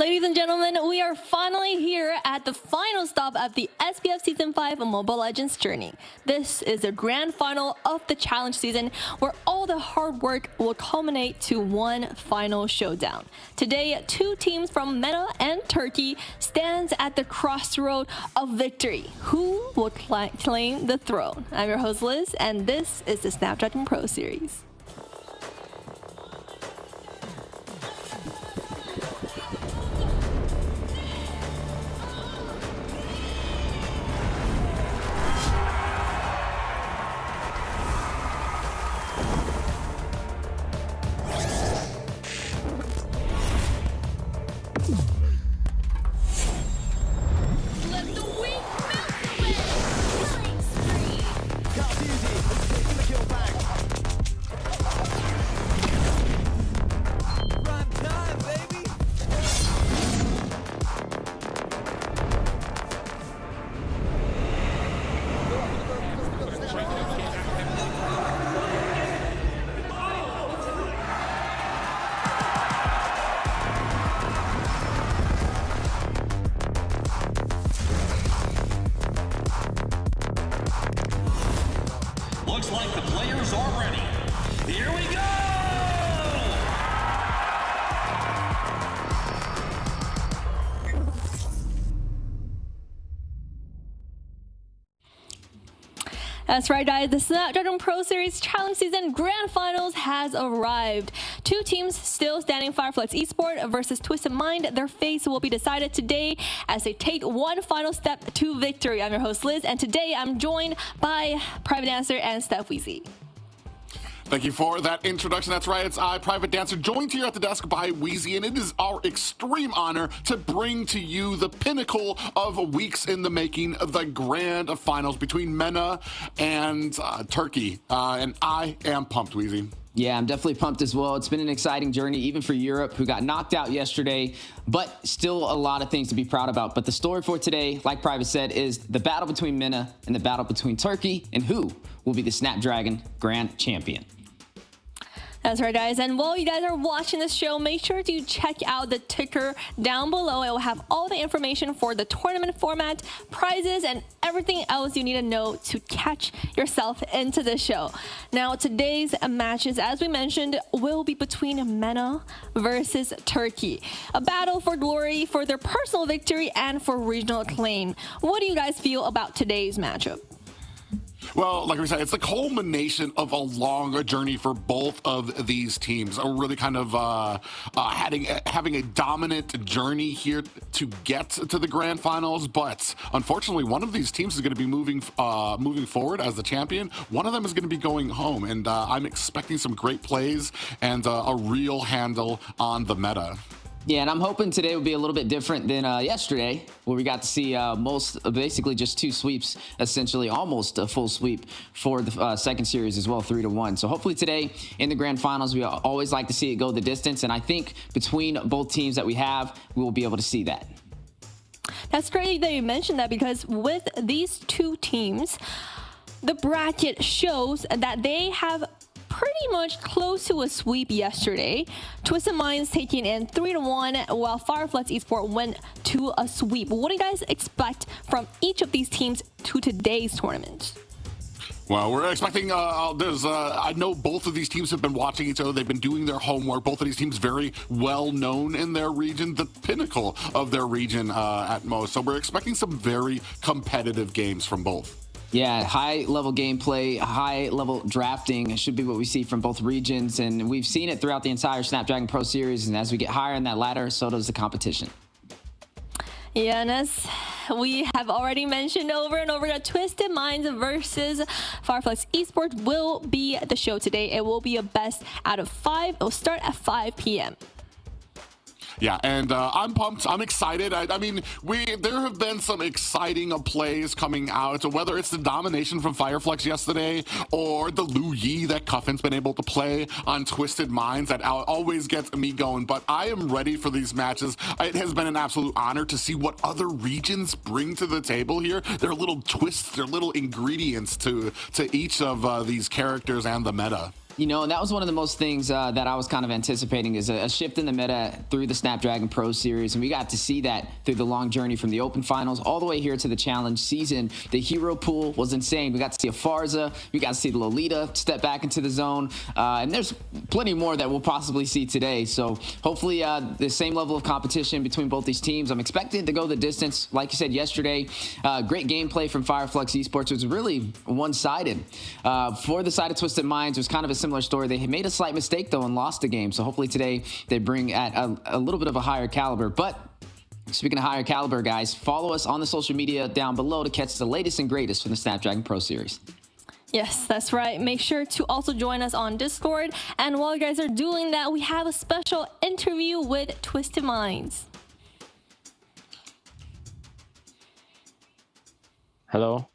Ladies and gentlemen, we are finally here at the final stop of the SPF Season 5 Mobile Legends journey. This is the grand final of the challenge season where all the hard work will culminate to one final showdown. Today, two teams from MENA and Turkey stands at the crossroad of victory. Who will claim the throne? I'm your host Liz, and this is the Snapdragon Pro Series. Looks like the players are ready. Here we go! That's right, guys. The Snapdragon Pro Series Challenge Season Grand Finals has arrived. Two teams still standing, Fireflex Esports versus Twisted Mind. Their fates will be decided today as they take one final step to victory. I'm your host, Liz, and today I'm joined by Private Dancer and Steph Weezy. Thank you for that introduction. That's right, it's I, Private Dancer, joined here at the desk by Weezy, and it is our extreme honor to bring to you the pinnacle of weeks in the making, the grand finals between MENA and Turkey. And I am pumped, Weezy. Yeah, I'm definitely pumped as well. It's been an exciting journey, even for Europe, who got knocked out yesterday, but still a lot of things to be proud about. But the story for today, like Private said, is the battle between MENA and the battle between Turkey, and who will be the Snapdragon Grand Champion. That's right, guys. And while you guys are watching this show, make sure to check out the ticker down below. It will have all the information for the tournament format, prizes, and everything else you need to know to catch yourself into the show. Now, today's matches, as we mentioned, will be between MENA versus Turkey. A battle for glory, for their personal victory, and for regional acclaim. What do you guys feel about today's matchup? Well, like we said, it's the culmination of a long journey for both of these teams. Really kind of having a dominant journey here to get to the grand finals. But unfortunately, one of these teams is going to be moving forward as the champion. One of them is going to be going home, and I'm expecting some great plays and a real handle on the meta. Yeah, and I'm hoping today will be a little bit different than yesterday, where we got to see basically just two sweeps, essentially almost a full sweep for the second series as well, 3-1. So hopefully today in the grand finals, we always like to see it go the distance. And I think between both teams that we have, we will be able to see that. That's great that you mentioned that, because with these two teams, the bracket shows that they have pretty much close to a sweep yesterday. Twisted Minds taking in 3-1, while Fireflex Esports went to a sweep. What do you guys expect from each of these teams to today's tournament? Well, we're expecting, I know both of these teams have been watching each other. They've been doing their homework. Both of these teams very well known in their region, the pinnacle of their region at most. So we're expecting some very competitive games from both. Yeah, high-level gameplay, high-level drafting should be what we see from both regions, and we've seen it throughout the entire Snapdragon Pro Series, and as we get higher in that ladder, so does the competition. Yeah, and as we have already mentioned over and over, that Twisted Minds versus Fireflex Esports will be the show today. It will be a best out of 5. It will start at 5 p.m. Yeah, and I'm pumped. I'm excited. I mean, there have been some exciting plays coming out, whether it's the domination from Fireflex yesterday or the Lu Yi that Cuffin's been able to play on Twisted Minds. That always gets me going. But I am ready for these matches. It has been an absolute honor to see what other regions bring to the table here. Their little twists, their little ingredients to each of these characters and the meta. And that was one of the most things that I was kind of anticipating is a shift in the meta through the Snapdragon Pro Series. And we got to see that through the long journey from the Open Finals all the way here to the Challenge season. The hero pool was insane. We got to see a Farza. We got to see the Lolita step back into the zone. And there's plenty more that we'll possibly see today. So hopefully the same level of competition between both these teams. I'm expecting to go the distance. Like you said yesterday, great gameplay from Fireflux Esports. It was really one-sided. For the side of Twisted Minds, it was kind of a similar story. They made a slight mistake, though, and lost the game. So hopefully today they bring at a little bit of a higher caliber. But speaking of higher caliber, guys, follow us on the social media down below to catch the latest and greatest from the Snapdragon Pro Series. Yes, that's right. Make sure to also join us on Discord. And while you guys are doing that, we have a special interview with Twisted Minds. Hello.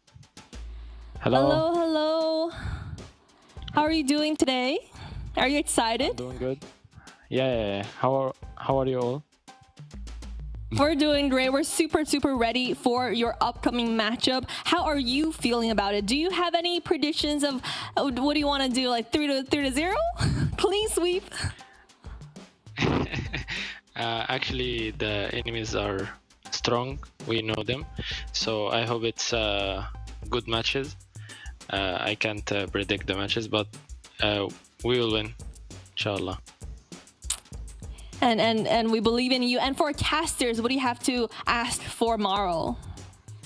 Hello, hello. How are you doing today? Are you excited? Doing good. Yeah. How are you all? We're doing great. We're super ready for your upcoming matchup. How are you feeling about it? Do you have any predictions of what do you want to do? Like 3-0? Clean sweep? Actually, the enemies are strong. We know them. So I hope it's good matches. I can't predict the matches, but we will win, inshallah. And we believe in you. And for casters, what do you have to ask for Maro?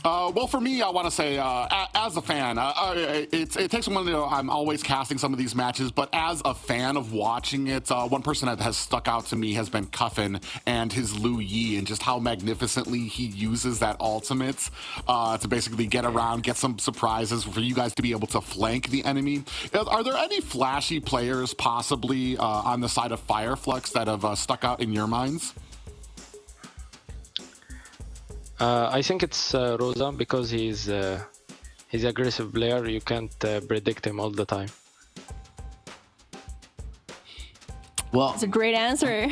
Well, for me, I want to say, as a fan, it takes someone to know I'm always casting some of these matches, but as a fan of watching it, one person that has stuck out to me has been Cuffin and his Lu Yi, and just how magnificently he uses that ultimate to basically get around, get some surprises for you guys to be able to flank the enemy. Are there any flashy players possibly on the side of Fireflux that have stuck out in your minds? I think it's Rosa because he's aggressive player. You can't predict him all the time. Well, It's a great answer.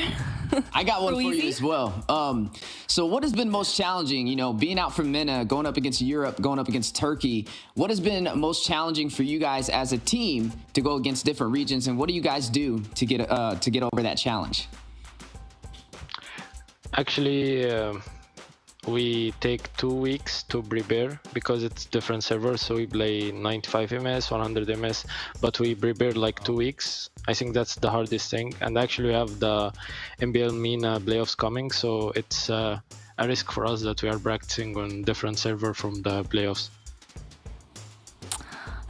I got one for Easy? you as well. So what has been most challenging, being out from MENA, going up against Europe, going up against Turkey? What has been most challenging for you guys as a team to go against different regions? And what do you guys do to get over that challenge? Actually, we take 2 weeks to prepare because it's different servers. So we play 95 ms, 100 ms, but we prepare like 2 weeks. I think that's the hardest thing. And actually we have the NBL MENA playoffs coming. So it's a risk for us that we are practicing on different server from the playoffs.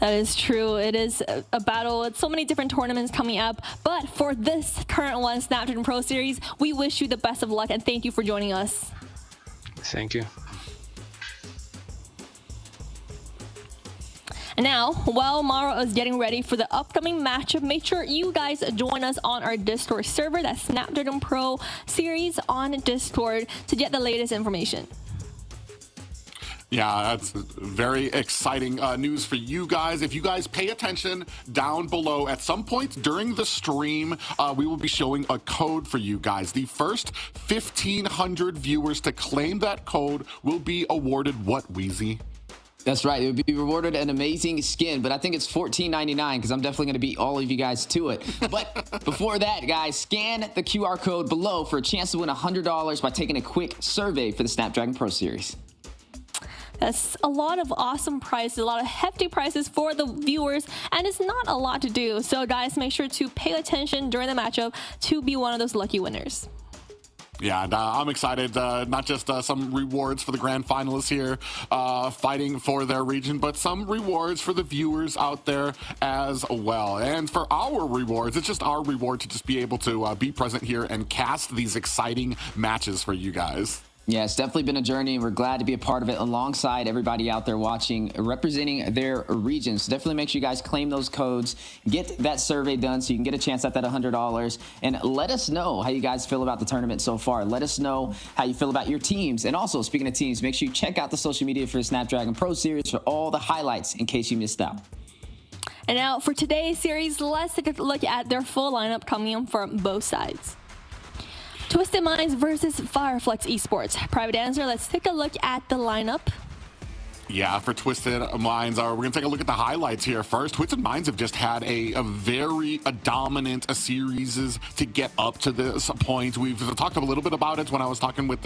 That is true. It is a battle with so many different tournaments coming up. But for this current one, Snapdragon Pro Series, we wish you the best of luck and thank you for joining us. Thank you. And now, while Maro is getting ready for the upcoming matchup, make sure you guys join us on our Discord server. That's Snapdragon Pro Series on Discord to get the latest information. Yeah, that's very exciting news for you guys. If you guys pay attention down below, at some point during the stream, we will be showing a code for you guys. The first 1,500 viewers to claim that code will be awarded what, Wheezy? That's right. It would be rewarded an amazing skin, but I think it's $14.99 because I'm definitely going to beat all of you guys to it. But before that, guys, scan the QR code below for a chance to win $100 by taking a quick survey for the Snapdragon Pro Series. That's a lot of awesome prizes, a lot of hefty prizes for the viewers, and it's not a lot to do. So guys, make sure to pay attention during the matchup to be one of those lucky winners. Yeah, and I'm excited. Not just some rewards for the grand finalists here fighting for their region, but some rewards for the viewers out there as well. And for our rewards, it's just our reward to just be able to be present here and cast these exciting matches for you guys. Yeah, it's definitely been a journey, and we're glad to be a part of it alongside everybody out there watching, representing their regions. So definitely make sure you guys claim those codes, get that survey done so you can get a chance at that $100, and let us know how you guys feel about the tournament so far. Let us know how you feel about your teams. And also, speaking of teams, make sure you check out the social media for the Snapdragon Pro Series for all the highlights in case you missed out. And now for today's series, let's take a look at their full lineup coming in from both sides. Twisted Minds versus Fireflux Esports. Private answer, let's take a look at the lineup. Yeah, for Twisted Minds, we're going to take a look at the highlights here first. Twisted Minds have just had a very dominant series to get up to this point. We've talked a little bit about it when I was talking with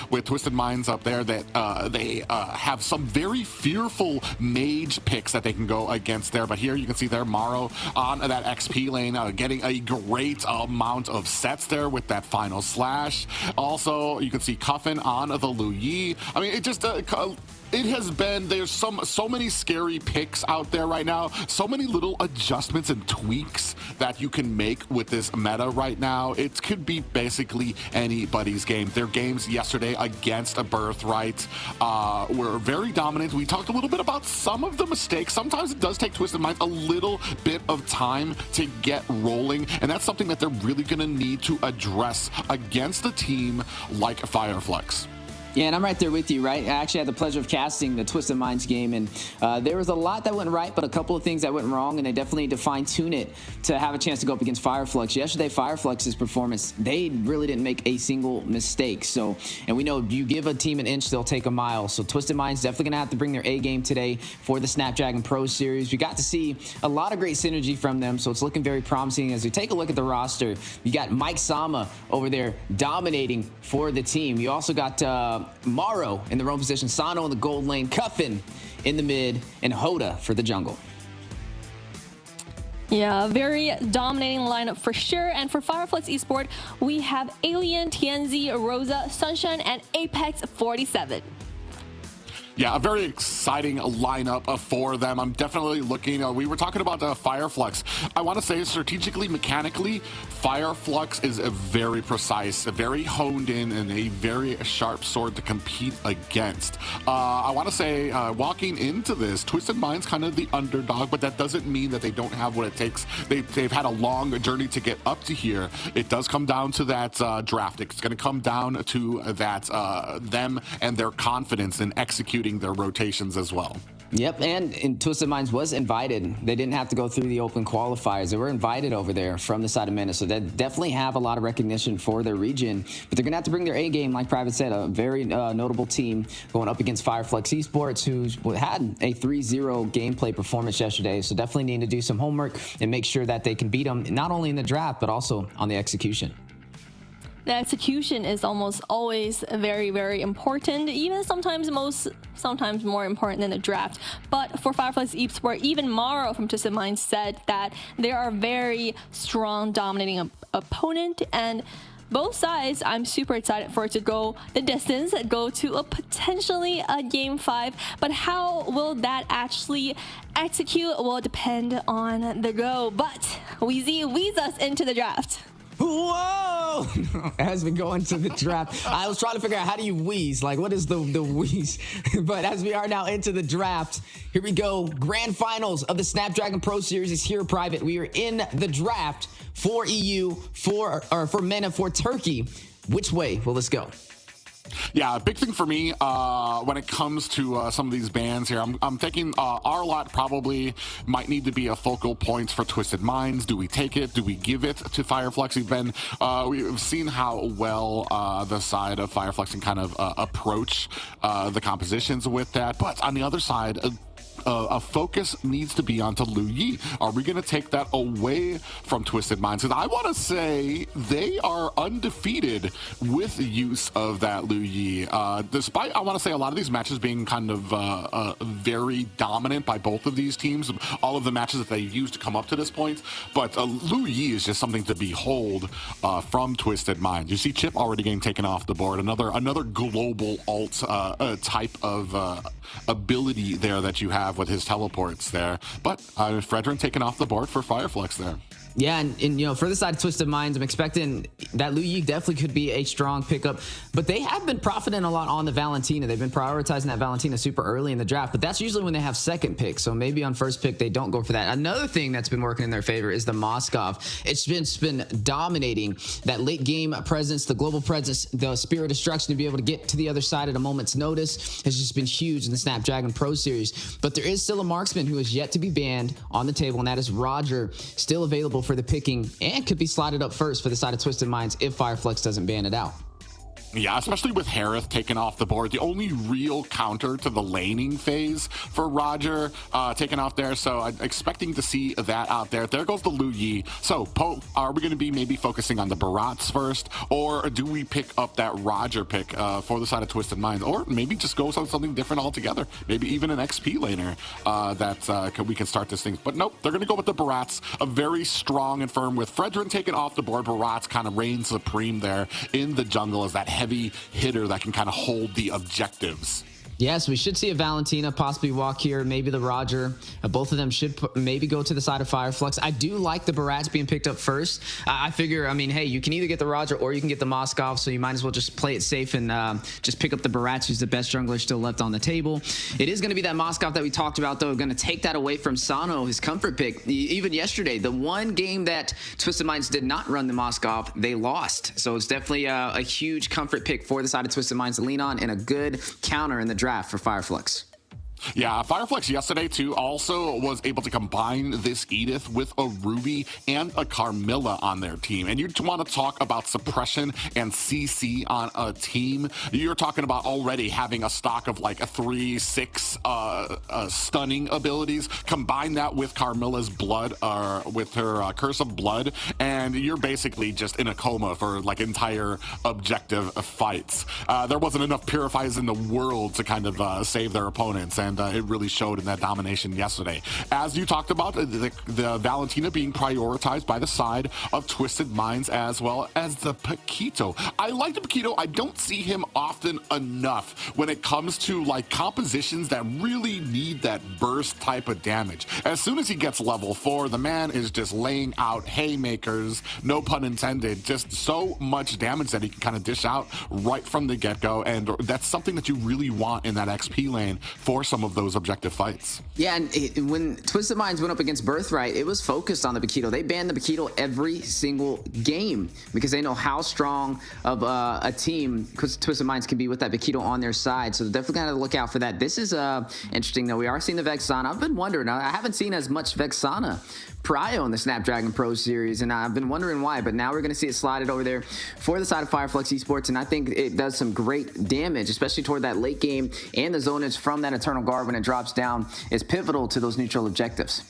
with Twisted Minds up there, that they have some very fearful mage picks that they can go against there. But here you can see there Maro on that XP lane, getting a great amount of sets there with that final slash. Also, you can see Cuffin on the Lu Yi. I mean, it just it has been, there's so many scary picks out there right now, so many little adjustments and tweaks that you can make with this meta right now. It could be basically anybody's game. Their games yesterday against a Birthright were very dominant. We talked a little bit about some of the mistakes. Sometimes it does take Twisted Minds a little bit of time to get rolling, and that's something that they're really going to need to address against a team like Fireflux. Yeah, and I'm right there with you, right? I actually had the pleasure of casting the Twisted Minds game, and there was a lot that went right, but a couple of things that went wrong, and they definitely need to fine-tune it to have a chance to go up against Fireflux. Yesterday, Fireflux's performance, they really didn't make a single mistake. So, and we know you give a team an inch, they'll take a mile. So Twisted Minds definitely going to have to bring their A game today for the Snapdragon Pro Series. We got to see a lot of great synergy from them, so it's looking very promising. As we take a look at the roster, you got Mike Sama over there dominating for the team. You also got Maro in the roam position, Sano in the gold lane, Cuffin in the mid, and Hoda for the jungle. Yeah, very dominating lineup for sure. And for Fireflux Esport, we have Alien, TNZ, Rosa, Sunshine, and Apex 47. Yeah, a very exciting lineup for them. I'm definitely looking, we were talking about Fireflux. I want to say strategically, mechanically, Fireflux is a very precise, very honed in, and a very sharp sword to compete against. I want to say, walking into this, Twisted Minds kind of the underdog, but that doesn't mean that they don't have what it takes. They've had a long journey to get up to here. It does come down to that draft. It's going to come down to that them and their confidence in executing their rotations as well. Yep, and Twisted Minds was invited. They didn't have to go through the open qualifiers. They were invited over there from the side of MENA, so they definitely have a lot of recognition for their region. But they're going to have to bring their A game, like Private said, a very notable team going up against Fireflux Esports, who had a 3-0 gameplay performance yesterday. So definitely need to do some homework and make sure that they can beat them, not only in the draft, but also on the execution. The execution is almost always very, very important, even sometimes more important than the draft. But for Fireflux Esport, even Maro from Twisted Minds said that they are a very strong, dominating opponent, and both sides, I'm super excited for it to go the distance, go to a potentially a game 5. But how will that actually execute will depend on the go. But Weezy leads us into the draft. Whoa! As we go into the draft, I was trying to figure out how do you wheeze? Like, what is the wheeze? But as we are now into the draft, here we go. Grand finals of the Snapdragon Pro Series is here, Private. We are in the draft for EU, for MENA, for Turkey. Which way will this go? Yeah, a big thing for me when it comes to some of these bans here, I'm thinking our lot probably might need to be a focal point for Twisted Minds. Do we take it? Do we give it to Fireflux? We've seen how well the side of Fireflux can kind of approach the compositions with that. But on the other side, a focus needs to be onto Lu Yi. Are we going to take that away from Twisted Minds? Because I want to say they are undefeated with use of that Lu Yi. Despite, I want to say, a lot of these matches being kind of very dominant by both of these teams, all of the matches that they used to come up to this point. But Lu Yi is just something to behold from Twisted Minds. You see Chip already getting taken off the board. Another global alt type of ability there that you have with his teleports there. But Fredrin taken off the board for Fireflux there. Yeah, and you know, for the side of Twisted Minds, I'm expecting that Lu Yi definitely could be a strong pickup, but they have been profiting a lot on the Valentina. They've been prioritizing that Valentina super early in the draft, but that's usually when they have second pick, so maybe on first pick they don't go for that. Another thing that's been working in their favor is the Moskov. It's been dominating that late game presence, the global presence, the Spirit of Destruction to be able to get to the other side at a moment's notice has just been huge in the Snapdragon Pro Series. But there is still a marksman who is yet to be banned on the table, and that is Roger, still available for the picking and could be slotted up first for the side of Twisted Minds if Fireflux doesn't ban it out. Yeah, especially with Harith taken off the board. The only real counter to the laning phase for Roger taken off there. So I'm expecting to see that out there. There goes the Lu Yi. So, Po, are we going to be maybe focusing on the Barats first? Or do we pick up that Roger pick for the side of Twisted Minds? Or maybe just go on something different altogether? Maybe even an XP laner we can start this thing. But nope, they're going to go with the Barats. A very strong and firm with Fredrin taken off the board. Barats kind of reigns supreme there in the jungle as that heavy hitter that can kind of hold the objectives. Yes, we should see a Valentina possibly walk here, maybe the Roger. Both of them should maybe go to the side of Fireflux. I do like the Barats being picked up first. I figure, I mean, hey, you can either get the Roger or you can get the Moskov, so you might as well just play it safe and just pick up the Barats, who's the best jungler still left on the table. It is going to be that Moskov that we talked about, though, going to take that away from Sano, his comfort pick. Even yesterday, the one game that Twisted Minds did not run the Moskov, they lost. So it's definitely a huge comfort pick for the side of Twisted Minds to lean on and a good counter in the draft for Fireflux. Yeah, Fireflux yesterday, too, also was able to combine this Edith with a Ruby and a Carmilla on their team. And you want to talk about suppression and CC on a team. You're talking about already having a stock of like a 3-6 stunning abilities. Combine that with Carmilla's blood, with her Curse of Blood, and you're basically just in a coma for like entire objective fights. There wasn't enough Purifies in the world to kind of save their opponents, and it really showed in that domination yesterday. As you talked about, the Valentina being prioritized by the side of Twisted Minds, as well as the Paquito. I like the Paquito. I don't see him often enough when it comes to like compositions that really need that burst type of damage. As soon as he gets level 4, the man is just laying out haymakers, no pun intended, just so much damage that he can kind of dish out right from the get-go, and that's something that you really want in that XP lane for some of those objective fights. Yeah, and when Twisted Minds went up against Birthright, it was focused on the Paquito. They banned the Paquito every single game because they know how strong of a team Twisted Minds can be with that Paquito on their side. So definitely got to look out for that. This is interesting, though. We are seeing the Vexana. I've been wondering. I haven't seen as much Vexana Prio in the Snapdragon Pro Series, and I've been wondering why, but now we're going to see it slided over there for the side of Fireflux Esports, and I think it does some great damage, especially toward that late game, and the zonage from that Eternal Guard when it drops down is pivotal to those neutral objectives.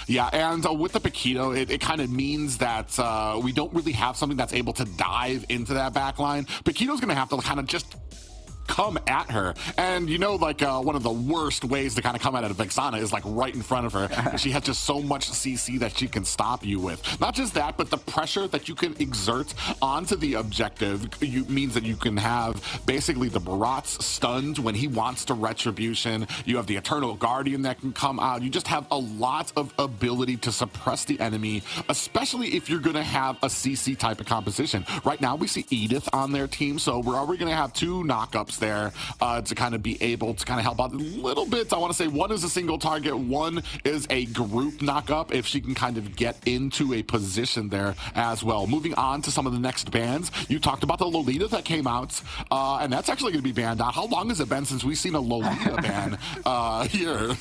Yeah, and with the Paquito, it kind of means that we don't really have something that's able to dive into that backline. Paquito's going to have to kind of just come at her, and like one of the worst ways to kind of come at a Vexana is like right in front of her. She has just so much CC that she can stop you with. Not just that, but the pressure that you can exert onto the objective means that you can have basically the Barats stunned when he wants to Retribution. You have the Eternal Guardian that can come out. You just have a lot of ability to suppress the enemy, especially if you're going to have a CC type of composition. Right now we see Edith on their team, so we're already going to have 2 knockups there to kind of be able to kind of help out a little bit. I want to say one is a single target, one is a group knockup if she can kind of get into a position there as well. Moving on to some of the next bans, you talked about the Lolita that came out, and that's actually going to be banned out. How long has it been since we've seen a Lolita ban here?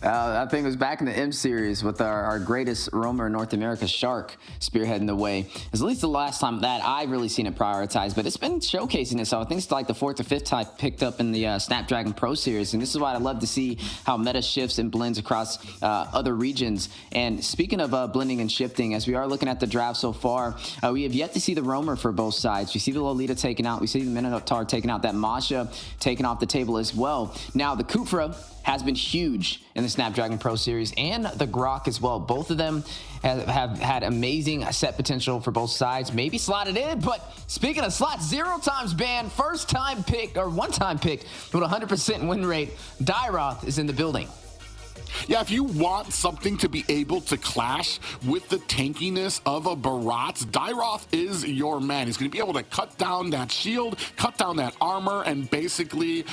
I think it was back in the M series with our greatest roamer in North America, Shark, spearheading the way. It's at least the last time that I've really seen it prioritized, but it's been showcasing it, so I think it's like the 4th or 5th time picked up in the Snapdragon Pro Series, and this is why I love to see how meta shifts and blends across other regions. And speaking of blending and shifting, as we are looking at the draft so far, we have yet to see the roamer for both sides. We see the Lolita taken out, we see the Minotaur taken out, that Masha taken off the table as well. Now the Kufra has been huge in the Snapdragon Pro Series, and the Grok as well. Both of them have had amazing set potential for both sides. Maybe slotted in, but speaking of slots, 0 times banned, first time pick, or 1-time pick with 100% win rate. Dairoth is in the building. Yeah, if you want something to be able to clash with the tankiness of a Barats, Dairoth is your man. He's going to be able to cut down that shield, cut down that armor, and basically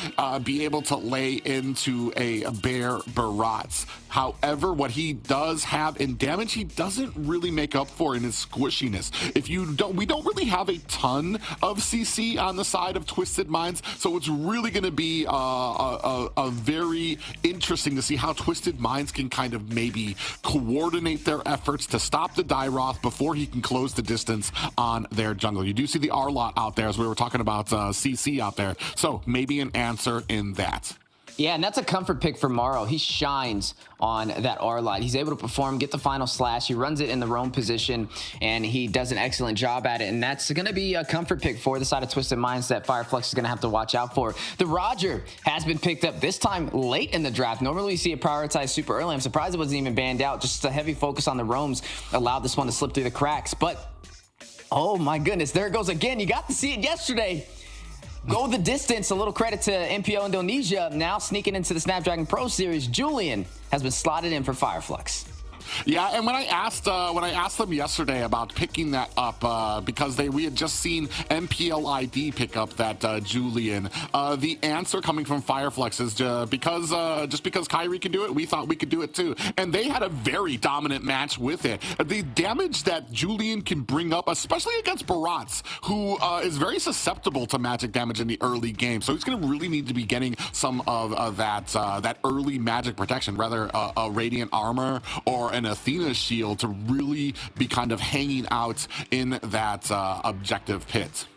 be able to lay into a bare Barats. However, what he does have in damage, he doesn't really make up for in his squishiness. We don't really have a ton of CC on the side of Twisted Minds, so it's really going to be a very interesting to see how Twisted Minds can kind of maybe coordinate their efforts to stop the Dairoth before he can close the distance on their jungle. You do see the R-Lot out there, as we were talking about CC out there. So maybe an answer in that. Yeah, and that's a comfort pick for Morrow. He shines on that R-Lot. He's able to perform, get the final slash. He runs it in the roam position, and he does an excellent job at it. And that's going to be a comfort pick for the side of Twisted Minds that Fireflux is going to have to watch out for. The Roger has been picked up this time late in the draft. Normally we see it prioritized super early. I'm surprised it wasn't even banned out. Just a heavy focus on the roams allowed this one to slip through the cracks. But, oh my goodness, there it goes again. You got to see it yesterday. Go the distance. A little credit to MPO Indonesia. Now sneaking into the Snapdragon Pro Series, Julian has been slotted in for Fireflux. Yeah, and when I asked them yesterday about picking that up because we had just seen MPLID pick up that Julian, the answer coming from Fireflux is just because Kyrie can do it, we thought we could do it too, and they had a very dominant match with it. The damage that Julian can bring up, especially against Barats, who is very susceptible to magic damage in the early game, so he's going to really need to be getting some of that early magic protection, rather a radiant armor or an Athena shield to really be kind of hanging out in that objective pit.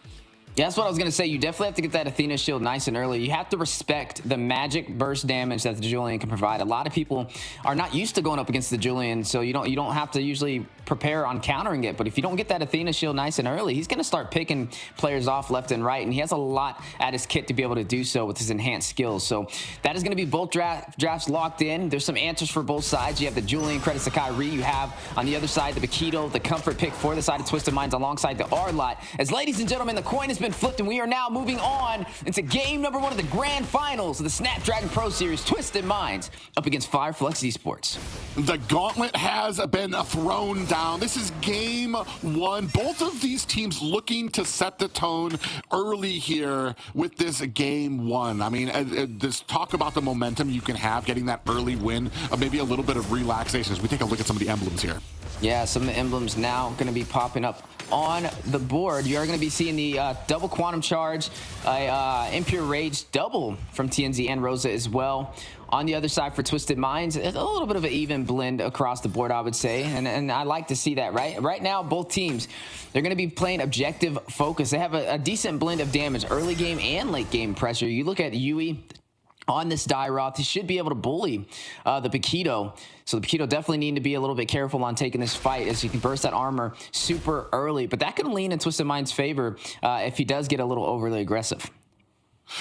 Yeah, that's what I was going to say. You definitely have to get that Athena shield nice and early. You have to respect the magic burst damage that the Julian can provide. A lot of people are not used to going up against the Julian, so you don't have to usually prepare on countering it. But if you don't get that Athena shield nice and early, he's going to start picking players off left and right, and he has a lot at his kit to be able to do so with his enhanced skills. So that is going to be both drafts locked in. There's some answers for both sides. You have the Julian credits to Kyrie. You have on the other side the Bakito, the comfort pick for the side of Twisted Minds alongside the R-Lot. As ladies and gentlemen, the coin has been flipped, and we are now moving on into game number 1 of the grand finals of the Snapdragon Pro Series. Twisted Minds up against Fireflux Esports. The gauntlet has been thrown down. This is game 1. Both of these teams looking to set the tone early here with this game 1. I mean, this talk about the momentum you can have getting that early win, maybe a little bit of relaxation as we take a look at some of the emblems here. Yeah, some of the emblems now going to be popping up on the board. You are going to be seeing the double quantum charge, Impure Rage double from TNZ and Rosa as well. On the other side for Twisted Minds, it's a little bit of an even blend across the board, I would say, and I like to see that. Right now, both teams, they're going to be playing objective focus. They have a decent blend of damage, early game and late game pressure. You look at Yui on this Dairoth, he should be able to bully the Bakito. So the Bakito definitely need to be a little bit careful on taking this fight, as he can burst that armor super early. But that can lean in Twisted Mind's favor if he does get a little overly aggressive.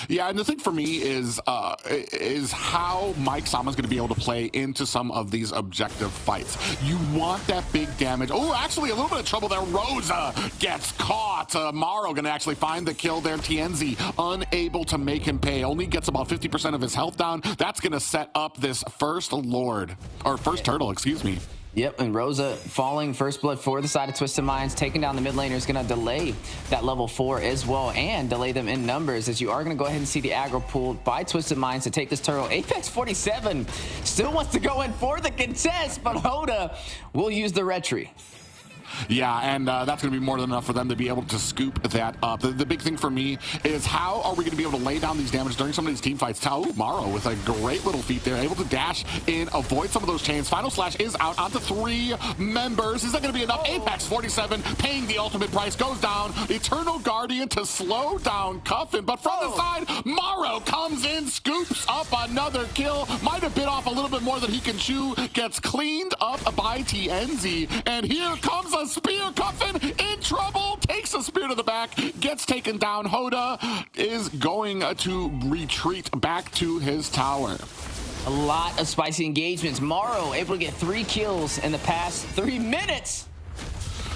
Yeah, and the thing for me is how Mike Sama's going to be able to play into some of these objective fights. You want that big damage. Oh, actually, a little bit of trouble there. Rosa gets caught. Morrow going to actually find the kill there. Tienzi unable to make him pay. Only gets about 50% of his health down. That's going to set up this first turtle, excuse me. Yep, and Rosa falling first blood for the side of Twisted Minds, taking down the mid laner is going to delay that level 4 as well, and delay them in numbers, as you are going to go ahead and see the aggro pulled by Twisted Minds to take this turtle. Apex 47 still wants to go in for the contest, but Hoda will use the retry. Yeah, and that's going to be more than enough for them to be able to scoop that up. The big thing for me is how are we going to be able to lay down these damage during some of these team fights? Tau Morrow with a great little feat there, able to dash in, avoid some of those chains. Final Slash is out onto 3 members. Is that going to be enough? Apex 47 paying the ultimate price, goes down. Eternal Guardian to slow down Cuffin, but from the side, Morrow comes in, scoops up another kill. Might have bit off a little bit more than he can chew. Gets cleaned up by TNZ, and here comes a spear. Cuffin in trouble, takes a spear to the back, gets taken down. Hoda is going to retreat back to his tower. A lot of spicy engagements. Morrow able to get 3 kills in the past 3 minutes.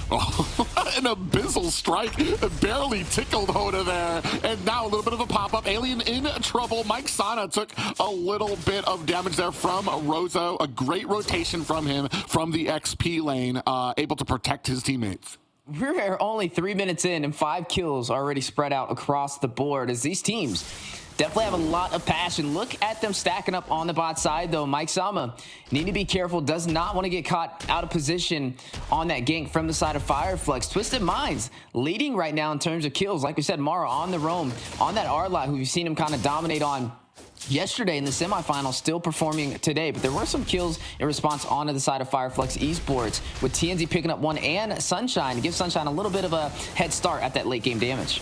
Oh, an abyssal strike barely tickled Hoda there, and now a little bit of a pop-up. Alien in trouble. Mike Sana took a little bit of damage there from Rosa. A great rotation from him from the XP lane, able to protect his teammates. We're only 3 minutes in, and 5 kills already spread out across the board, as these teams definitely have a lot of passion. Look at them stacking up on the bot side, though. Mike Sama need to be careful, does not want to get caught out of position on that gank from the side of Fireflux. Twisted Minds leading right now in terms of kills. Like we said, Mara on the roam, on that R-Lot, who we've seen him kind of dominate on yesterday in the semifinals, still performing today, but there were some kills in response onto the side of Fireflex Esports, with TNZ picking up one and Sunshine to give Sunshine a little bit of a head start at that late game damage.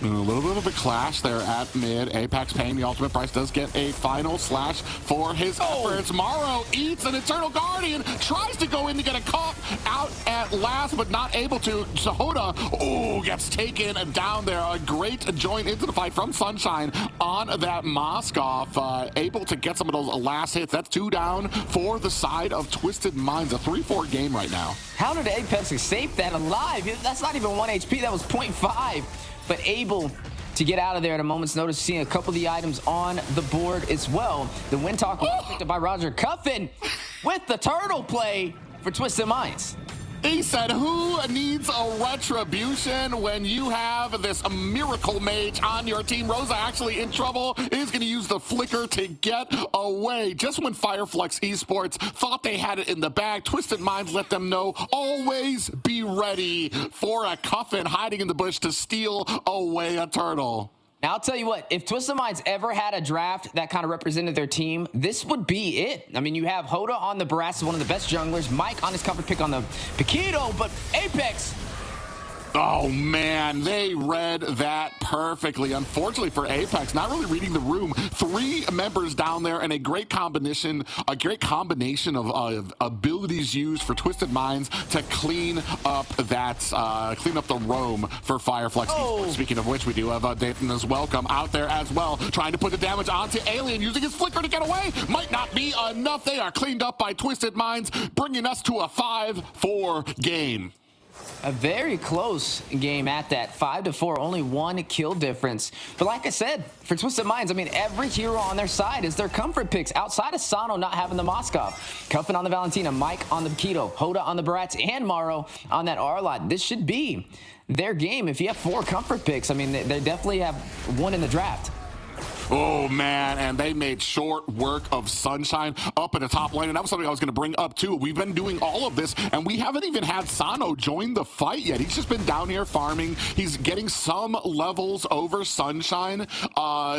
A little bit of a clash there at mid. Apex paying the ultimate price, does get a final slash for his efforts. Morrow eats an Eternal Guardian, tries to go in to get a cup out at last, but not able to. Zahoda, gets taken down there. A great join into the fight from Sunshine on that Moskov. Able to get some of those last hits. That's 2 down for the side of Twisted Minds. A 3-4 game right now. How did Apex escape that alive? That's not even 1 HP. That was 0.5. But able to get out of there at a moment's notice, seeing a couple of the items on the board as well. The win talk was picked up by Roger Cuffin with the turtle play for Twisted Minds. He said, who needs a retribution when you have this miracle mage on your team? Rosa actually in trouble, is going to use the flicker to get away. Just when Fireflex Esports thought they had it in the bag, Twisted Minds let them know, always be ready for a Cuffin hiding in the bush to steal away a turtle. Now, I'll tell you what, if Twisted Minds ever had a draft that kind of represented their team, this would be it. I mean, you have Hoda on the Brass, one of the best junglers, Mike on his comfort pick on the Paquito, but Apex. Oh, man, they read that perfectly. Unfortunately for Apex, not really reading the room. 3 members down there and a great combination of abilities used for Twisted Minds to clean up the roam for Fireflex. Speaking of which, we do have Dayton's Welcome out there as well, trying to put the damage onto Alien, using his flicker to get away. Might not be enough. They are cleaned up by Twisted Minds, bringing us to a 5-4 game. A very close game at that, 5-4, only 1 kill difference. But like I said, for Twisted Minds, I mean, every hero on their side is their comfort picks, outside of Sano not having the Moskov. Cuffin on the Valentina, Mike on the Paquito, Hoda on the Barats, and Morrow on that Arlot. This should be their game. If you have 4 comfort picks, I mean, they definitely have one in the draft. Oh, man, and they made short work of Sunshine up in the top lane, and that was something I was going to bring up, too. We've been doing all of this, and we haven't even had Sano join the fight yet. He's just been down here farming. He's getting some levels over Sunshine,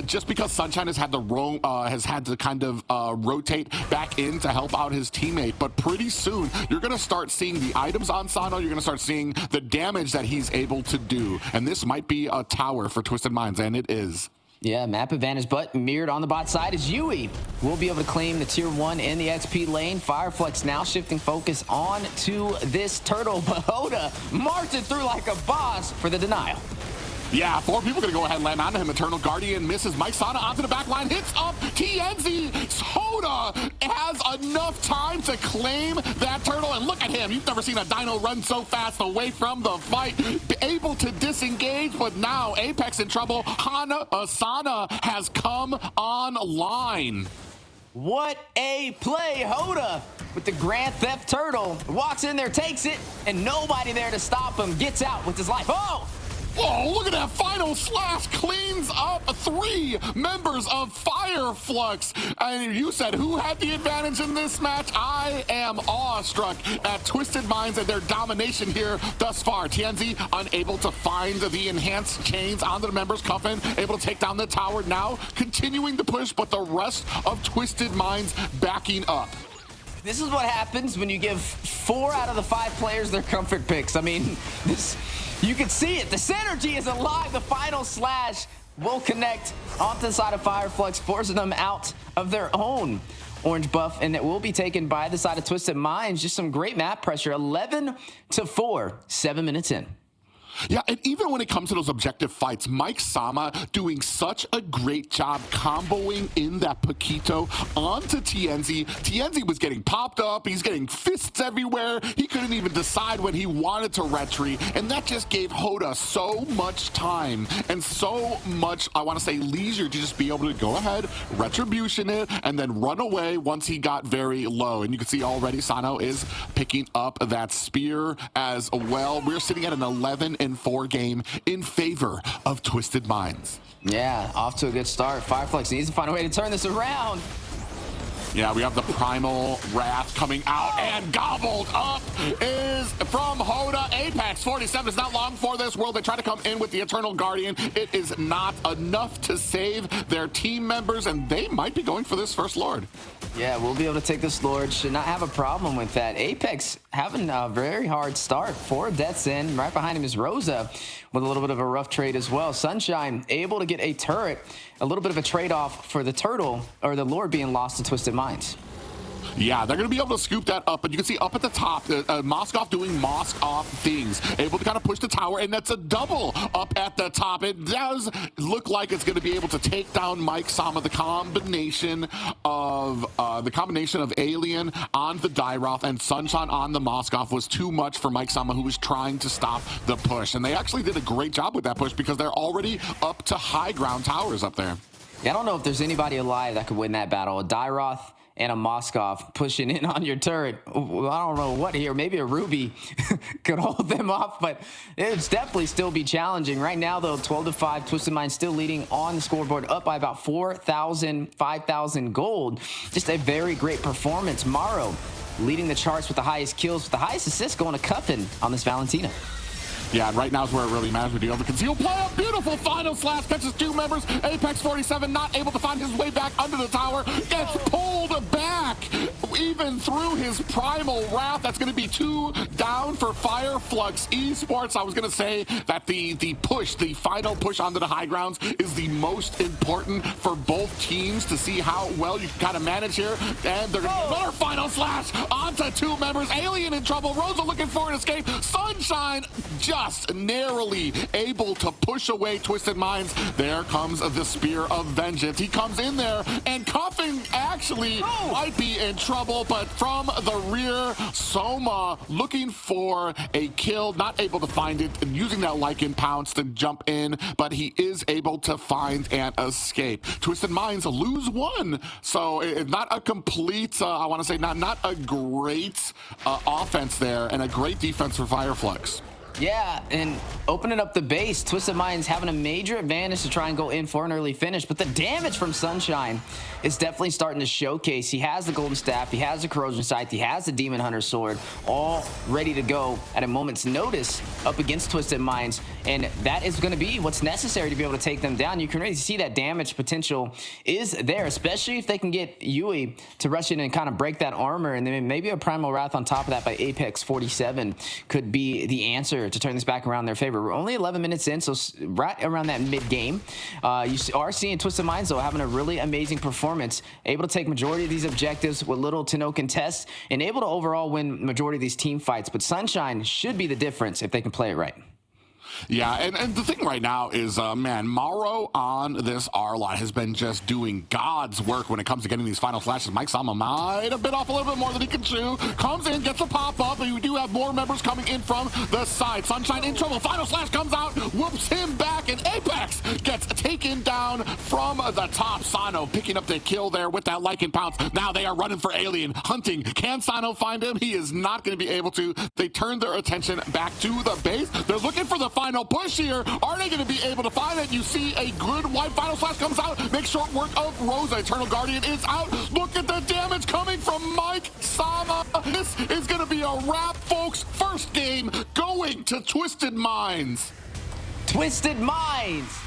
just because Sunshine has had to kind of rotate back in to help out his teammate. But pretty soon, you're going to start seeing the items on Sano. You're going to start seeing the damage that he's able to do, and this might be a tower for Twisted Minds, and it is. Yeah, map advantage, but mirrored on the bot side is Yui. We'll be able to claim the tier 1 in the XP lane. Fireflex now shifting focus on to this turtle, but Hoda marched it through like a boss for the denial. Yeah, 4 people going to go ahead and land onto him. Eternal Guardian misses. Mike Sana onto the back line, hits up TNZ. Hoda has enough time to claim that turtle, and look at him. You've never seen a dino run so fast away from the fight. Able to disengage, but now Apex in trouble. Sana has come online. What a play. Hoda with the Grand Theft Turtle walks in there, takes it, and nobody there to stop him. Gets out with his life. Whoa, look at that final slash. Cleans up 3 members of Fireflux. And you said who had the advantage in this match? I am awestruck at Twisted Minds and their domination here thus far. TNZ unable to find the enhanced chains onto the members. Cuffin able to take down the tower now, continuing to push, but the rest of Twisted Minds backing up. This is what happens when you give 4 out of the 5 players their comfort picks. I mean, you can see it. The synergy is alive. The final slash will connect onto the side of Fireflex, forcing them out of their own orange buff, and it will be taken by the side of Twisted Minds. Just some great map pressure. 11-4, 7 minutes in. Yeah, and even when it comes to those objective fights, Mike Sama doing such a great job comboing in that Paquito onto TNZ. TNZ was getting popped up. He's getting fists everywhere. He couldn't even decide when he wanted to retry, and that just gave Hoda so much time and so much, I want to say, leisure to just be able to go ahead, retribution it, and then run away once he got very low. And you can see already Sano is picking up that spear as well. We're sitting at an 11-4 game in favor of Twisted Minds. Yeah, off to a good start. Fireflex needs to find a way to turn this around. Yeah, we have the Primal Wrath coming out, and gobbled up is from Hoda. Apex 47 is not long for this world. They try to come in with the Eternal Guardian. It is not enough to save their team members, and they might be going for this first Lord. Yeah, we'll be able to take this Lord. Should not have a problem with that. Apex having a very hard start. 4 deaths in. Right behind him is Rosa with a little bit of a rough trade as well. Sunshine able to get a turret. A little bit of a trade-off for the turtle, or the Lord being lost to Twisted Minds. Yeah, they're going to be able to scoop that up, but you can see up at the top, Moskov doing Moskov things, able to kind of push the tower, and that's a double up at the top. It does look like it's going to be able to take down Mike Sama. The combination of Alien on the Dyroth and Sunshine on the Moskov was too much for Mike Sama, who was trying to stop the push, and they actually did a great job with that push because they're already up to high ground towers up there. Yeah, I don't know if there's anybody alive that could win that battle. A Dyroth and a Moskov pushing in on your turret. I don't know what here. Maybe a Ruby could hold them off, but it's definitely still be challenging. Right now, though, 12-5, Twisted Minds still leading on the scoreboard, up by about 4,000, 5,000 gold. Just a very great performance. Morrow leading the charts with the highest kills, with the highest assists going to Cuffin on this Valentina. Yeah, right now is where it really matters. We do have the conceal play. A beautiful final slash catches 2 members. Apex 47 not able to find his way back under the tower. Gets pulled back even through his Primal Wrath. That's going to be 2 down for Fireflux Esports. I was going to say that the final push onto the high grounds is the most important for both teams to see how well you can kind of manage here. And they're going to another final slash onto 2 members. Alien in trouble. Rosa looking for an escape. Sunshine just narrowly able to push away Twisted Minds. There comes the Spear of Vengeance. He comes in there, and Cuffing actually might be in trouble, but from the rear, Soma looking for a kill, not able to find it, and using that Lycan Pounce to jump in, but he is able to find and escape. Twisted Minds lose 1, so it's not a complete, I want to say, not a great offense there, and a great defense for Fireflux. Yeah, and opening up the base, Twisted Minds having a major advantage to try and go in for an early finish, but the damage from Sunshine is definitely starting to showcase. He has the Golden Staff, he has the Corrosion Scythe, he has the Demon Hunter Sword, all ready to go at a moment's notice up against Twisted Minds, and that is going to be what's necessary to be able to take them down. You can really see that damage potential is there, especially if they can get Yui to rush in and kind of break that armor, and then maybe a Primal Wrath on top of that by Apex 47 could be the answer to turn this back around in their favor. We're only 11 minutes in, so right around that mid-game. You are seeing Twisted Minds, though, having a really amazing performance, able to take majority of these objectives with little to no contest, and able to overall win majority of these team fights. But Sunshine should be the difference if they can play it right. Yeah, and the thing right now is, man, Morrow on this R-Line has been just doing God's work when it comes to getting these final flashes. Mike Sama might have bit off a little bit more than he can chew. Comes in, gets a pop-up, and we do have more members coming in from the side. Sunshine in trouble. Final slash comes out, whoops him back, and Apex gets taken down from the top. Sano picking up the kill there with that Lycan Pounce. Now they are running for Alien, hunting. Can Sano find him? He is not going to be able to. They turn their attention back to the base. They're looking for the final push here. Are they going to be able to find it? You see a good white final slash comes out. Makes short work of Rosa. Eternal Guardian is out. Look at the damage coming from Mike Sama. This is going to be a wrap, folks. First game going to Twisted Minds. Twisted Minds.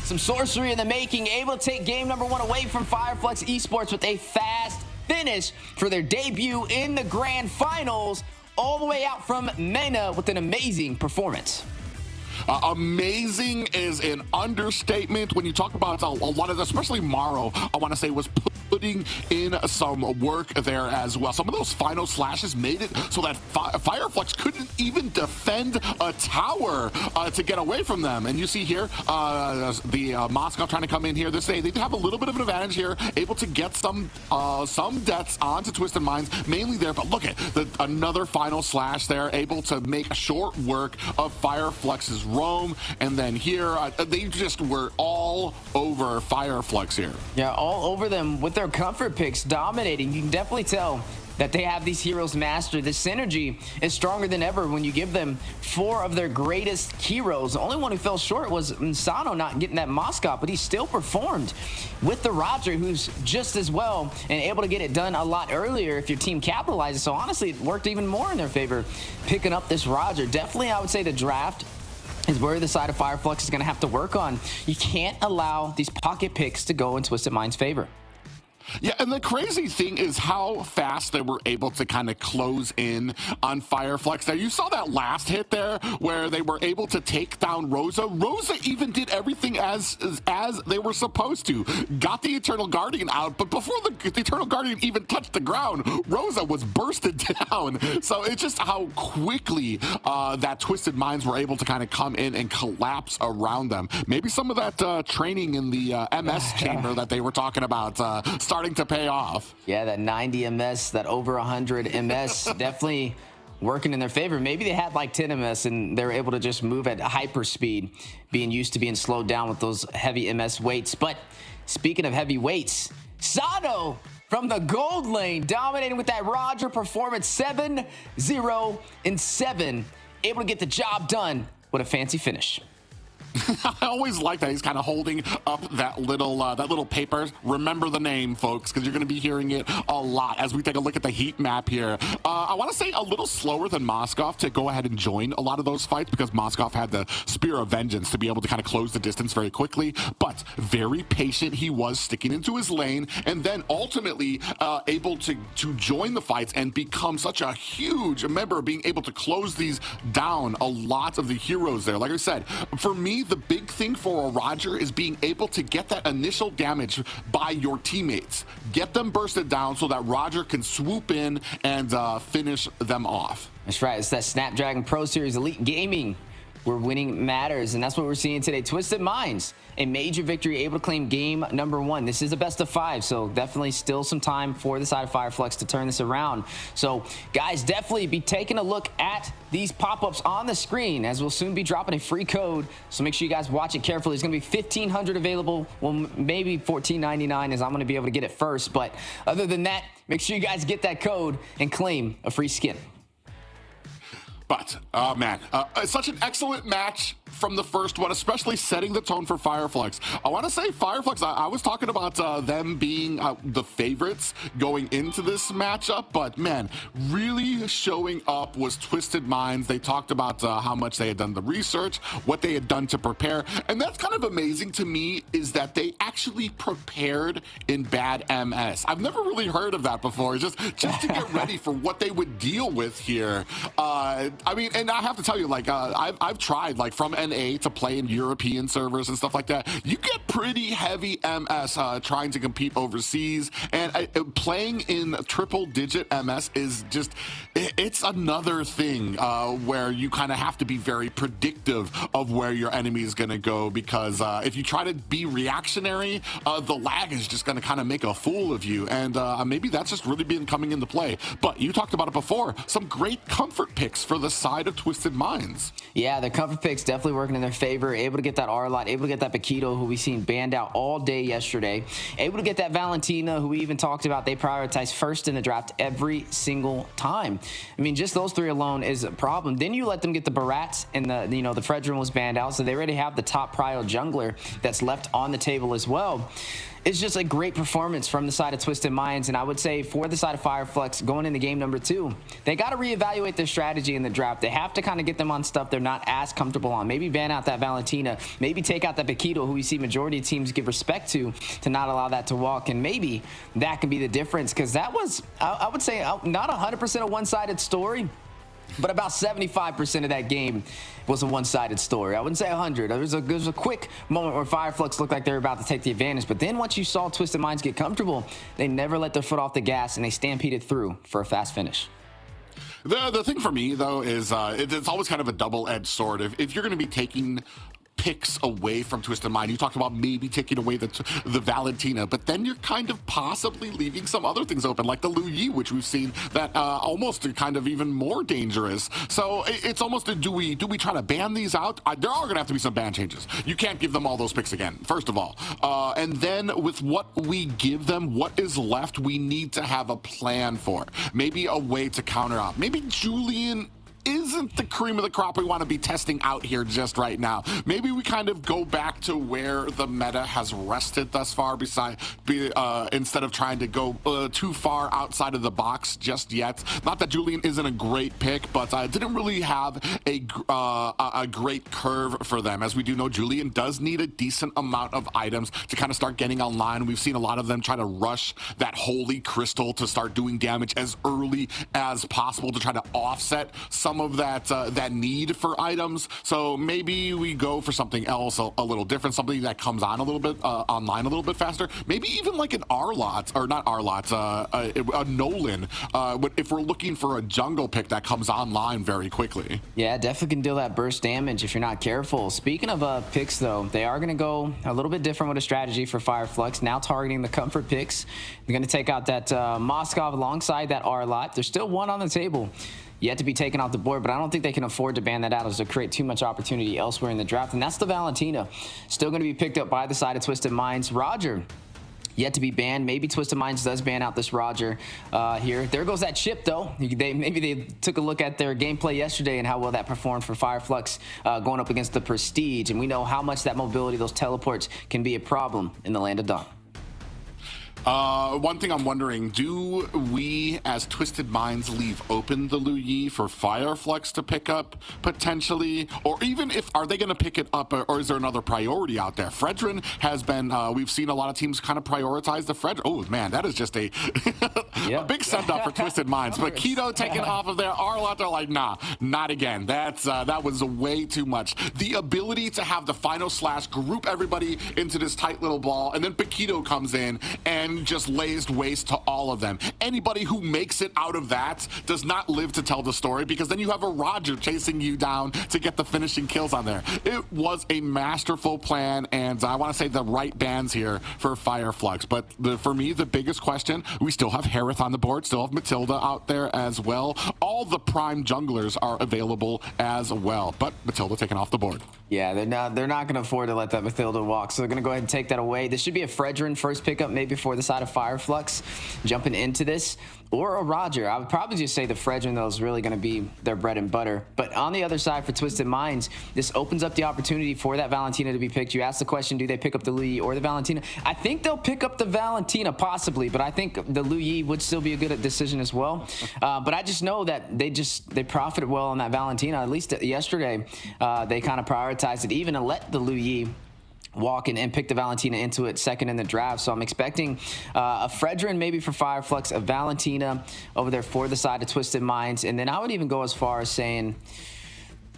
Some sorcery in the making, able to take game number 1 away from Fireflux Esports with a fast finish for their debut in the grand finals, all the way out from MENA with an amazing performance. Amazing is an understatement when you talk about a lot of, especially Morrow, I want to say, was putting in some work there as well. Some of those final slashes made it so that Fireflux couldn't even defend a tower to get away from them. And you see here, the Moscow trying to come in here. They have a little bit of an advantage here, able to get some deaths onto Twisted Minds, mainly there. But look at another final slash there, able to make short work of Fireflux's roam. And then here, they just were all over Fireflux here. Yeah, all over them with their comfort picks dominating. You can definitely tell that they have these heroes mastered. The synergy is stronger than ever when you give them 4 of their greatest heroes. The only one who fell short was Insano not getting that Moskov, but he still performed with the Roger, who's just as well and able to get it done a lot earlier if your team capitalizes. So honestly, it worked even more in their favor picking up this Roger. Definitely, I would say the draft is where the side of Fireflux is going to have to work on. You can't allow these pocket picks to go in Twisted Mind's favor. Yeah, and the crazy thing is how fast they were able to kind of close in on Fireflux. Now, you saw that last hit there where they were able to take down Rosa. Rosa even did everything as they were supposed to. Got the Eternal Guardian out, but before the Eternal Guardian even touched the ground, Rosa was bursted down. So it's just how quickly that Twisted Minds were able to kind of come in and collapse around them. Maybe some of that training in the MS chamber that they were talking about starting to pay off. Yeah, that 90 MS, that over 100 MS, definitely working in their favor. Maybe they had like 10 MS and they're able to just move at hyper speed, being used to being slowed down with those heavy MS weights. But speaking of heavy weights, Sano from the gold lane dominating with that Roger performance, 7-0-7, able to get the job done with a fancy finish. I always like that he's kind of holding up that little paper. Remember the name, folks, because you're going to be hearing it a lot as we take a look at the heat map here. I want to say a little slower than Moskov to go ahead and join a lot of those fights because Moskov had the Spear of Vengeance to be able to kind of close the distance very quickly, but very patient he was, sticking into his lane, and then ultimately able to join the fights and become such a huge member, being able to close these down, a lot of the heroes there. Like I said, for me, the big thing for a Roger is being able to get that initial damage by your teammates. Get them bursted down so that Roger can swoop in and finish them off. That's right. It's that Snapdragon Pro Series Elite Gaming where winning matters, and that's what we're seeing today. Twisted Minds, a major victory, able to claim game number 1. This is a best of 5, so definitely still some time for the side of Fireflux to turn this around. So guys, definitely be taking a look at these pop-ups on the screen as we'll soon be dropping a free code, so make sure you guys watch it carefully. There's going to be 1,500 available, well, maybe $14.99 as I'm going to be able to get it first, but other than that, make sure you guys get that code and claim a free skin. But, oh man, it's such an excellent match from the first one, especially setting the tone for Fireflux. I want to say Fireflux, I was talking about them being the favorites going into this matchup, but man, really showing up was Twisted Minds. They talked about how much they had done the research, what they had done to prepare, and that's kind of amazing to me is that they actually prepared in bad MS. I've never really heard of that before, just to get ready for what they would deal with here. I mean, and I have to tell you, like, I've tried, like, from NA to play in European servers and stuff like that. You get pretty heavy MS trying to compete overseas, and playing in triple-digit MS is just, it's another thing where you kind of have to be very predictive of where your enemy is going to go, because if you try to be reactionary, the lag is just going to kind of make a fool of you, and maybe that's just really been coming into play. But you talked about it before, some great comfort picks for the side of Twisted Minds. Yeah, the comfort picks definitely working in their favor. Able to get that R-Lot, able to get that Paquito, who we've seen banned out all day yesterday. Able to get that Valentina, who we even talked about. They prioritize first in the draft every single time. I mean, just those 3 alone is a problem. Then you let them get the Barats, and the Fredrin was banned out, so they already have the top prio jungler that's left on the table as well. It's just a great performance from the side of Twisted Minds, and I would say for the side of Fireflux going into game number 2, they got to reevaluate their strategy in the draft. They have to kind of get them on stuff they're not as comfortable on. Maybe ban out that Valentina, maybe take out that Paquito, who we see majority of teams give respect to not allow that to walk, and maybe that can be the difference, because that was, I would say, not 100% a one-sided story, but about 75% of that game was a one-sided story. I wouldn't say 100. There was a quick moment where Fireflux looked like they were about to take the advantage, but then once you saw Twisted Minds get comfortable, they never let their foot off the gas, and they stampeded through for a fast finish. The thing for me, though, is it's always kind of a double-edged sword. If you're going to be taking picks away from Twisted Mind. You talked about maybe taking away the Valentina, but then you're kind of possibly leaving some other things open, like the Lu Yi, which we've seen that almost are kind of even more dangerous. So it's almost a do we try to ban these out? There are going to have to be some ban changes. You can't give them all those picks again, first of all. And then with what we give them, what is left, we need to have a plan for. Maybe a way to counter out. Maybe Julian isn't the cream of the crop we want to be testing out here just right now. Maybe we kind of go back to where the meta has rested thus far, instead of trying to go too far outside of the box just yet. Not that Julian isn't a great pick, but didn't really have a great curve for them. As we do know, Julian does need a decent amount of items to kind of start getting online. We've seen a lot of them try to rush that holy crystal to start doing damage as early as possible to try to offset some of that need for items. So maybe we go for something else a little different, something that comes on a little bit online a little bit faster. Maybe even like an Arlot, or not Arlot, a Nolan. If we're looking for a jungle pick that comes online very quickly. Yeah, definitely can deal that burst damage if you're not careful. Speaking of picks, though, they are going to go a little bit different with a strategy for Fireflux. Now targeting the comfort picks. They're going to take out that Moskov alongside that Arlot. There's still one on the table yet to be taken off the board, but I don't think they can afford to ban that out as to create too much opportunity elsewhere in the draft, and that's the Valentina. Still going to be picked up by the side of Twisted Minds. Roger, yet to be banned. Maybe Twisted Minds does ban out this Roger here. There goes that chip, though. Maybe they took a look at their gameplay yesterday and how well that performed for Fireflux going up against the Prestige, and we know how much that mobility, those teleports, can be a problem in the Land of Dawn. One thing I'm wondering, do we as Twisted Minds leave open the Lu Yi for Fireflux to pick up potentially? Or even if, are they going to pick it up, or is there another priority out there? Fredrin has been, we've seen a lot of teams kind of prioritize the Fredrin. Oh man, that is just a, a big send up for Twisted Minds. But Keto taken off of there, Arlot, they're like, nah, not again. That was way too much. The ability to have the final slash group everybody into this tight little ball, and then Paquito comes in and just lays waste to all of them. Anybody who makes it out of that does not live to tell the story, because then you have a Roger chasing you down to get the finishing kills on there. It was a masterful plan, and I want to say the right bans here for Fireflux. But for me, the biggest question, we still have Harith on the board, still have Matilda out there as well. All the prime junglers are available as well, but Matilda taken off the board. Yeah, they're not going to afford to let that Matilda walk, so they're going to go ahead and take that away. This should be a Fredrin first pickup, maybe for the side of Fireflux jumping into this, or a Roger. I would probably just say the Fredrin, though, is really going to be their bread and butter. But on the other side for Twisted Minds, this opens up the opportunity for that Valentina to be picked. You asked the question, do they pick up the Lu Yi or the Valentina? I think they'll pick up the Valentina possibly, but I think the Lu Yi would still be a good decision as well. But I just know that they profited well on that Valentina. At least yesterday, they kind of prioritized it, even to let the Lu Yi walk and pick the Valentina into it second in the draft. So I'm expecting a Fredrin maybe for Fireflux, a Valentina over there for the side of Twisted Minds, and then I would even go as far as saying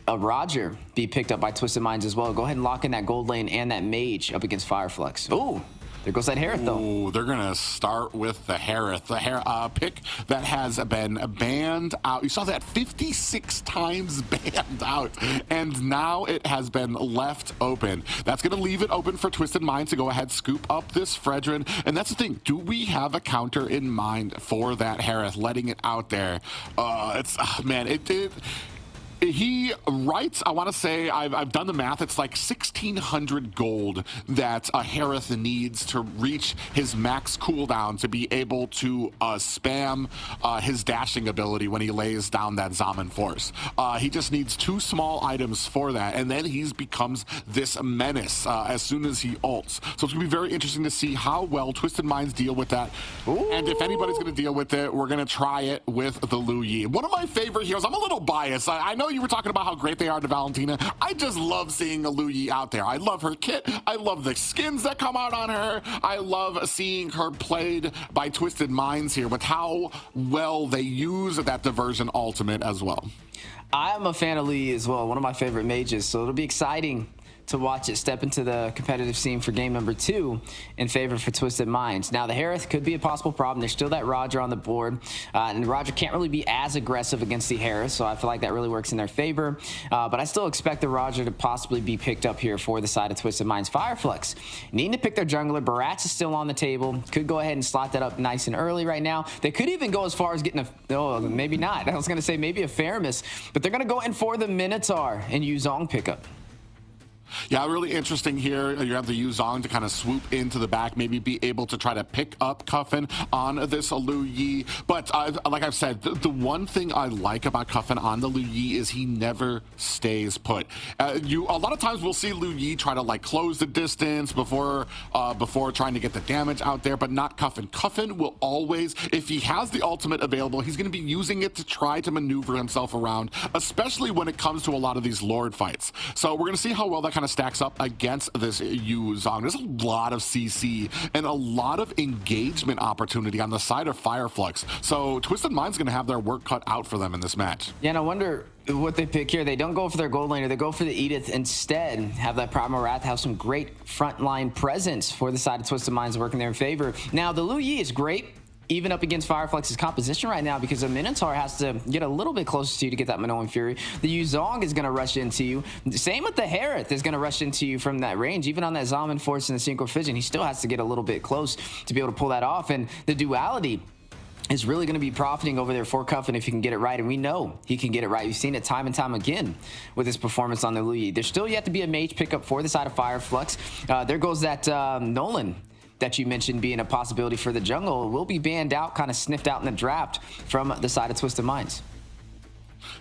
a Roger be picked up by Twisted Minds as well. Go ahead and lock in that gold lane and that mage up against Fireflux. Ooh, there goes that Harith, though. Ooh, they're going to start with the Harith. The pick that has been banned out. You saw that 56 times banned out, and now it has been left open. That's going to leave it open for Twisted Minds to go ahead, scoop up this Fredrin. And that's the thing. Do we have a counter in mind for that Harith, letting it out there? He writes, I want to say, I've done the math, it's like 1,600 gold that a Harith needs to reach his max cooldown to be able to spam his dashing ability when he lays down that Zaman Force. He just needs 2 small items for that, and then he becomes this menace as soon as he ults. So it's going to be very interesting to see how well Twisted Minds deal with that. Ooh. And if anybody's going to deal with it, we're going to try it with the Lu Yi. One of my favorite heroes, I'm a little biased. I know you were talking about how great they are to Valentina. I just love seeing a Lu Yi out there. I love her kit. I love the skins that come out on her. I love seeing her played by Twisted Minds here with how well they use that diversion ultimate as well. I'm a fan of Lu Yi as well, one of my favorite mages, so it'll be exciting to watch it step into the competitive scene for game number 2 in favor for Twisted Minds. Now, the Harith could be a possible problem. There's still that Roger on the board, and Roger can't really be as aggressive against the Harith, so I feel like that really works in their favor. But I still expect the Roger to possibly be picked up here for the side of Twisted Minds. Fireflex needing to pick their jungler. Barats is still on the table. Could go ahead and slot that up nice and early right now. They could even go as far as getting maybe not. I was going to say maybe a Faramis, but they're going to go in for the Minotaur and Yuzong pickup. Yeah, really interesting here. You have the Yuzong to kind of swoop into the back, maybe be able to try to pick up Cuffin on this Lu Yi. But like I've said, the one thing I like about Cuffin on the Lu Yi is he never stays put. A lot of times we'll see Lu Yi try to like close the distance before trying to get the damage out there, but not Cuffin. Cuffin will always, if he has the ultimate available, he's going to be using it to try to maneuver himself around, especially when it comes to a lot of these Lord fights. So we're going to see how well that kind of stacks up against this Yuzong. There's a lot of CC and a lot of engagement opportunity on the side of Fireflux. So Twisted Mind's going to have their work cut out for them in this match. Yeah, and I wonder what they pick here. They don't go for their gold laner. They go for the Edith instead. Have that Primal Wrath have some great frontline presence for the side of Twisted Minds working there in favor. Now, the Lu Yi is great, even up against Fireflex's composition right now, because the Minotaur has to get a little bit closer to you to get that Minoan Fury. The Yuzong is going to rush into you. Same with the Harith is going to rush into you from that range. Even on that Zaman Force and the Synchro Fission, he still has to get a little bit close to be able to pull that off. And the duality is really going to be profiting over there for Cuffin if he can get it right, and we know he can get it right. We've seen it time and time again with his performance on the Lu Yi. There's still yet to be a mage pickup for the side of Fireflux. There goes that Nolan that you mentioned being a possibility for the jungle. Will be banned out, kind of sniffed out in the draft from the side of Twisted Minds.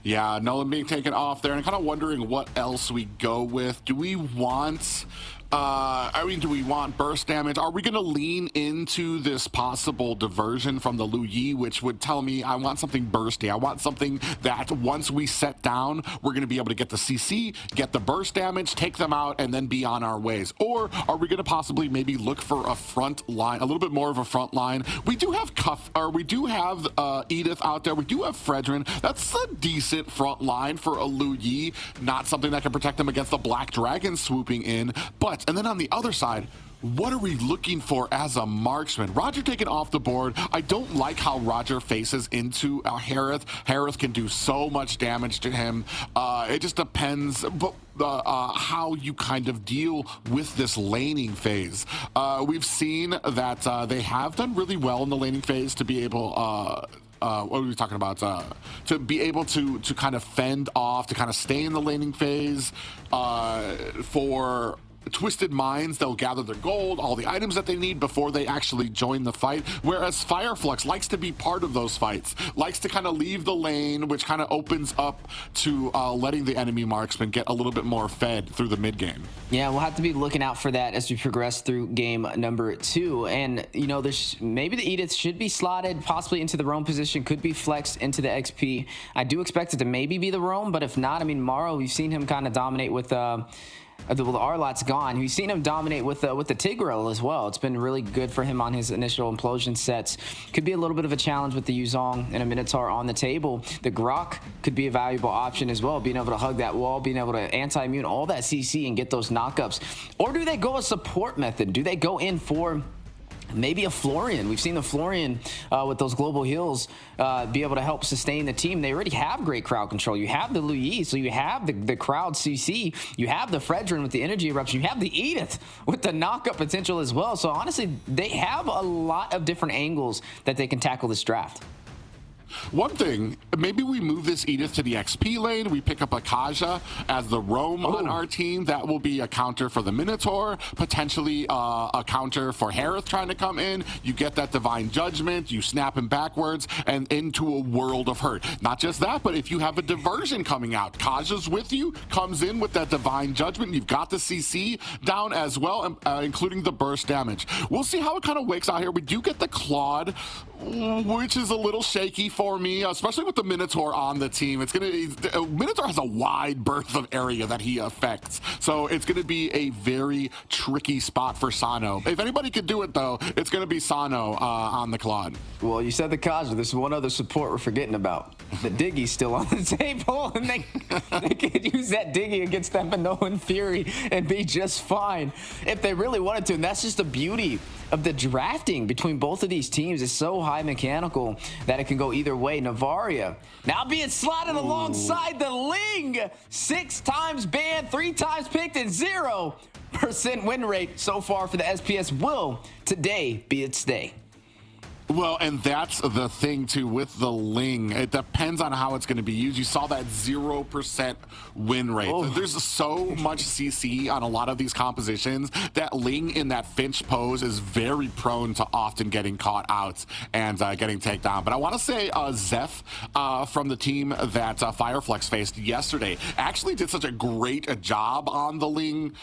Yeah, Nolan being taken off there, and kind of wondering what else we go with. Do we want do we want burst damage? Are we going to lean into this possible diversion from the Lu Yi, which would tell me I want something bursty? I want something that once we set down, we're going to be able to get the CC, get the burst damage, take them out, and then be on our ways. Or are we going to possibly maybe look for a front line, a little bit more of a front line? We do have Edith out there. We do have Fredrin. That's a decent front line for a Lu Yi. Not something that can protect them against the Black Dragon swooping in, but and then on the other side, what are we looking for as a marksman? Roger taken off the board. I don't like how Roger faces into Harith. Harith can do so much damage to him. It just depends how you kind of deal with this laning phase. We've seen that they have done really well in the laning phase to be able what were we talking about? To be able to kind of fend off, to kind of stay in the laning phase for Twisted Minds. They'll gather their gold, all the items that they need before they actually join the fight, whereas Fireflux likes to be part of those fights, likes to kind of leave the lane, which kind of opens up to letting the enemy marksman get a little bit more fed through the mid game. Yeah, we'll have to be looking out for that as we progress through game number 2. And you know, there's maybe the Edith should be slotted possibly into the roam position, could be flexed into the XP. I do expect it to maybe be the roam, but if not, I mean, Morrow, we've seen him kind of dominate with the Arlot's gone. We've seen him dominate with the Tigreal as well. It's been really good for him on his initial implosion sets. Could be a little bit of a challenge with the Yuzong and a Minotaur on the table. The Grok could be a valuable option as well, being able to hug that wall, being able to anti-immune all that CC and get those knockups. Or do they go a support method? Do they go in for maybe a Florian? We've seen the Florian with those global heals be able to help sustain the team. They already have great crowd control. You have the Lu Yi, so you have the crowd CC. You have the Fredrin with the energy eruption. You have the Edith with the knockup potential as well. So honestly, they have a lot of different angles that they can tackle this draft. One thing, maybe we move this Edith to the XP lane. We pick up a Kaja as the roam on our team. That will be a counter for the Minotaur, potentially a counter for Harith trying to come in. You get that Divine Judgment, you snap him backwards and into a world of hurt. Not just that, but if you have a diversion coming out, Kaja's with you, comes in with that Divine Judgment. You've got the CC down as well, including the burst damage. We'll see how it kind of wakes out here. We do get the Claude. which is a little shaky for me, especially with the Minotaur on the team. Minotaur has a wide berth of area that he affects, so it's going to be a very tricky spot for Sano. If anybody could do it, though, it's going to be Sano on the Claude. Well, you said the Kaja. There's one other support we're forgetting about. The Diggy's still on the table, and they could use that Diggy against that Minoan Fury and be just fine if they really wanted to. And that's just the beauty of the drafting between both of these teams. Is so high mechanical that it can go either way. Navaria now being slotted alongside the Ling. 6 times banned, 3 times picked, and 0% win rate so far for the SPS. Will today be its day? Well, and that's the thing, too, with the Ling. It depends on how it's going to be used. You saw that 0% win rate. Oh. There's so much CC on a lot of these compositions that Ling in that Finch pose is very prone to often getting caught out and getting taken down. But I want to say Zeph from the team that Fireflex faced yesterday actually did such a great job on the Ling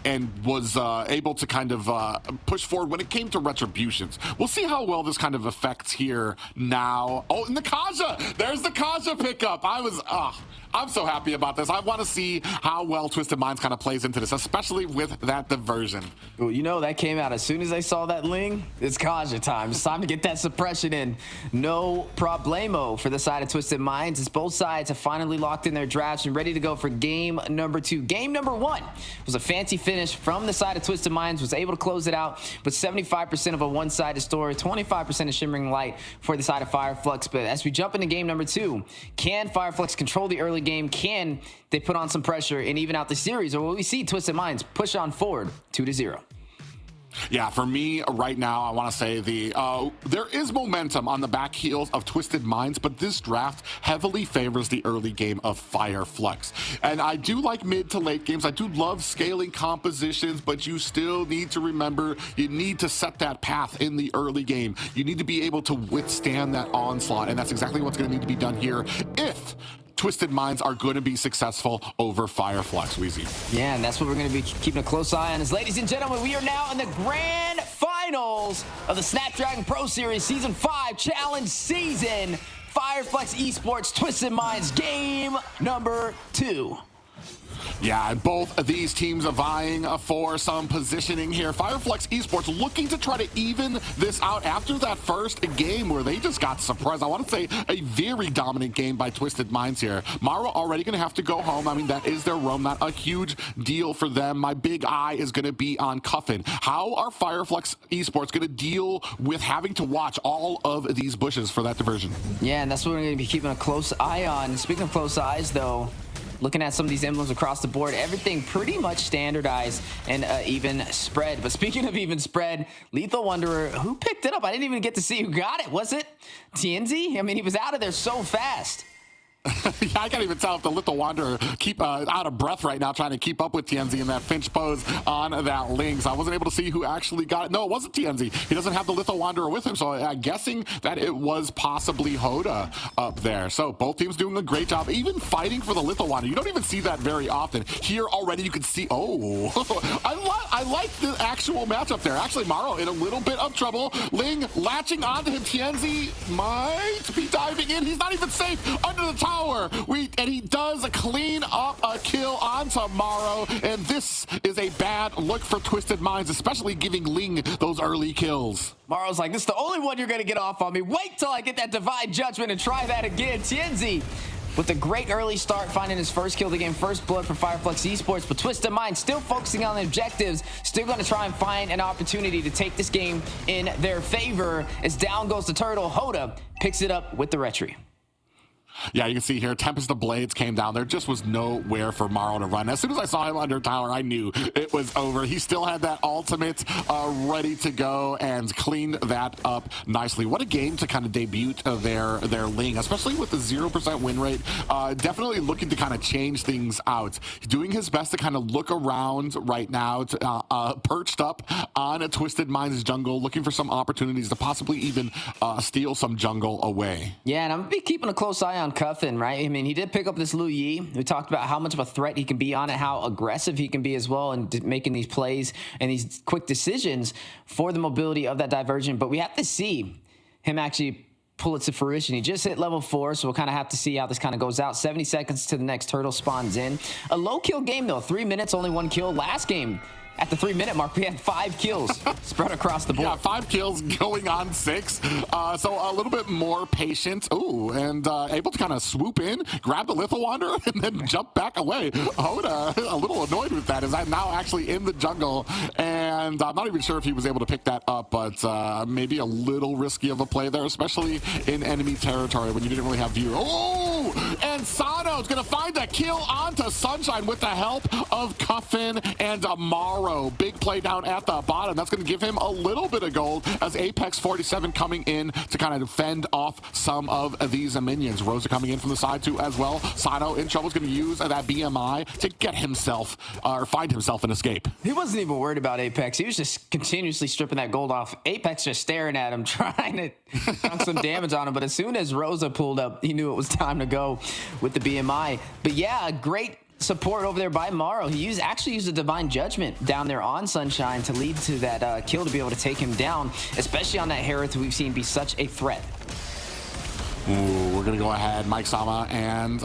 and was able to kind of push forward when it came to retributions. We'll see how well this kind of affects here now. Oh, and the Kaja! There's the Kaja pickup. I'm so happy about this. I want to see how well Twisted Minds kind of plays into this, especially with that diversion. Well, you know, that came out as soon as I saw that Ling. It's Kaja time. It's time to get that suppression in. No problemo for the side of Twisted Minds. It's both sides have finally locked in their drafts and ready to go for game number 2. Game number 1 was a fancy finish from the side of Twisted Minds, was able to close it out, but 75% of a one-sided story, 25% of Shimmering Light for the side of Fireflux. But as we jump into game number 2, can Fireflux control the early game? Can they put on some pressure and even out the series, or will we see Twisted Minds push on forward 2-0? Yeah, for me right now, I want to say there is momentum on the back heels of Twisted Minds, but this draft heavily favors the early game of Fireflux. And I do like mid to late games. I do love scaling compositions, but you still need to remember you need to set that path in the early game. You need to be able to withstand that onslaught, and that's exactly what's going to need to be done here if Twisted Minds are going to be successful over Fireflux, Weezy. Yeah, and that's what we're going to be keeping a close eye on. As ladies and gentlemen, we are now in the grand finals of the Snapdragon Pro Series Season 5 Challenge Season. Fireflux Esports Twisted Minds game number 2. Yeah, and both of these teams are vying for some positioning here. Fireflux Esports looking to try to even this out after that first game where they just got surprised. I want to say a very dominant game by Twisted Minds here. Maro already going to have to go home. I mean, that is their roam. Not a huge deal for them. My big eye is going to be on Cuffin. How are Fireflux Esports going to deal with having to watch all of these bushes for that diversion? Yeah, and that's what we're going to be keeping a close eye on. Speaking of close eyes, though, looking at some of these emblems across the board, everything pretty much standardized and even spread. But speaking of even spread, Lethal Wanderer, who picked it up? I didn't even get to see who got it. Was it TNZ? I mean, he was out of there so fast. Yeah, I can't even tell if the Little Wanderer keep out of breath right now trying to keep up with TNZ in that Finch pose on that Lynx. I wasn't able to see who actually got it. No, it wasn't TNZ. He doesn't have the Little Wanderer with him, so I'm guessing that it was possibly Hoda up there. So both teams doing a great job, even fighting for the Little Wanderer. You don't even see that very often. Here already you can see, I like the actual matchup there. Actually, Maro in a little bit of trouble. Ling latching onto him. TNZ might be diving in. He's not even safe under the tower. And he does clean up a kill on Maro, and this is a bad look for Twisted Minds, especially giving Ling those early kills. Maro's like, this is the only one you're going to get off on me. Wait till I get that Divine Judgment and try that again. TNZ with a great early start, finding his first kill of the game, first blood for Fireflux Esports, but Twisted Minds still focusing on the objectives, still going to try and find an opportunity to take this game in their favor. As down goes the Turtle, Hoda picks it up with the Retry. Yeah, you can see here, Tempest of Blades came down. There just was nowhere for Maro to run. As soon as I saw him under tower, I knew it was over. He still had that ultimate ready to go and cleaned that up nicely. What a game to kind of debut their Ling, especially with the 0% win rate. Definitely looking to kind of change things out. He's doing his best to kind of look around right now, perched up on a Twisted Minds jungle, looking for some opportunities to possibly even steal some jungle away. Yeah, and I'm going to be keeping a close eye on Cuffin, right? I mean, he did pick up this Lu Yi. We talked about how much of a threat he can be on it, how aggressive he can be as well, and making these plays and these quick decisions for the mobility of that diversion. But we have to see him actually pull it to fruition. He just hit level 4, so we'll kind of have to see how this kind of goes out. 70 seconds to the next turtle spawns in. A low kill game though, 3 minutes, only 1 kill. Last game, at the 3-minute mark, we had 5 kills spread across the board. Yeah, 5 kills going on 6. So a little bit more patient. Ooh, and able to kind of swoop in, grab the Litho Wanderer, and then jump back away. Hoda, a little annoyed with that, as I'm now actually in the jungle, and I'm not even sure if he was able to pick that up, but maybe a little risky of a play there, especially in enemy territory when you didn't really have view. Oh, and Sano's going to find a kill onto Sunshine with the help of Cuffin and Amaro. Big play down at the bottom. That's going to give him a little bit of gold as Apex 47 coming in to kind of fend off some of these minions. Rosa coming in from the side too as well. Sano in trouble is going to use that BMI to get himself or find himself an escape. He wasn't even worried about Apex. He was just continuously stripping that gold off. Apex just staring at him, trying to dunk some damage on him. But as soon as Rosa pulled up, he knew it was time to go with the BMI. But yeah, great support over there by Morrow. He actually used a Divine Judgment down there on Sunshine to lead to that kill to be able to take him down, especially on that Harith who we've seen be such a threat. Ooh, we're gonna go ahead, Mike Sama and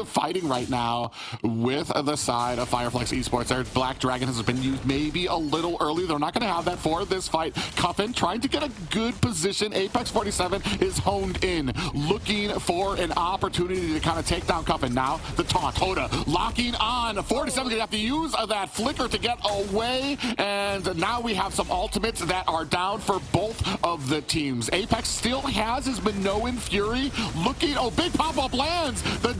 fighting right now with the side of Fireflex Esports. Their Black Dragon has been used maybe a little early. They're not gonna have that for this fight. Cuffin trying to get a good position. Apex 47 is honed in, looking for an opportunity to kind of take down Cuffin. Now the taunt, Hoda locking on. 47 gonna have to use that flicker to get away, and now we have some ultimates that are down for both of the teams. Apex still has his Minoan Fury looking, oh, big pop-up lands, the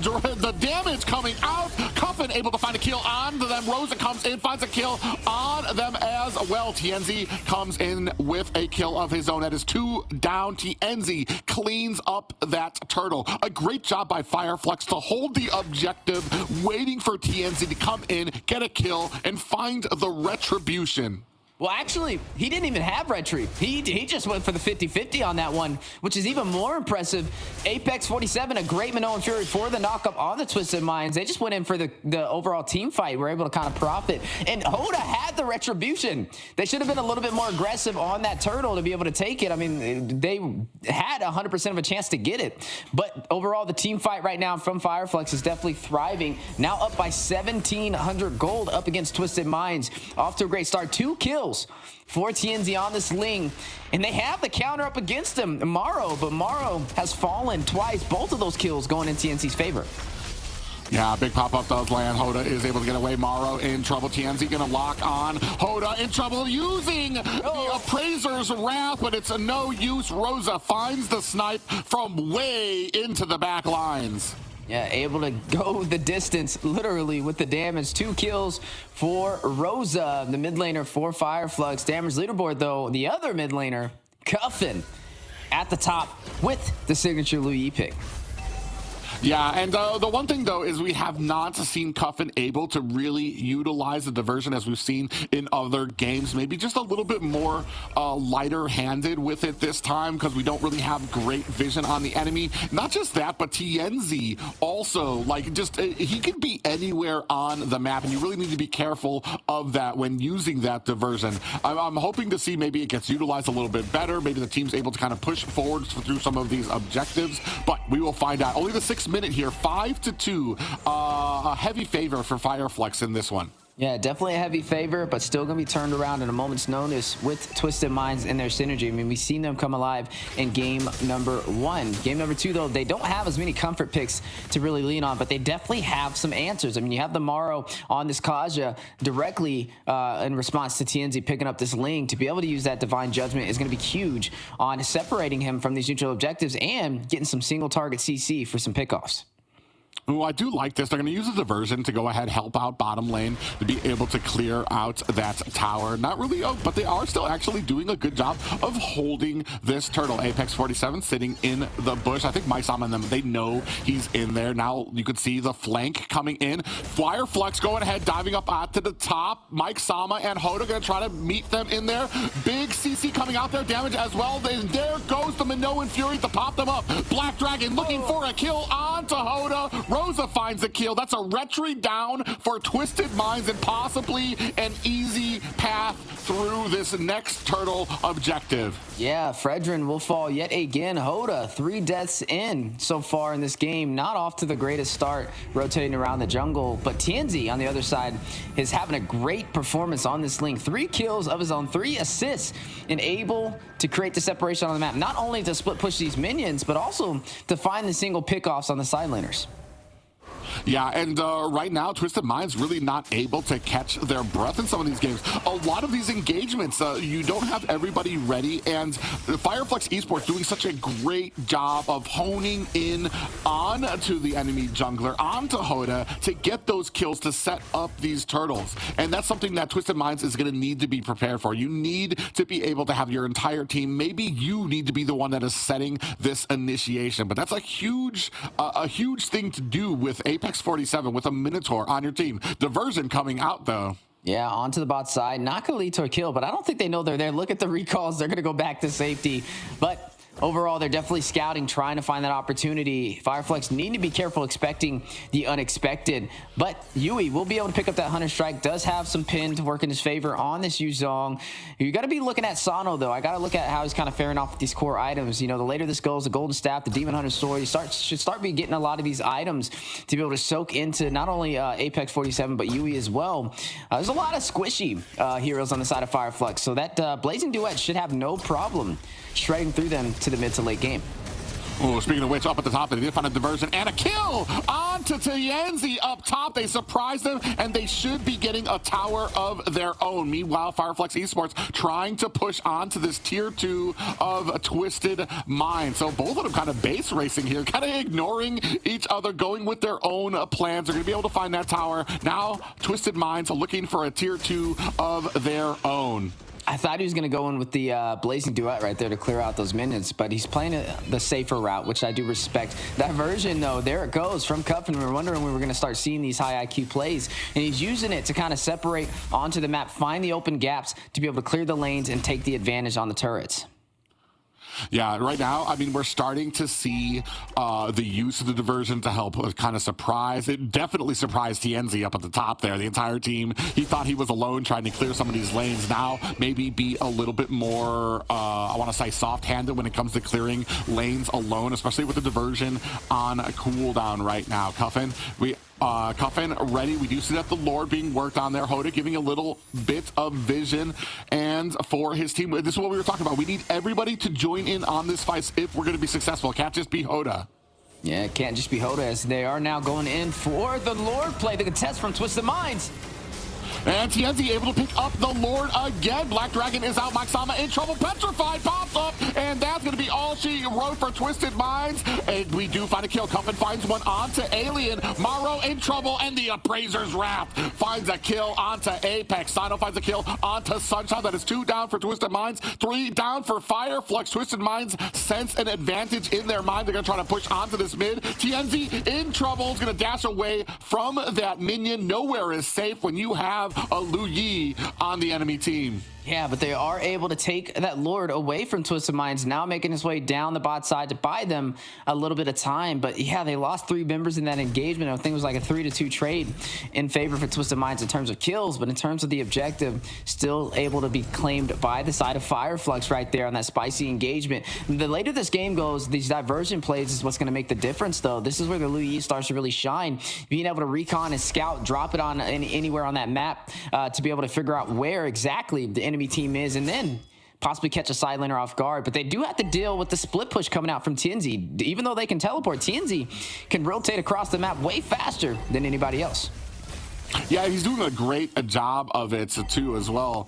damage coming out. Cuffin able to find a kill on them. Rosa comes in, finds a kill on them as well. TNZ comes in with a kill of his own. That is 2 down. TNZ cleans up that turtle. A great job by Fireflex to hold the objective, waiting for TNZ to come in, get a kill, and find the retribution. Well, actually, he didn't even have Retreat. He just went for the 50-50 on that one, which is even more impressive. Apex 47, a great Minoan Fury for the knockup on the Twisted Minds. They just went in for the overall team fight. We're able to kind of profit. And Hoda had the Retribution. They should have been a little bit more aggressive on that turtle to be able to take it. I mean, they had 100% of a chance to get it. But overall, the team fight right now from Fireflex is definitely thriving. Now up by 1,700 gold up against Twisted Minds. Off to a great start. 2 kills for TNZ on this Ling, and they have the counter up against him, Morrow, but Morrow has fallen twice. Both of those kills going in TNZ's favor. Yeah, big pop-up does land. Hoda is able to get away. Morrow in trouble. TNZ gonna lock on. Hoda in trouble using the Appraiser's Wrath, but it's a no use. Rosa finds the snipe from way into the back lines. Yeah, able to go the distance, literally, with the damage. 2 kills for Rosa, the mid laner for Fireflux. Damage leaderboard, though, the other mid laner, Cuffin, at the top with the signature Louis pick. Yeah, and the one thing, though, is we have not seen Cuffin able to really utilize the diversion as we've seen in other games. Maybe just a little bit more lighter-handed with it this time because we don't really have great vision on the enemy. Not just that, but TNZ also, like, just he can be anywhere on the map, and you really need to be careful of that when using that diversion. I'm hoping to see maybe it gets utilized a little bit better. Maybe the team's able to kind of push forward through some of these objectives, but we will find out. Only the 6th minute here, 5-2, a heavy favor for Fireflex in this one. Yeah, definitely a heavy favor, but still going to be turned around in a moment's notice with Twisted Minds and their synergy. I mean, we've seen them come alive in game number 1. Game number 2, though, they don't have as many comfort picks to really lean on, but they definitely have some answers. I mean, you have the Morrow on this Kaja directly in response to TNZ picking up this Ling. To be able to use that Divine Judgment is going to be huge on separating him from these neutral objectives and getting some single target CC for some pickoffs. Oh, I do like this. They're going to use a diversion to go ahead, help out bottom lane, to be able to clear out that tower. Not really, but they are still actually doing a good job of holding this turtle. Apex 47 sitting in the bush. I think Mike and them, they know he's in there. Now you could see the flank coming in. Fireflex going ahead, diving up to the top. Mike Sama and Hoda going to try to meet them in there. Big CC coming out there, damage as well. And there goes the Minoan Fury to pop them up. Black Dragon looking for a kill onto Hoda. Rosa finds a kill. That's a retry down for Twisted Minds and possibly an easy path through this next turtle objective. Yeah, Fredrin will fall yet again. Hoda, 3 deaths in so far in this game. Not off to the greatest start, rotating around the jungle. But TNZ on the other side is having a great performance on this link. 3 kills of his own, 3 assists, and able to create the separation on the map. Not only to split push these minions, but also to find the single pickoffs on the side laners. Yeah, and right now, Twisted Minds really not able to catch their breath in some of these games. A lot of these engagements, you don't have everybody ready, and Fireflex Esports doing such a great job of honing in onto the enemy jungler, onto Hoda, to get those kills to set up these turtles. And that's something that Twisted Minds is going to need to be prepared for. You need to be able to have your entire team. Maybe you need to be the one that is setting this initiation, but that's a huge thing to do with Apex 47 with a Minotaur on your team. Diversion coming out though. Yeah, onto the bot side. Not going to lead to a kill, but I don't think they know they're there. Look at the recalls. They're going to go back to safety. But overall, they're definitely scouting, trying to find that opportunity. Fireflex need to be careful expecting the unexpected. But Yui will be able to pick up that Hunter Strike. Does have some pin to work in his favor on this Yuzong. You got to be looking at Sano, though. I got to look at how he's kind of faring off with these core items. You know, the later this goes, the Golden Staff, the Demon Hunter Sword, you should start be getting a lot of these items to be able to soak into not only Apex 47, but Yui as well. There's a lot of squishy heroes on the side of Fireflex, so that Blazing Duet should have no problem shredding through them to the mid to late game. Oh, speaking of which, up at the top, they did find a diversion and a kill onto Tienzi up top. They surprised them, and they should be getting a tower of their own. Meanwhile, Fireflex Esports trying to push onto this tier 2 of Twisted Mind. So both of them kind of base racing here, kind of ignoring each other, going with their own plans. They're going to be able to find that tower. Now, Twisted Minds looking for a tier 2 of their own. I thought he was going to go in with the Blazing Duet right there to clear out those minions, but he's playing the safer route, which I do respect. That version, though, there it goes from Cuffin. We were wondering when we were going to start seeing these high IQ plays, and he's using it to kind of separate onto the map, find the open gaps to be able to clear the lanes and take the advantage on the turrets. Yeah, right now, I mean, we're starting to see the use of the diversion to help kind of surprise. It definitely surprised Tienzi up at the top there. The entire team, he thought he was alone trying to clear some of these lanes. Now, maybe be a little bit more, I want to say, soft-handed when it comes to clearing lanes alone, especially with the diversion on a cooldown right now. Cuffin, Cuffin ready. We do see that the Lord being worked on there. Hoda giving a little bit of vision, and for his team, this is what we were talking about. We need everybody to join in on this fight if we're going to be successful. It can't just be Hoda. Yeah, it can't just be Hoda, as they are now going in for the Lord play. The contest from Twisted Minds. And Tienzi able to pick up the Lord again. Black Dragon is out. Maxama in trouble. Petrified pops up. And that's going to be all she wrote for Twisted Minds. And we do find a kill. Cuffin finds one onto Alien. Morrow in trouble. And the Appraiser's Wrath finds a kill onto Apex. Sino finds a kill onto Sunshine. That is 2 down for Twisted Minds. 3 down for Fireflex. Twisted Minds sense an advantage in their mind. They're going to try to push onto this mid. Tienzi in trouble. Is going to dash away from that minion. Nowhere is safe when you have a Lu Yi on the enemy team. Yeah, but they are able to take that Lord away from Twisted Minds, now making his way down the bot side to buy them a little bit of time. But yeah, they lost 3 members in that engagement. I think it was like a 3-2 trade in favor for Twisted Minds in terms of kills, but in terms of the objective, still able to be claimed by the side of Fireflex right there on that spicy engagement. The later this game goes, these diversion plays is what's going to make the difference, though. This is where the Lu Yi starts to really shine. Being able to recon and scout, drop it on anywhere on that map to be able to figure out where exactly the enemy team is, and then possibly catch a side laner off guard. But they do have to deal with the split push coming out from Tienzi. Even though they can teleport, Tienzi can rotate across the map way faster than anybody else. Yeah, he's doing a great job of it too as well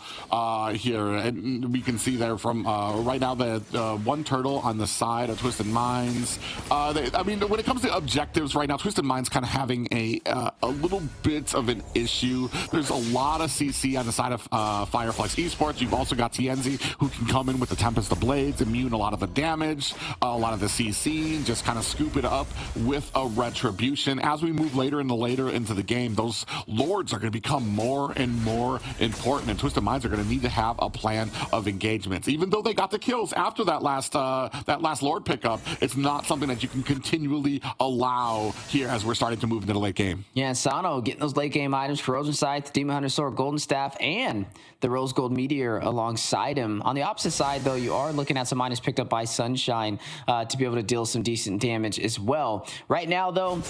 here, and we can see there from right now the one turtle on the side of Twisted Minds. I mean, when it comes to objectives right now, Twisted Minds kind of having a little bit of an issue. There's a lot of CC on the side of Fireflex Esports. You've also got Tienzi, who can come in with the Tempest of Blades, immune a lot of the damage, a lot of the CC, just kind of scoop it up with a retribution. As we move later into the game, those Lords are going to become more and more important, and Twisted Minds are going to need to have a plan of engagements. Even though they got the kills after that last Lord pickup, it's not something that you can continually allow here as we're starting to move into the late game. Yeah, Sano getting those late game items, Corrosion Scythe, the Demon Hunter Sword, Golden Staff, and the Rose Gold Meteor alongside him. On the opposite side, though, you are looking at some items picked up by Sunshine to be able to deal some decent damage as well. Right now, though,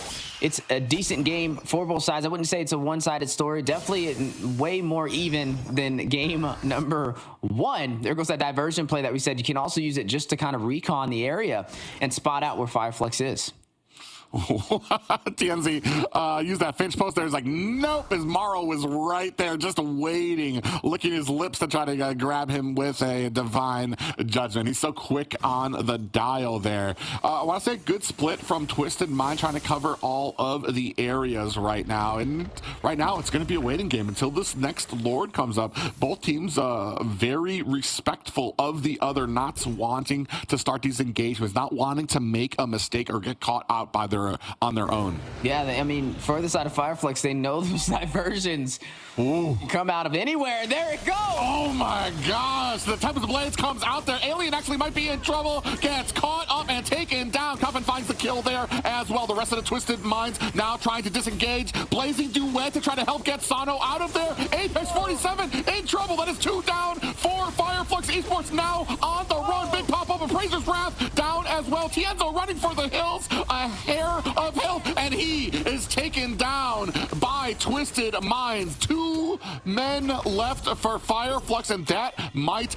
it's a decent game for both sides. I wouldn't say it's a one-sided story. Definitely way more even than game number 1. There goes that diversion play that we said. You can also use it just to kind of recon the area and spot out where Fireflex is. TNZ used that Finch post there. He's like, nope, as Morrow was right there just waiting, licking his lips to try to grab him with a divine judgment. He's so quick on the dial there. I want to say good split from Twisted Mind, trying to cover all of the areas right now. And right now it's going to be a waiting game until this next Lord comes up. Both teams very respectful of the other, not wanting to start these engagements, not wanting to make a mistake or get caught out by on their own. Yeah, I mean, for the side of Fireflex, they know those diversions come out of anywhere. There it goes. Oh my gosh, the Tempest Blades comes out there. Alien actually might be in trouble, gets caught up and taken down. Cuffin finds the kill there as well. The rest of the Twisted Minds now trying to disengage. Blazing Duet to try to help get Sano out of there. Apex 47 in trouble. That is 2 down for Fireflex Esports now on the run. Big pop up, Appraiser's Wrath down as well. Tienzo running for the hills, a hair of health, and he is taken down by Twisted Minds. 2 men left for Fireflex, and that might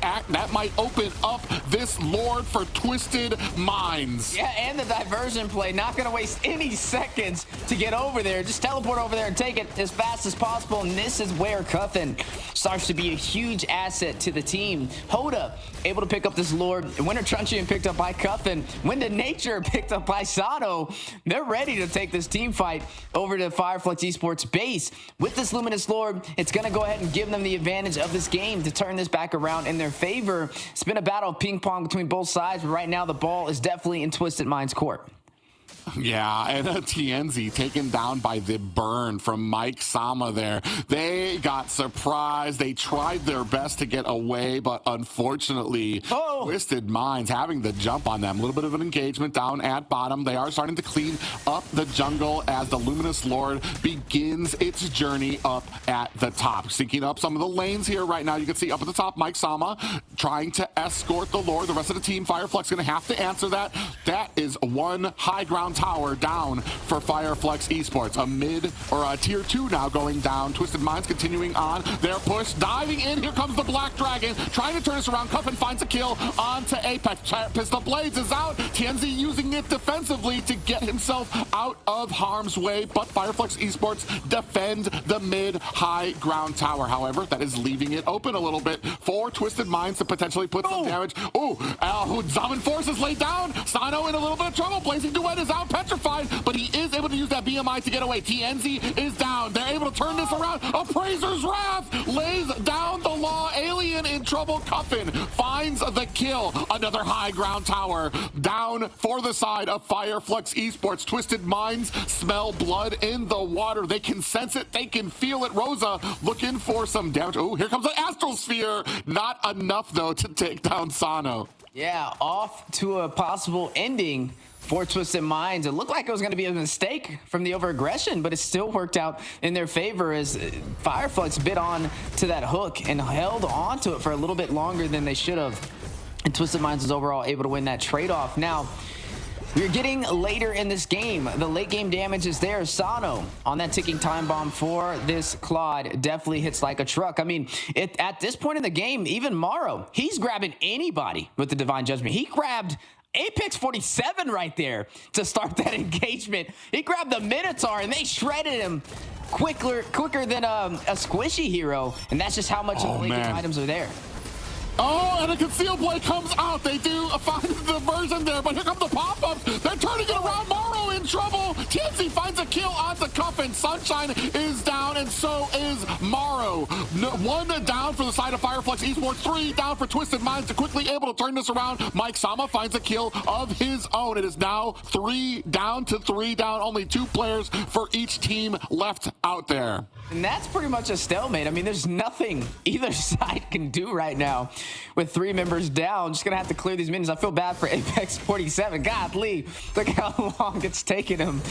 open up this Lord for Twisted Minds. Yeah, and the diversion play, not going to waste any seconds to get over there. Just teleport over there and take it as fast as possible, and this is where Cuffin starts to be a huge asset to the team. Hoda able to pick up this Lord, Winter Truncheon picked up by Cuffin, Wind of Nature picked up by Sano. They're ready to take this team fight over to Fireflex Esports base. With this Luminous Lord, it's going to go ahead and give them the advantage of this game to turn this back around in their favor. It's been a battle of ping pong between both sides, but right now the ball is definitely in Twisted Minds' court. Yeah, and TNZ taken down by the burn from Mike Sama there. They got surprised. They tried their best to get away, but unfortunately, Twisted Minds having the jump on them. A little bit of an engagement down at bottom. They are starting to clean up the jungle as the Luminous Lord begins its journey up at the top. Syncing up some of the lanes here right now. You can see up at the top, Mike Sama trying to escort the Lord. The rest of the team, Fireflex, going to have to answer that. That is one high ground tower down for Fireflex Esports. A mid or a tier 2 now going down. Twisted Minds continuing on their push, diving in. Here comes the Black Dragon trying to turn us around. Cuffin finds a kill onto Apex. Pistol Blades is out. TNZ using it defensively to get himself out of harm's way, but Fireflex Esports defend the mid high ground tower. However, that is leaving it open a little bit for Twisted Minds to potentially put some damage. Zaman Force is laid down. Sano in a little bit of trouble. Blazing Duet is out, petrified, but he is able to use that BMI to get away. TNZ is down. They're able to turn this around. Appraiser's Wrath lays down the law. Alien in trouble. Cuffin finds the kill. Another high ground tower down for the side of Fireflex Esports. Twisted Minds smell blood in the water. They can sense it. They can feel it. Rosa looking for some damage. Oh, here comes the Astral Sphere. Not enough, though, to take down Sano. Yeah, off to a possible ending for Twisted Minds. It looked like it was going to be a mistake from the over-aggression, but it still worked out in their favor as Fireflex bit on to that hook and held on to it for a little bit longer than they should have. And Twisted Minds was overall able to win that trade-off. Now, we're getting later in this game. The late game damage is there. Sano on that ticking time bomb for this Claude definitely hits like a truck. I mean, at this point in the game, even Morrow, he's grabbing anybody with the Divine Judgment. He grabbed Apex 47 right there to start that engagement. He grabbed the Minotaur and they shredded him quicker than a squishy hero. And that's just how much of the late game items are there. Oh, and a Conceal Blade comes out. They do find the version there, but here come the pop-ups. They're turning it around. Morrow in trouble. TNC finds a kill on the Cuffin. Sunshine is down, and so is Morrow. One down for the side of Fireflex Esports, 3 down for Twisted Minds, quickly able to turn this around. Mike Sama finds a kill of his own. It is now 3 down to 3 down. Only 2 players for each team left out there. And that's pretty much a stalemate. I mean, there's nothing either side can do right now with 3 members down. Just gonna have to clear these minions. I feel bad for Apex 47. Godly, look how long it's taken him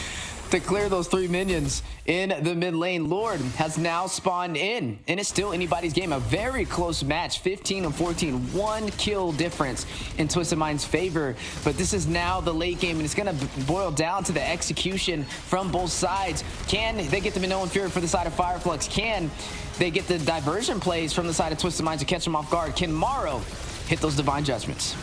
to clear those 3 minions in the mid lane. Lord has now spawned in, and it's still anybody's game. A very close match, 15 and 14, 1 kill difference in Twisted Mind's favor. But this is now the late game, and it's gonna boil down to the execution from both sides. Can they get the Minoan Fury for the side of Fireflex? Can they get the diversion plays from the side of Twisted Minds to catch them off guard? Can Morrow hit those divine judgments?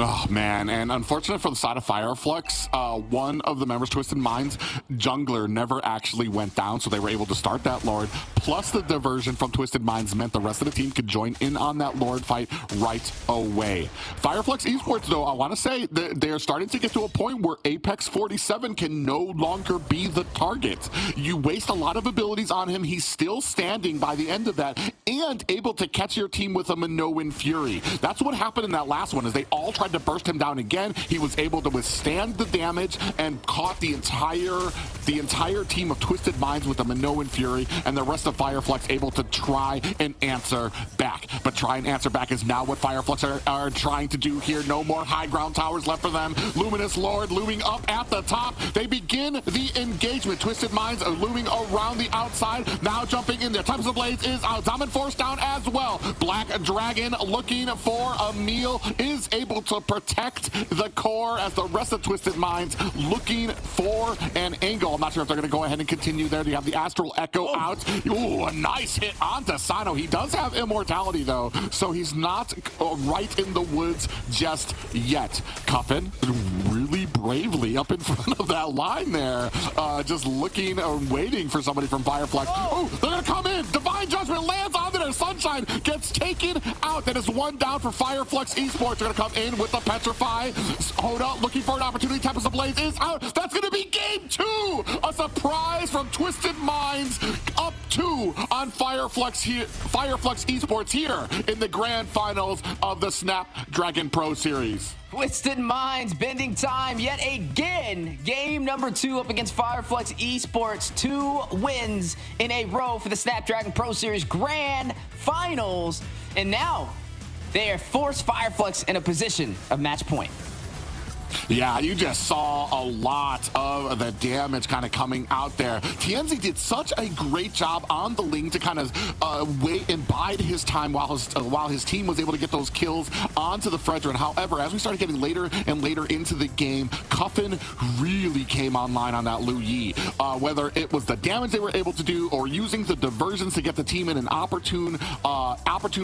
Oh, man. And unfortunate for the side of Fireflex, one of the members, Twisted Minds, jungler, never actually went down, so they were able to start that Lord. Plus the diversion from Twisted Minds meant the rest of the team could join in on that Lord fight right away. Fireflex Esports, though, I want to say that they're starting to get to a point where Apex 47 can no longer be the target. You waste a lot of abilities on him. He's still standing by the end of that and able to catch your team with a Minoan Fury. That's what happened in that last one, is they all tried to burst him down again. He was able to withstand the damage and caught the entire team of Twisted Minds with a Minoan Fury, and the rest of Fireflex able to try and answer back. But try and answer back is now what Fireflex are trying to do here. No more high ground towers left for them. Luminous Lord looming up at the top. They begin the engagement. Twisted Minds are looming around the outside, now jumping in there. Times of Blaze is out. Diamond Force down as well. Black Dragon looking for a meal, is able to protect the core as the rest of Twisted Minds looking for an angle. I'm not sure if they're going to go ahead and continue there. You have the Astral Echo out. Ooh, a nice hit onto Sano. He does have immortality, though, so he's not right in the woods just yet. Cuffin really bravely up in front of that line there, just looking and waiting for somebody from Fireflex. Oh, they're going to come in. Divine Judgment lands onto their. Sunshine gets taken out. That is 1 down for Fireflex Esports. They're going to come in with the Petrify. Hoda looking for an opportunity. Tempest of Blaze is out. That's going to be game 2. A surprise from Twisted Minds. Up 2 on Fireflex Esports here in the grand finals of the Snapdragon Pro Series. Twisted Minds bending time yet again. Game number 2 up against Fireflex Esports. 2 wins in a row for the Snapdragon Pro Series Grand Finals. And now they have forced Fireflex in a position of match point. Yeah, you just saw a lot of the damage kind of coming out there. TNZ did such a great job on the Ling to kind of wait and bide his time while his team was able to get those kills onto the Fredrin. However, as we started getting later and later into the game, Cuffin really came online on that Lu Yi. Whether it was the damage they were able to do or using the diversions to get the team in an opportune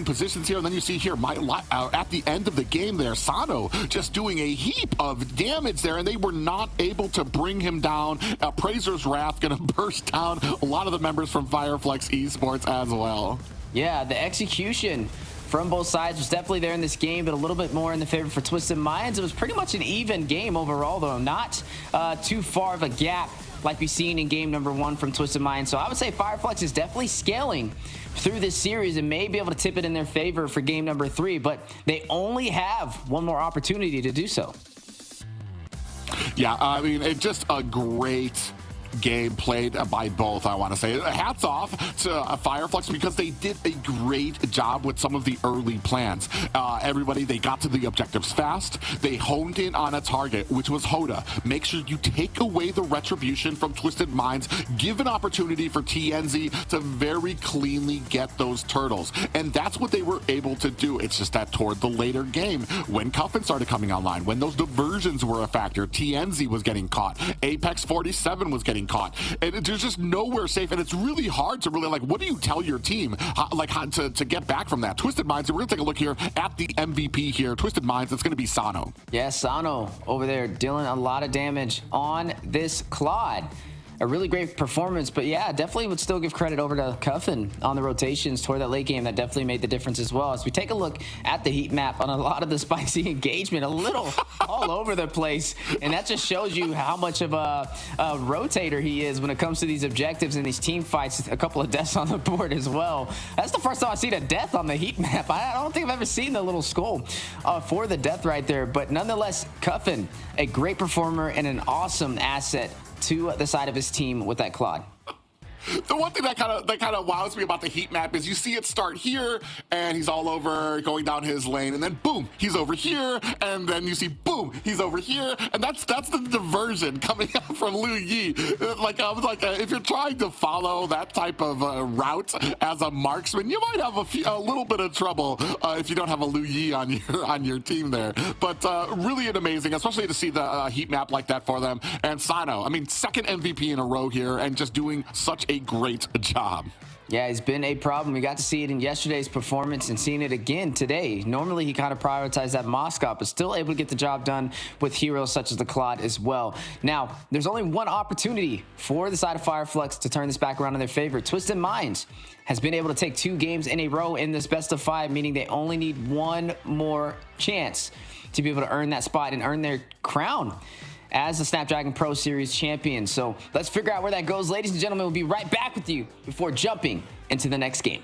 positions here. And then you see here, at the end of the game there, Sano just doing a heap of damage there, and they were not able to bring him down. Appraiser's Wrath gonna burst down a lot of the members from Fireflex Esports as well. Yeah, the execution from both sides was definitely there in this game, but a little bit more in the favor for Twisted Minds. It was pretty much an even game overall, though. Not too far of a gap like we've seen in game number 1 from Twisted Minds. So I would say Fireflex is definitely scaling through this series and may be able to tip it in their favor for game number 3, but they only have one more opportunity to do so. Yeah, I mean, it's just a great game played by both, I want to say. Hats off to Fireflex because they did a great job with some of the early plans. Everybody, they got to the objectives fast. They honed in on a target, which was Hoda. Make sure you take away the retribution from Twisted Minds. Give an opportunity for TNZ to very cleanly get those turtles. And that's what they were able to do. It's just that toward the later game, when Cuffin started coming online, when those diversions were a factor, TNZ was getting caught. Apex 47 was getting caught, and there's just nowhere safe, and it's really hard to really, like, what do you tell your team how to get back from that? Twisted Minds, we're gonna take a look here at the MVP here. Twisted Minds, it's gonna be Sano. Yeah, Sano over there dealing a lot of damage on this Claude. a really great performance. But yeah, definitely would still give credit over to Cuffin on the rotations toward that late game. That definitely made the difference as well. As we take a look at the heat map on a lot of the spicy engagement, a little all over the place. And that just shows you how much of a rotator he is when it comes to these objectives and these team fights. A couple of deaths on the board as well. That's the first time I've seen a death on the heat map. I don't think I've ever seen the little skull for the death right there. But nonetheless, Cuffin, a great performer and an awesome asset to the side of his team with that Claude. The one thing that kind of wows me about the heat map is you see it start here, and he's all over going down his lane, and then boom, he's over here, and then you see boom, he's over here, and that's the diversion coming out from Liu Yi. If you're trying to follow that type of route as a marksman, you might have a little bit of trouble if you don't have a Liu Yi on your team there. But really amazing, especially to see the heat map like that for them. And Sano, I mean, second MVP in a row here, and just doing such a great job. Yeah, he's been a problem. We got to see it in yesterday's performance and seeing it again today. Normally, he kind of prioritized that Moscow, but still able to get the job done with heroes such as the Claude as well. Now, there's only one opportunity for the side of Fireflux to turn this back around in their favor. Twisted Minds has been able to take 2 games in a row in this best of 5, meaning they only need one more chance to be able to earn that spot and earn their crown as the Snapdragon Pro Series champion. So let's figure out where that goes. Ladies and gentlemen, we'll be right back with you before jumping into the next game.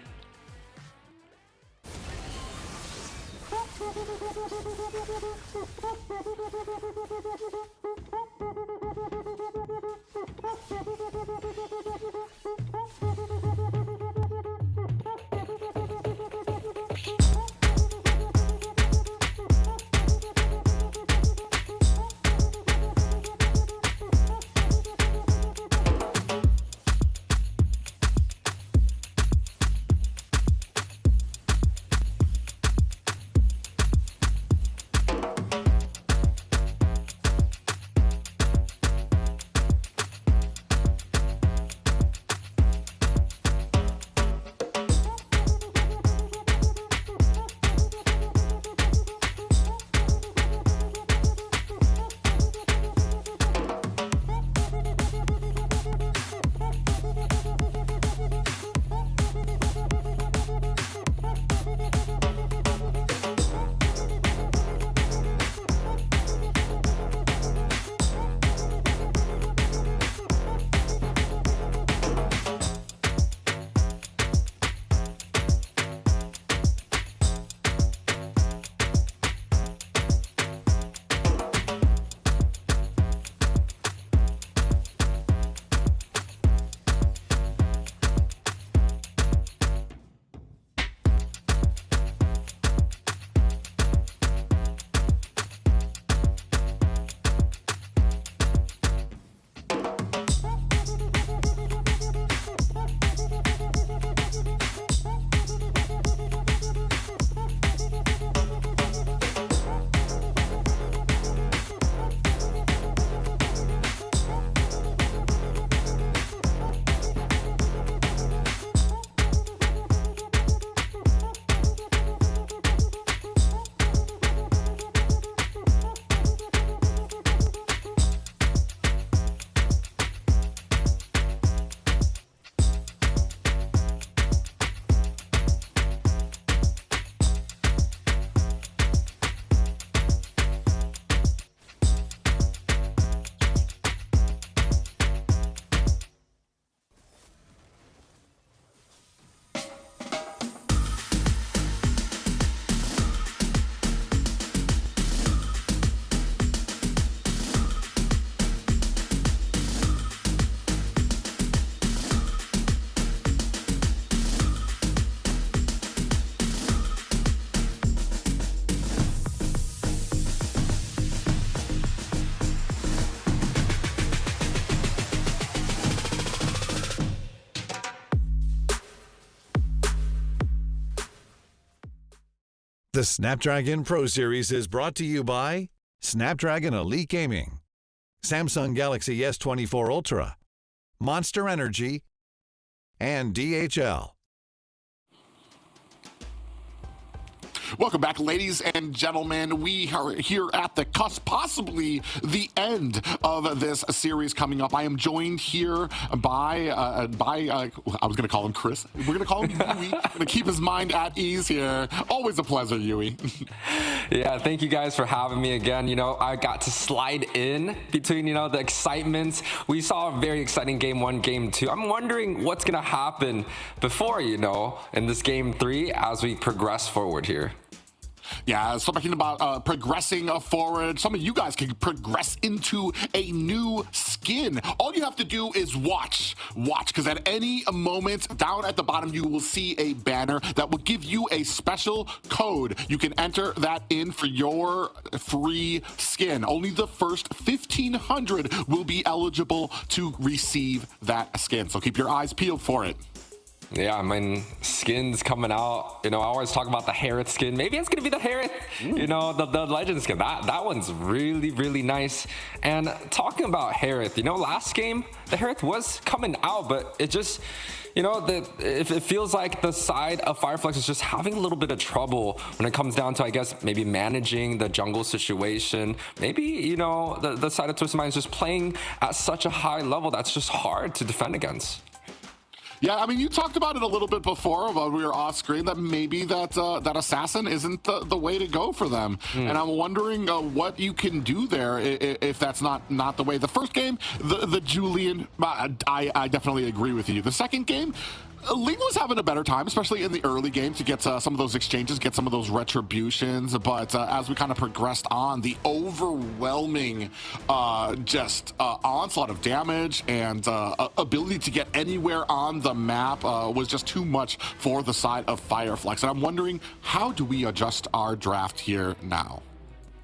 The Snapdragon Pro Series is brought to you by Snapdragon Elite Gaming, Samsung Galaxy S24 Ultra, Monster Energy, and DHL. Welcome back, ladies and gentlemen. We are here at the cusp, possibly the end of this series coming up. I am joined here by I was going to call him Chris. We're going to call him Yui. Going to keep his mind at ease here. Always a pleasure, Yui. Yeah, thank you guys for having me again. You know, I got to slide in between, the excitement. We saw a very exciting game 1, game 2. I'm wondering what's going to happen before, in this game 3 as we progress forward here. Yeah, so talking about progressing forward, some of you guys can progress into a new skin. All you have to do is watch, because at any moment down at the bottom, you will see a banner that will give you a special code. You can enter that in for your free skin. Only the first 1,500 will be eligible to receive that skin, so keep your eyes peeled for it. Yeah, I mean, skins coming out. I always talk about the Harith skin. Maybe it's going to be the Harith, the legend skin. That one's really, really nice. And talking about Harith, last game, the Harith was coming out, but it just, it feels like the side of Fireflex is just having a little bit of trouble when it comes down to, I guess, maybe managing the jungle situation. Maybe, the side of Twisted Mind is just playing at such a high level that's just hard to defend against. Yeah, I mean, you talked about it a little bit before when we were off screen that maybe that assassin isn't the way to go for them. And I'm wondering what you can do there if that's not the way. The first game, the Julian, I definitely agree with you. The second game, Lee was having a better time, especially in the early game, to get some of those exchanges, get some of those retributions. But as we kind of progressed on, the overwhelming onslaught of damage and ability to get anywhere on the map was just too much for the side of Fireflex. And I'm wondering, how do we adjust our draft here now?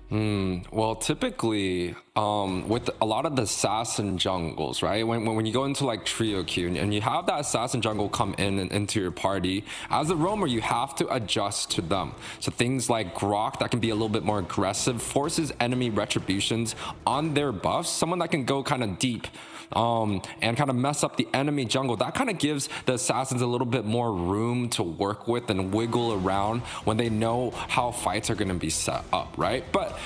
Well, typically, with a lot of the assassin jungles, right? When you go into like trio queue and you have that assassin jungle come into your party, as a roamer, you have to adjust to them. So things like Grok that can be a little bit more aggressive, forces enemy retributions on their buffs, someone that can go kind of deep. And kind of mess up the enemy jungle. That kind of gives the assassins a little bit more room to work with and wiggle around when they know how fights are going to be set up, right? But,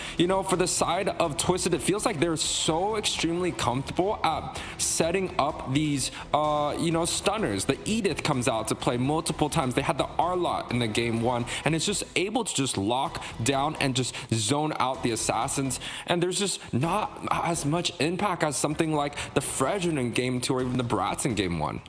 for the side of Twisted, it feels like they're so extremely comfortable at setting up these, stunners. The Edith comes out to play multiple times. They had the Arlot in the game 1, and it's just able to just lock down and just zone out the assassins. And there's just not as much impact as something like the Fredrin in game 2 or even the Brats in game 1.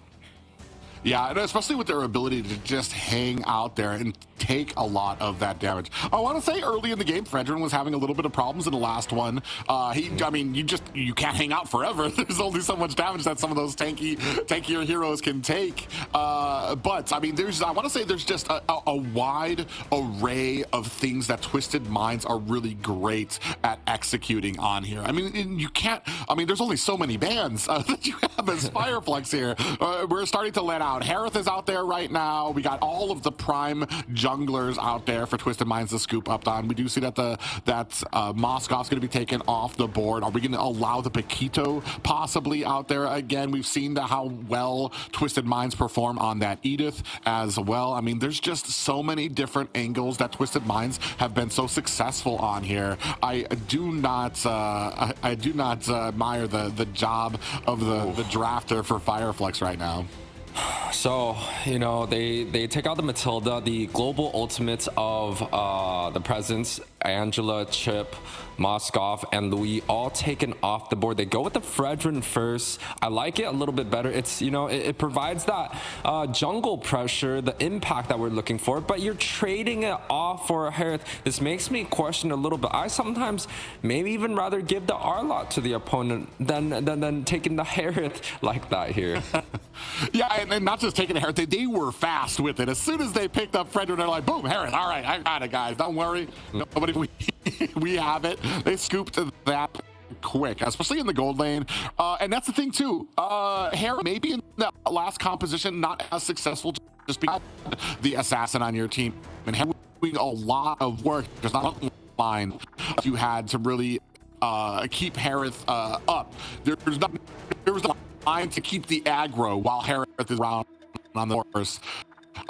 Yeah, and especially with their ability to just hang out there and take a lot of that damage. I want to say early in the game, Fredrin was having a little bit of problems in the last one. You can't hang out forever. There's only so much damage that some of those tankier heroes can take. But I mean, I want to say there's just a wide array of things that Twisted Minds are really great at executing on here. I mean, there's only so many bans that you have as Fireflex here. We're starting to let out. Harith is out there right now. We got all of the prime junglers out there for Twisted Minds to scoop up on. We do see that Moscow's going to be taken off the board. Are we going to allow the Paquito possibly out there again? We've seen how well Twisted Minds perform on that Edith as well. I mean, there's just so many different angles that Twisted Minds have been so successful on here. I do not admire the job of the drafter for Fireflex right now. So, they take out the Matilda, the global ultimates of the presence, Angela, Chip, Moskov, and Louis all taken off the board. They go with the Fredrin first. I like it a little bit better. It's, it provides that jungle pressure, the impact that we're looking for, but you're trading it off for a Harith. This makes me question a little bit. I sometimes maybe even rather give the Arlot to the opponent than taking the Harith like that here. Yeah, and not just taking a Harith, they were fast with it. As soon as they picked up Fredrin, they're like, boom, Harith. All right, I got it, guys. Don't worry. Nobody, we have it. They scooped that quick, especially in the gold lane. And that's the thing, too. Harith, maybe in the last composition, not as successful just because the assassin on your team. And Harith doing a lot of work. There's not a line you had to really keep Harith up. There was no line to keep the aggro while Harith is around on the horse.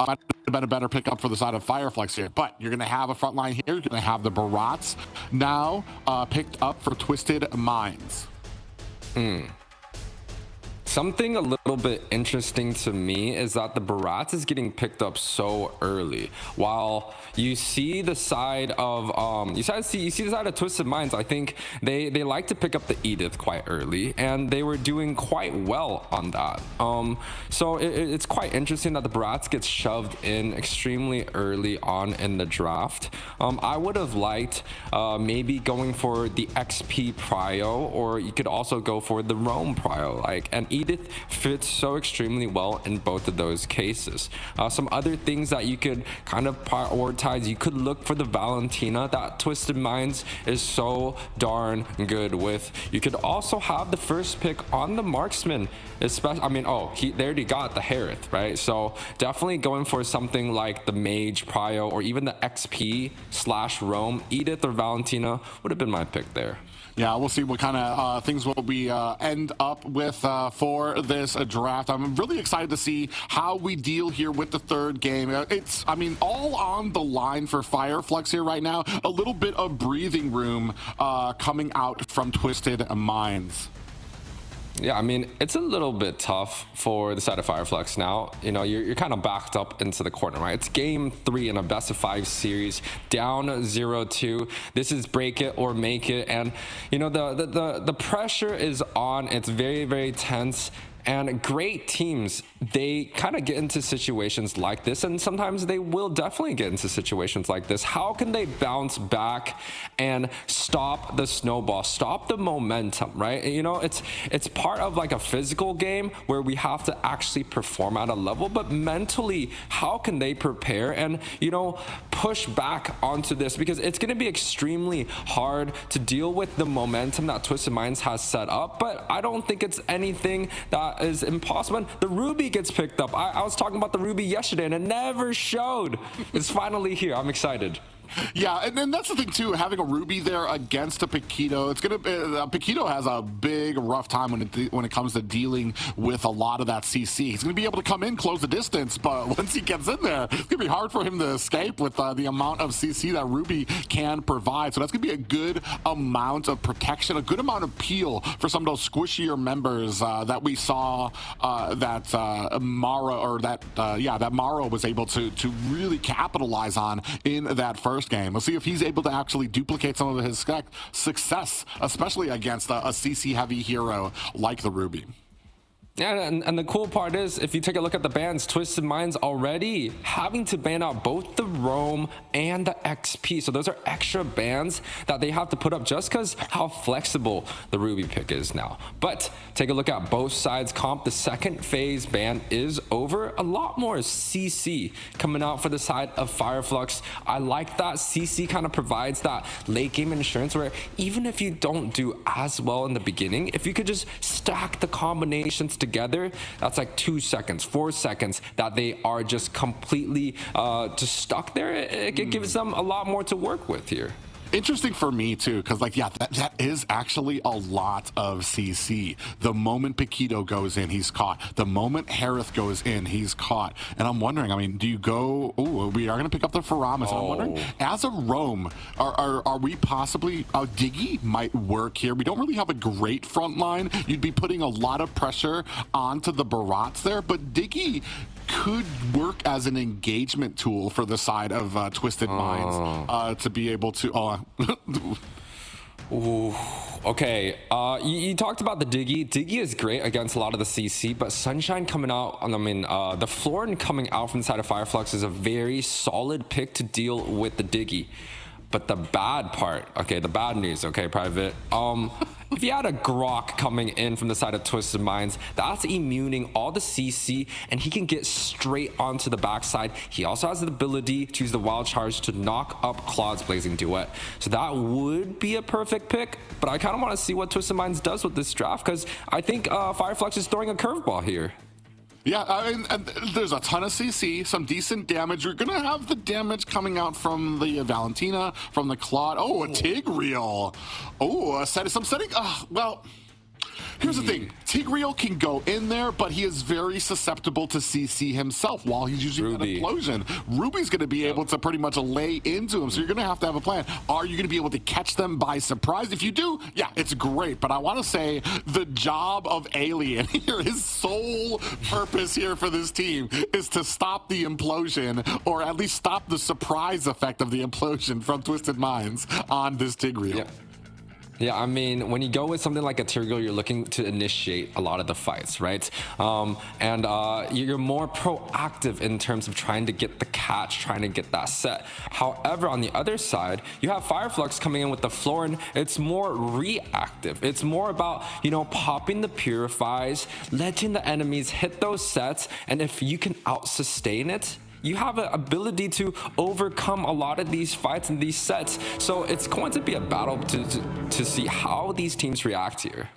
might have been a better pickup for the side of Fireflex here. But you're going to have a front line here. You're going to have the Barats now picked up for Twisted Minds. Something a little bit interesting to me is that the Barats is getting picked up so early. While you see the side of you see the side of Twisted Minds, I think they like to pick up the Edith quite early, and they were doing quite well on that. So it's quite interesting that the Barats gets shoved in extremely early on in the draft. I would have liked maybe going for the XP Prio, or you could also go for the Roam Prio. And Edith fits so extremely well in both of those cases. Some other things that you could kind of prioritize, you could look for the Valentina that Twisted Minds is so darn good with. You could also have the first pick on the Marksman, especially, they already got the Harith, right? So definitely going for something like the Mage Prio, or even the XP/Roam. Edith or Valentina would have been my pick there. Yeah, we'll see what kind of things will we end up with for this draft. I'm really excited to see how we deal here with the third game. It's, all on the line for Fireflex here right now. A little bit of breathing room coming out from Twisted Minds. Yeah, it's a little bit tough for the side of Fireflex now. You're kind of backed up into the corner, right? It's game 3 in a best of 5 series, down 0-2. This is break it or make it, and the pressure is on. It's very, very tense. And great teams, they kind of get into situations like this, and sometimes they will definitely get into situations like this. How can they bounce back and stop the snowball, stop the momentum, right? It's part of like a physical game where we have to actually perform at a level, but mentally, how can they prepare and, push back onto this? Because it's going to be extremely hard to deal with the momentum that Twisted Minds has set up, but I don't think it's anything that is impossible. And the Ruby gets picked up. I was talking about the Ruby yesterday and it never showed. It's finally here. I'm excited. Yeah, and then that's the thing too, having a Ruby there against a Paquito. It's gonna be, Paquito has a big rough time when it comes to dealing with a lot of that CC. He's gonna be able to come in, close the distance, but once he gets in there, it's gonna be hard for him to escape with the amount of CC that Ruby can provide. So that's gonna be a good amount of protection, a good amount of peel for some of those squishier members that we saw that Mara was able to really capitalize on in that first game. We'll see if he's able to actually duplicate some of his success, especially against a CC heavy hero like the Ruby. Yeah, and the cool part is, if you take a look at the bans, Twisted Minds already having to ban out both the Roam and the XP. So those are extra bans that they have to put up just because how flexible the Ruby pick is now. But take a look at both sides comp. The second phase ban is over. A lot more CC coming out for the side of Fireflex. I like that CC kind of provides that late game insurance where even if you don't do as well in the beginning, if you could just stack the combinations together, that's like 2 seconds, 4 seconds that they are just completely just stuck there. It gives them a lot more to work with here. Interesting for me too, because that is actually a lot of CC. The moment Paquito goes in, he's caught. The moment Harith goes in, he's caught. And I'm wondering, do you go, we are going to pick up the Faramis. I'm wondering, as a Roam, are we possibly, Diggy might work here. We don't really have a great front line. You'd be putting a lot of pressure onto the Barats there, but Diggy could work as an engagement tool for the side of Twisted Minds to be able to. Ooh, okay. You talked about the Diggy. Diggy is great against a lot of the CC, but Sunshine coming out, the Florin coming out from the side of Fireflex is a very solid pick to deal with the Diggy. But the bad part, the bad news, Private. If you had a Grok coming in from the side of Twisted Minds, that's immuning all the CC, and he can get straight onto the backside. He also has the ability to use the Wild Charge to knock up Claude's Blazing Duet. So that would be a perfect pick, but I kind of want to see what Twisted Minds does with this draft, because I think Fireflex is throwing a curveball here. Yeah, and there's a ton of CC, some decent damage. You're going to have the damage coming out from the Valentina, from the Claude. Oh, a Tigreal. Oh, some setting. Well, Here's the thing. Tigreal can go in there, but he is very susceptible to CC himself while he's using that implosion. Ruby's going to be able to pretty much lay into him, so you're going to have a plan. Are you going to be able to catch them by surprise? If you do, yeah, it's great. But I want to say the job of Alien here, his sole purpose here for this team is to stop the implosion, or at least stop the surprise effect of the implosion from Twisted Minds on this Tigreal. Yeah. Yeah, I mean, when you go with something like a Tigreal, you're looking to initiate a lot of the fights, right? You're more proactive in terms of trying to get the catch, trying to get that set. However, on the other side, you have Fireflux coming in with the Florin. It's more reactive. It's more about, popping the Purifies, letting the enemies hit those sets, and if you can out-sustain it, you have an ability to overcome a lot of these fights and these sets. So it's going to be a battle to see how these teams react here.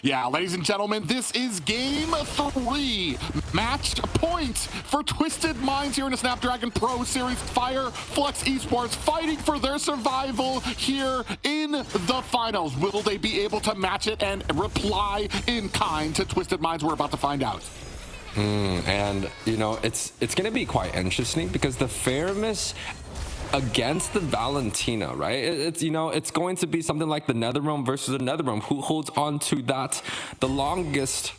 Yeah, ladies and gentlemen, this is game 3. Match point for Twisted Minds here in the Snapdragon Pro Series. Fireflux Esports fighting for their survival here in the finals. Will they be able to match it and reply in kind to Twisted Minds? We're about to find out. And it's going to be quite interesting because the Fairness against the Valentina, right? It's going to be something like the Netherrealm versus the Netherrealm. Who holds on to that the longest?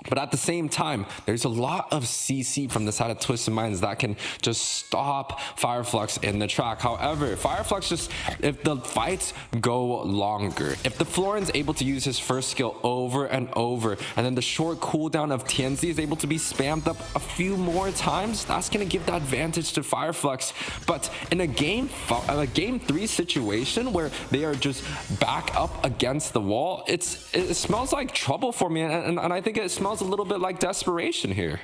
But at the same time, there's a lot of CC from the side of Twisted Minds that can just stop Fireflux in the track. However, Fireflux if the fights go longer, if the Florin's able to use his first skill over and over, and then the short cooldown of TNZ is able to be spammed up a few more times, that's going to give that advantage to Fireflux. But in a game 3 situation where they are just back up against the wall, it smells like trouble for me, and I think it smells a little bit like desperation here.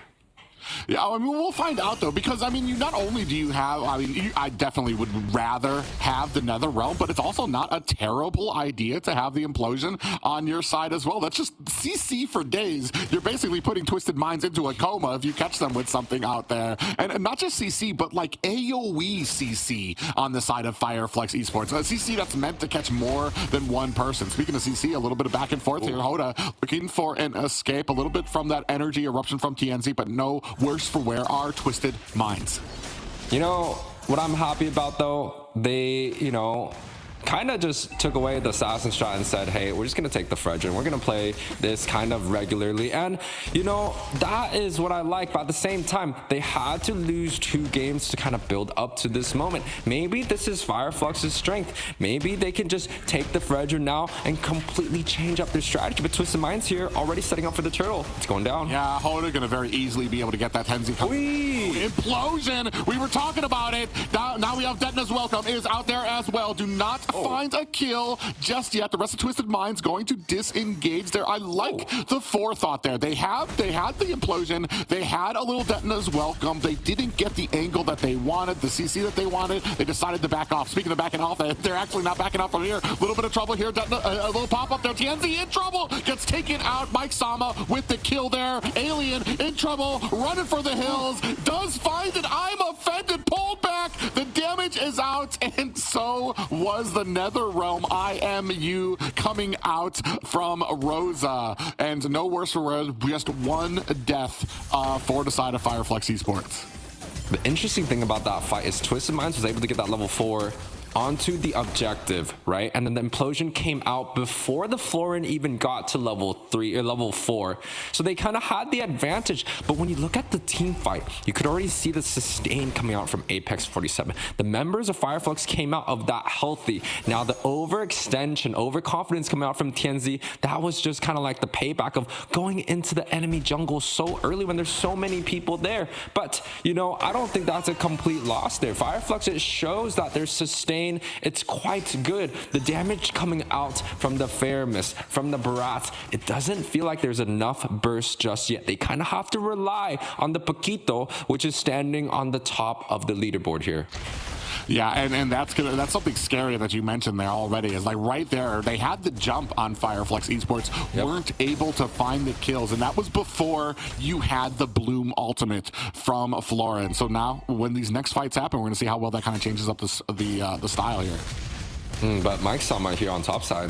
Yeah, I mean, we'll find out, though, because, I mean, not only do you have, I definitely would rather have the Netherrealm, but it's also not a terrible idea to have the implosion on your side as well. That's just CC for days. You're basically putting Twisted Minds into a coma if you catch them with something out there. And not just CC, but like AoE CC on the side of Fireflux Esports. CC that's meant to catch more than one person. Speaking of CC, a little bit of back and forth here. Hoda looking for an escape, a little bit from that energy eruption from TNZ, but no worse for wear are Twisted Minds. What I'm happy about, though, they, kind of just took away the assassin strat and said, hey, we're just going to take the Fredrin. We're going to play this kind of regularly. And, that is what I like. But at the same time, they had to lose 2 games to kind of build up to this moment. Maybe this is Fireflux's strength. Maybe they can just take the Fredrin now and completely change up their strategy. But Twisted Minds here already setting up for the turtle. It's going down. Yeah, Hoda going to very easily be able to get that Tenzi. Implosion. We were talking about it. Now we have Detna's Welcome is out there as well. Do not find a kill just yet. The rest of Twisted Minds going to disengage there. I like the forethought there. They had the implosion. They had a little Detna's Welcome. They didn't get the angle that they wanted, the CC that they wanted. They decided to back off. Speaking of backing off, they're actually not backing off from here. A little bit of trouble here. Detna, a little pop up there. TNZ in trouble. Gets taken out. Mike Sama with the kill there. Alien in trouble. Running for the hills. Does find it. I'm offended. Pulled back. The damage is out. And so was the Netherrealm IMU coming out from Rosa. And no worse for wear, just 1 death for the side of Fireflux Esports. The interesting thing about that fight is Twisted Minds was able to get that level 4 onto the objective, right? And then the implosion came out before the Florin even got to level 3 or level 4. So they kind of had the advantage. But when you look at the team fight, you could already see the sustain coming out from Apex 47. The members of Fireflux came out of that healthy. Now the overextension, overconfidence coming out from TNZ, that was just kind of like the payback of going into the enemy jungle so early when there's so many people there. But, I don't think that's a complete loss there. Fireflux, it shows that there's sustain. It's quite good. The damage coming out from the Fairness, from the Barat, it doesn't feel like there's enough burst just yet. They kind of have to rely on the Paquito, which is standing on the top of the leaderboard here. Yeah, and that's something scary that you mentioned there already. Is like right there, they had the jump on Fireflux Esports, weren't able to find the kills, and that was before you had the Bloom ultimate from Florin. So now, when these next fights happen, we're gonna see how well that kind of changes up the style here. But Mike Sama here on top side.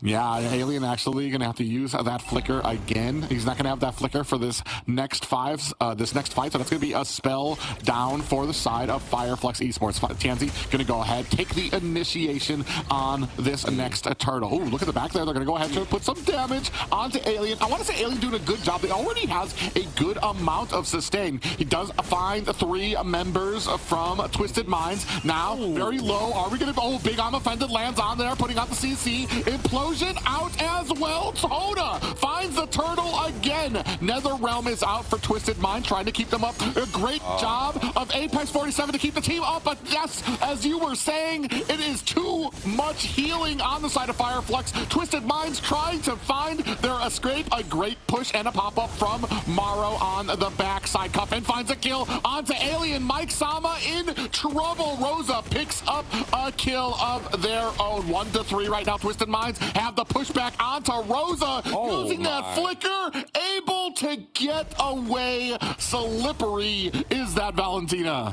Yeah, Alien actually gonna have to use that flicker again. He's not gonna have that flicker for this next fight. So that's gonna be a spell down for the side of Fireflex Esports. Tianzi gonna go ahead, take the initiation on this next turtle. Ooh, look at the back there. They're gonna go ahead and put some damage onto Alien. I want to say Alien doing a good job. He already has a good amount of sustain. He does find 3 members from Twisted Minds. Now, very low. Are we gonna? Oh, big arm offended lands on there, putting out the CC. Implosion out as well. Toda finds the turtle again. NetherRealm is out for Twisted Mind, trying to keep them up. A great job of Apex 47 to keep the team up, but yes, as you were saying, it is too much healing on the side of Fireflex. Twisted Minds trying to find their escape. A great push and a pop-up from Maro on the backside. Cuffin finds a kill onto Alien. Mike Sama in trouble. Rosa picks up a kill of their own. 1-3 right now. Twisted Minds have the pushback onto Rosa, using that flicker, able to get away. Slippery is that Valentina.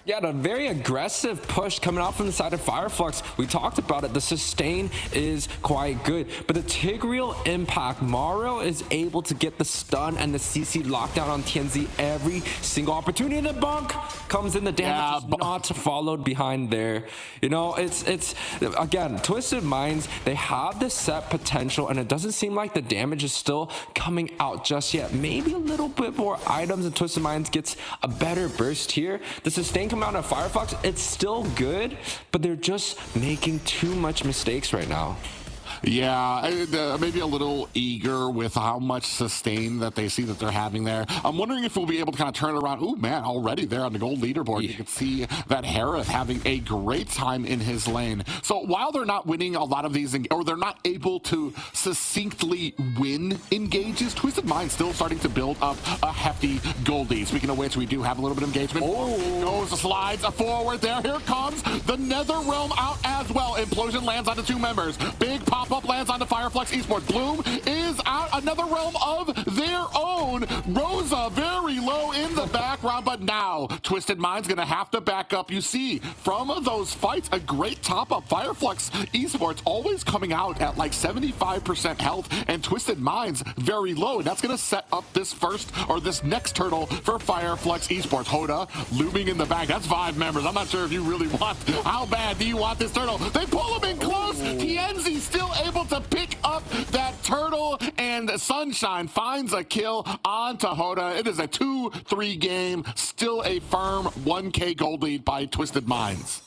Yeah, a very aggressive push coming out from the side of Fireflex. We talked about it. The sustain is quite good, but the Tigreal impact, Mario is able to get the stun and the CC lockdown on Tianzi every single opportunity. And the bunk comes in, the damage is not followed behind there. You know, it's again, Twisted Minds, they have the set potential, and it doesn't seem like the damage is still coming out just yet. Maybe a little bit more items and Twisted Minds gets a better burst here. The sustain out of Firefox, it's still good, but they're just making too much mistakes right now. Yeah, maybe a little eager with how much sustain that they see that they're having there. I'm wondering if we'll be able to kind of turn it around. Ooh, man, already there on the gold leaderboard, you can see that Harith having a great time in his lane. So while they're not winning a lot of these, or they're not able to succinctly win engages, Twisted Mind still starting to build up a hefty goldie. Speaking of which, we do have a little bit of engagement. Goes, slides forward there. Here comes the NetherRealm out as well. Implosion lands onto 2 members. Big pop up lands on the Fireflex Esports. Bloom is out. Another realm of their own. Rosa very low in the background, but now Twisted Mind's gonna have to back up. You see from those fights a great top up. Fireflex Esports always coming out at like 75% health, and Twisted Minds very low. That's gonna set up this next turtle for Fireflex Esports. Hoda looming in the back. That's 5 members. I'm not sure if you really want. How bad do you want this turtle? They pull him in close. Tienzi still able to pick up that turtle, and Sunshine finds a kill onto Hoda. It is a 2-3 game, still a firm 1K gold lead by Twisted Minds.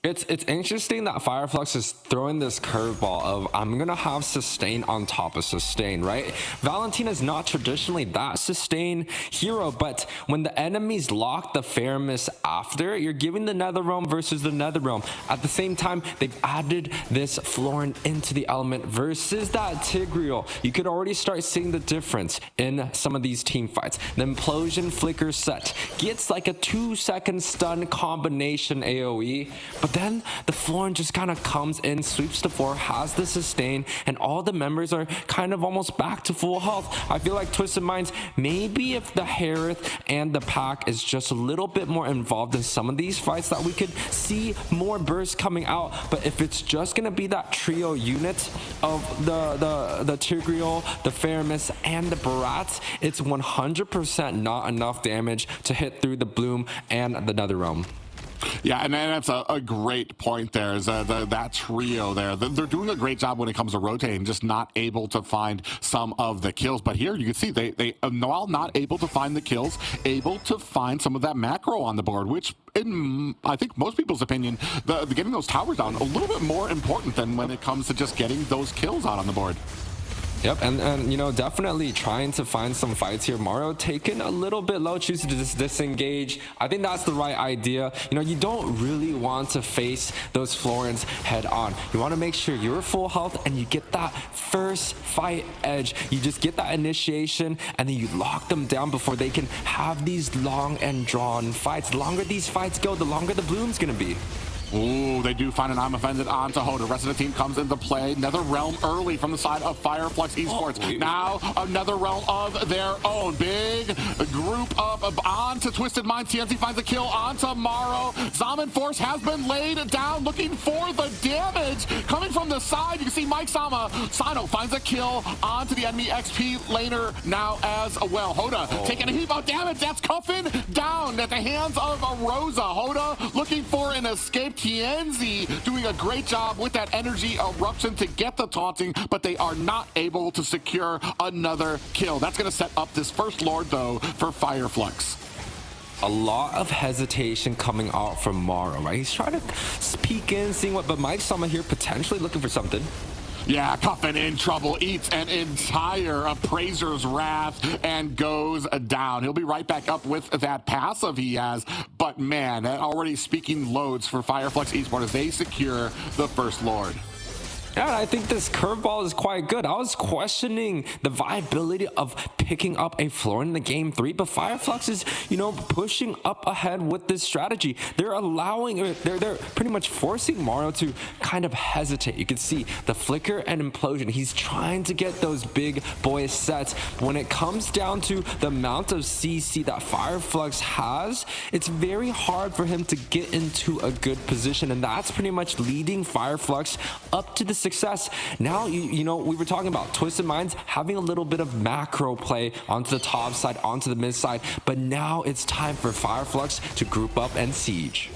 It's interesting that Fireflex is throwing this curveball of I'm gonna have sustain on top of sustain, right? Valentina's not traditionally that sustain hero, but when the enemies lock the Faramis after, you're giving the NetherRealm versus the NetherRealm. At the same time, they've added this Florin into the element versus that Tigreal. You could already start seeing the difference in some of these team fights. The Implosion Flicker set gets like a 2-second stun combination AoE, but then the Florin just kind of comes in, sweeps the floor, has the sustain, and all the members are kind of almost back to full health. I feel like Twisted Minds, maybe if the Harith and the pack is just a little bit more involved in some of these fights, that we could see more bursts coming out. But if it's just going to be that trio unit of the Tigreal, the Faramis, and the Barats, it's 100% not enough damage to hit through the Bloom and the NetherRealm. Yeah, and that's a great point there, is that trio there. They're doing a great job when it comes to rotating, just not able to find some of the kills. But here you can see they while not able to find the kills, able to find some of that macro on the board, which in I think most people's opinion, getting those towers down a little bit more important than when it comes to just getting those kills out on the board. Yep, and you know, definitely trying to find some fights here. Mario taking a little bit low, choosing to just disengage. I think that's the right idea. You know, you don't really want to face those Florins head on. You want to make sure you're full health and you get that first fight edge. You just get that initiation and then you lock them down before they can have these long and drawn fights. The longer these fights go, the longer the Bloom's gonna be. Ooh, they do find an I'm offended onto Hoda. The rest of the team comes into play. NetherRealm early from the side of Fireflex Esports. Now, another realm of their own. Big group group up onto Twisted Minds. TNC finds a kill onto Morrow. Zaman Force has been laid down, looking for the damage. Coming from the side, you can see Mike Sama. Sano finds a kill onto the enemy XP laner now as well. Hoda taking a heap of damage. That's Cuffin down at the hands of Rosa. Hoda looking for an escape. TNZ doing a great job with that energy eruption to get the taunting, but they are not able to secure another kill. That's going to set up this first Lord, though, for Fireflux. A lot of hesitation coming out from Morrow, right? He's trying to peek in, seeing what, but Mike Sama here potentially looking for something. Yeah, Cuffin in trouble, eats an entire Appraiser's Wrath and goes down. He'll be right back up with that passive he has, but man, that already speaking loads for Fireflux Esports as they secure the first Lord. Yeah, I think this curveball is quite good. I was questioning the viability of picking up a floor in the game 3, but Fireflux is, pushing up ahead with this strategy. They're they're pretty much forcing Mario to kind of hesitate. You can see the flicker and implosion. He's trying to get those big boy sets. When it comes down to the amount of CC that Fireflux has, it's very hard for him to get into a good position, and that's pretty much leading Fireflux up to the success. Now, we were talking about Twisted Minds having a little bit of macro play onto the top side, onto the mid side, but now it's time for Fireflux to group up and siege.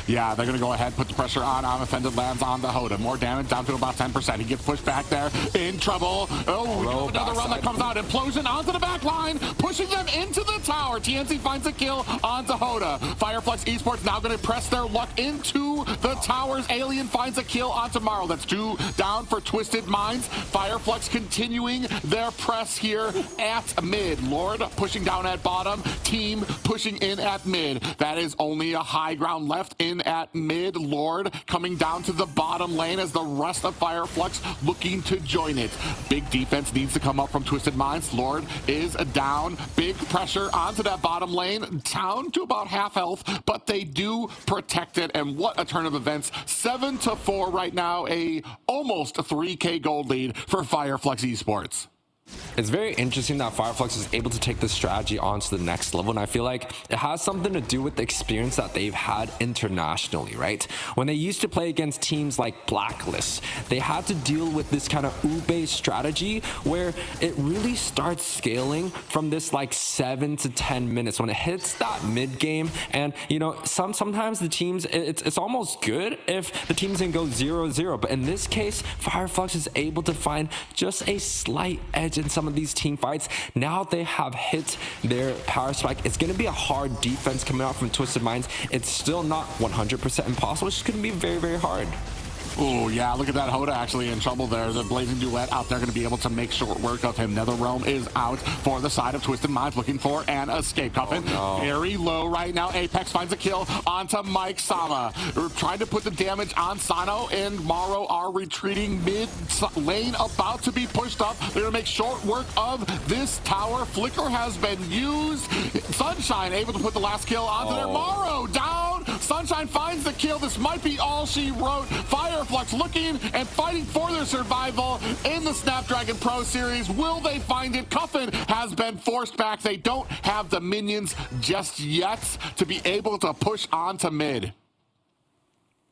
Yeah, they're going to go ahead, put the pressure on Offended, lands on the Hoda. More damage, down to about 10%. He gets pushed back there, in trouble. Oh, another run that comes out. Implosion onto the back line, pushing them into the tower. TNC finds a kill onto Hoda. Fireflux Esports now going to press their luck into the towers. Alien finds a kill onto Morrow. That's 2 down for Twisted Minds. Fireflux continuing their press here at mid. Lord pushing down at bottom. Team pushing in at mid. That is only a high ground left in at mid. Lord coming down to the bottom lane as the rest of Fireflux looking to join it. Big defense needs to come up from Twisted Minds. Lord is down. Big pressure onto that bottom lane. Down to about half health, but they do protect it. And what a turn of events. 7-4 right now. A almost 3K gold lead for Fireflux Esports. It's very interesting that Fireflux is able to take this strategy onto the next level, and I feel like it has something to do with the experience that they've had internationally, right? When they used to play against teams like Blacklist, they had to deal with this kind of U-based strategy where it really starts scaling from this like 7 to 10 minutes when it hits that mid game. And sometimes the teams, it's almost good if the teams can go 0-0, but in this case, Fireflux is able to find just a slight edge in some of these team fights. Now they have hit their power spike. It's going to be a hard defense coming out from Twisted Minds. It's still not 100% impossible. It's going to be very, very hard. Oh, yeah, look at that. Hoda actually in trouble there. The Blazing Duet out there going to be able to make short work of him. NetherRealm is out for the side of Twisted Minds, looking for an escape. Cuffin very low right now. Apex finds a kill onto Mike Sama. We're trying to put the damage on Sano, and Morrow are retreating mid lane, about to be pushed up. They're going to make short work of this tower. Flicker has been used. Sunshine able to put the last kill onto their Morrow down. Sunshine finds the kill. This might be all she wrote. Fireflux looking and fighting for their survival in the Snapdragon Pro Series. Will they find it? Cuffin has been forced back. They don't have the minions just yet to be able to push on to mid.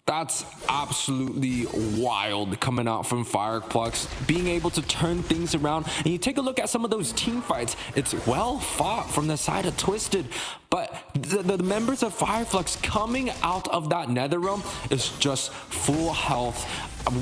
That's absolutely wild coming out from Fireflux, being able to turn things around. And you take a look at some of those team fights, it's well fought from the side of Twisted, but the members of Fireflux coming out of that NetherRealm is just full health,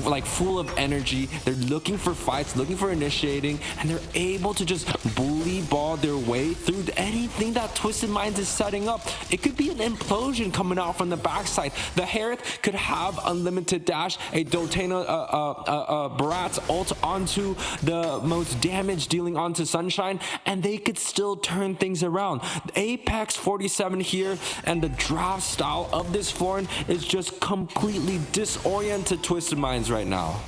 like full of energy. They're looking for fights, looking for initiating, and they're able to just bully ball their way through anything that Twisted Minds is setting up. It could be an implosion coming out from the backside. The Harith could have unlimited dash, a Dotana Barat's ult onto the most damage dealing onto Sunshine, and they could still turn things around. Apex 47 here, and the draft style of this Florin is just completely disoriented Twisted Minds right now.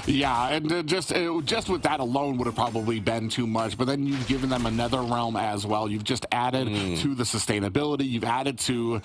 Yeah, and just with that alone would have probably been too much. But then you've given them another realm as well. You've just added to the sustainability. You've added to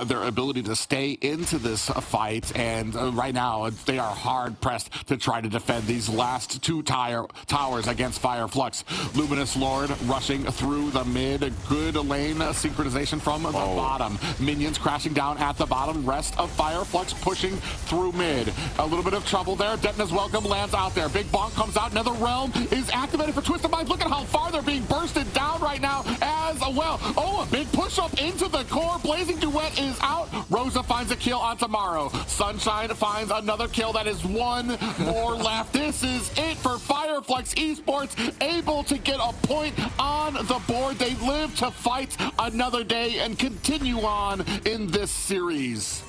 their ability to stay into this fight. And right now, they are hard pressed to try to defend these last two towers against Fireflux. Luminous Lord rushing through the mid. Good lane synchronization from the bottom. Minions crashing down at the bottom. Rest of Fireflux pushing through mid. A little bit of trouble there. Detna's Welcome lands out there. Big Bonk comes out. Another realm is activated for Twisted Minds. Look at how far they're being bursted down right now as well. Oh, a big push up into the core. Blazing Duet is out. Rosa finds a kill on Tomorrow. Sunshine finds another kill. That is one more left. This is it for Fireflux Esports, able to get a point on the board. They live to fight another day and continue on in this series.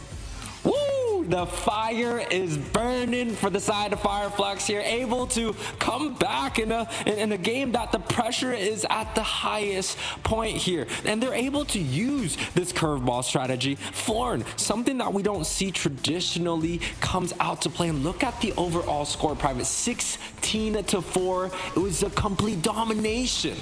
Woo! The fire is burning for the side of Fireflux here, able to come back in a game that the pressure is at the highest point here, and they're able to use this curveball strategy. Florin, something that we don't see traditionally, comes out to play. And look at the overall score, Private, 16-4. It was a complete domination.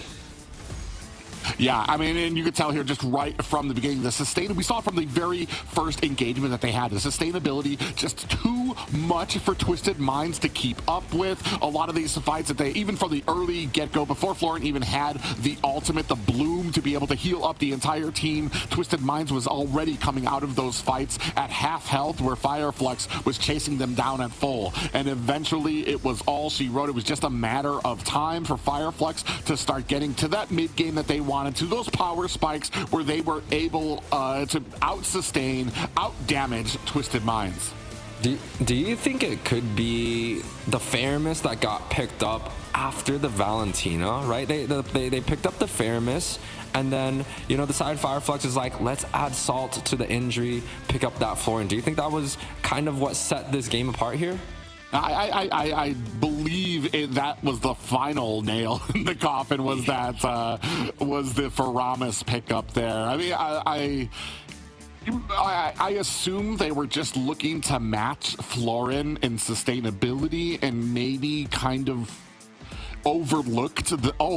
Yeah, I mean, and you could tell here just right from the beginning, we saw from the very first engagement that they had, the sustainability just too much for Twisted Minds to keep up with. A lot of these fights that they, even from the early get-go, before Florin even had the ultimate, the bloom to be able to heal up the entire team, Twisted Minds was already coming out of those fights at half health, where Fireflux was chasing them down at full. And eventually, it was all she wrote. It was just a matter of time for Fireflux to start getting to that mid-game that they wanted to, those power spikes where they were able to out-sustain, out-damage Twisted Minds. Do you think it could be the Faramis that got picked up after the Valentina, right? They picked up the Faramis, and then, you know, the side Fireflux is like, let's add salt to the injury, pick up that Florin. Do you think that was kind of what set this game apart here? I believe that was the final nail in the coffin, was that was the Faramis pickup there. I mean, I assume they were just looking to match Florin in sustainability and maybe kind of overlooked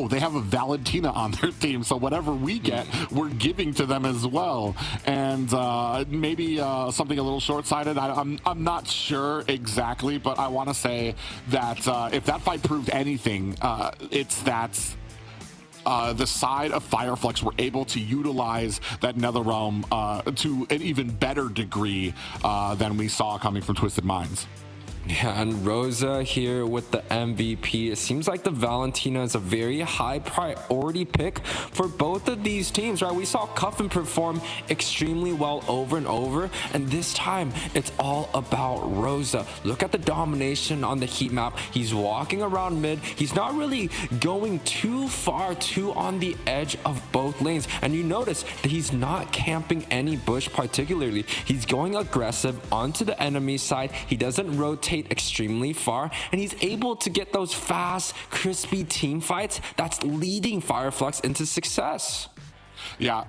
they have a Valentina on their team, so whatever we get, we're giving to them as well. And maybe something a little short-sighted. I'm not sure exactly, but I want to say that if that fight proved anything, it's that the side of Fireflux were able to utilize that NetherRealm to an even better degree than we saw coming from Twisted Minds. Yeah, and Rosa here with the MVP. It seems like the Valentina is a very high priority pick for both of these teams, right? We saw Cuffin perform extremely well over and over, and this time it's all about Rosa. Look at the domination on the heat map. He's walking around mid. He's not really going too far, too on the edge of both lanes, and you notice that he's not camping any bush particularly. He's going aggressive onto the enemy side. He doesn't rotate extremely far, and he's able to get those fast, crispy team fights that's leading Fireflux into success. Yeah.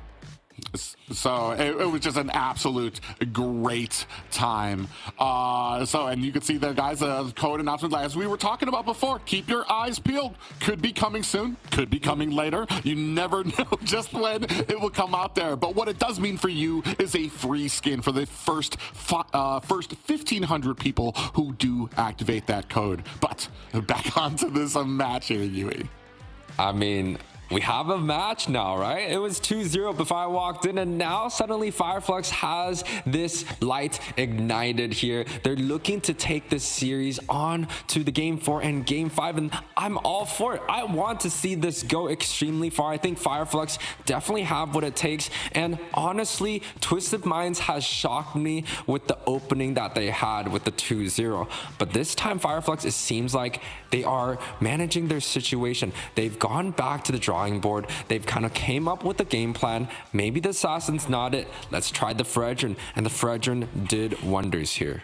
So it was just an absolute great time. And you can see the guys, code announcement, as we were talking about before, keep your eyes peeled. Could be coming soon, could be coming later. You never know just when it will come out there. But what it does mean for you is a free skin for the first 1,500 people who do activate that code. But back onto this match here, Yui. I mean, we have a match now, right? It was 2-0 before I walked in, and now suddenly Fireflux has this light ignited here. They're looking to take this series on to the Game 4 and Game 5, and I'm all for it. I want to see this go extremely far. I think Fireflux definitely have what it takes, and honestly, Twisted Minds has shocked me with the opening that they had with the 2-0. But this time, Fireflux, it seems like they are managing their situation. They've gone back to the drawing board. They've kind of came up with a game plan. Maybe the Assassin's not it. Let's try the Fredrin, and the Fredrin did wonders here.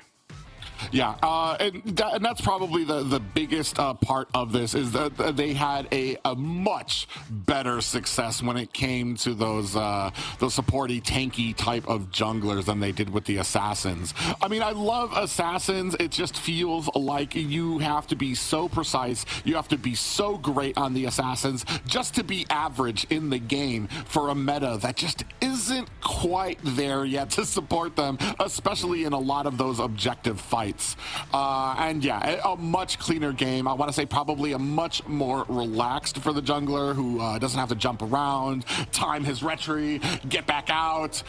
Yeah, and that's probably the biggest part of this is that they had a much better success when it came to those supporty, tanky type of junglers than they did with the assassins. I mean, I love assassins. It just feels like you have to be so precise. You have to be so great on the assassins just to be average in the game for a meta that just isn't quite there yet to support them, especially in a lot of those objective fights. And yeah, a much cleaner game. I want to say probably a much more relaxed for the jungler who doesn't have to jump around, time his retry, get back out.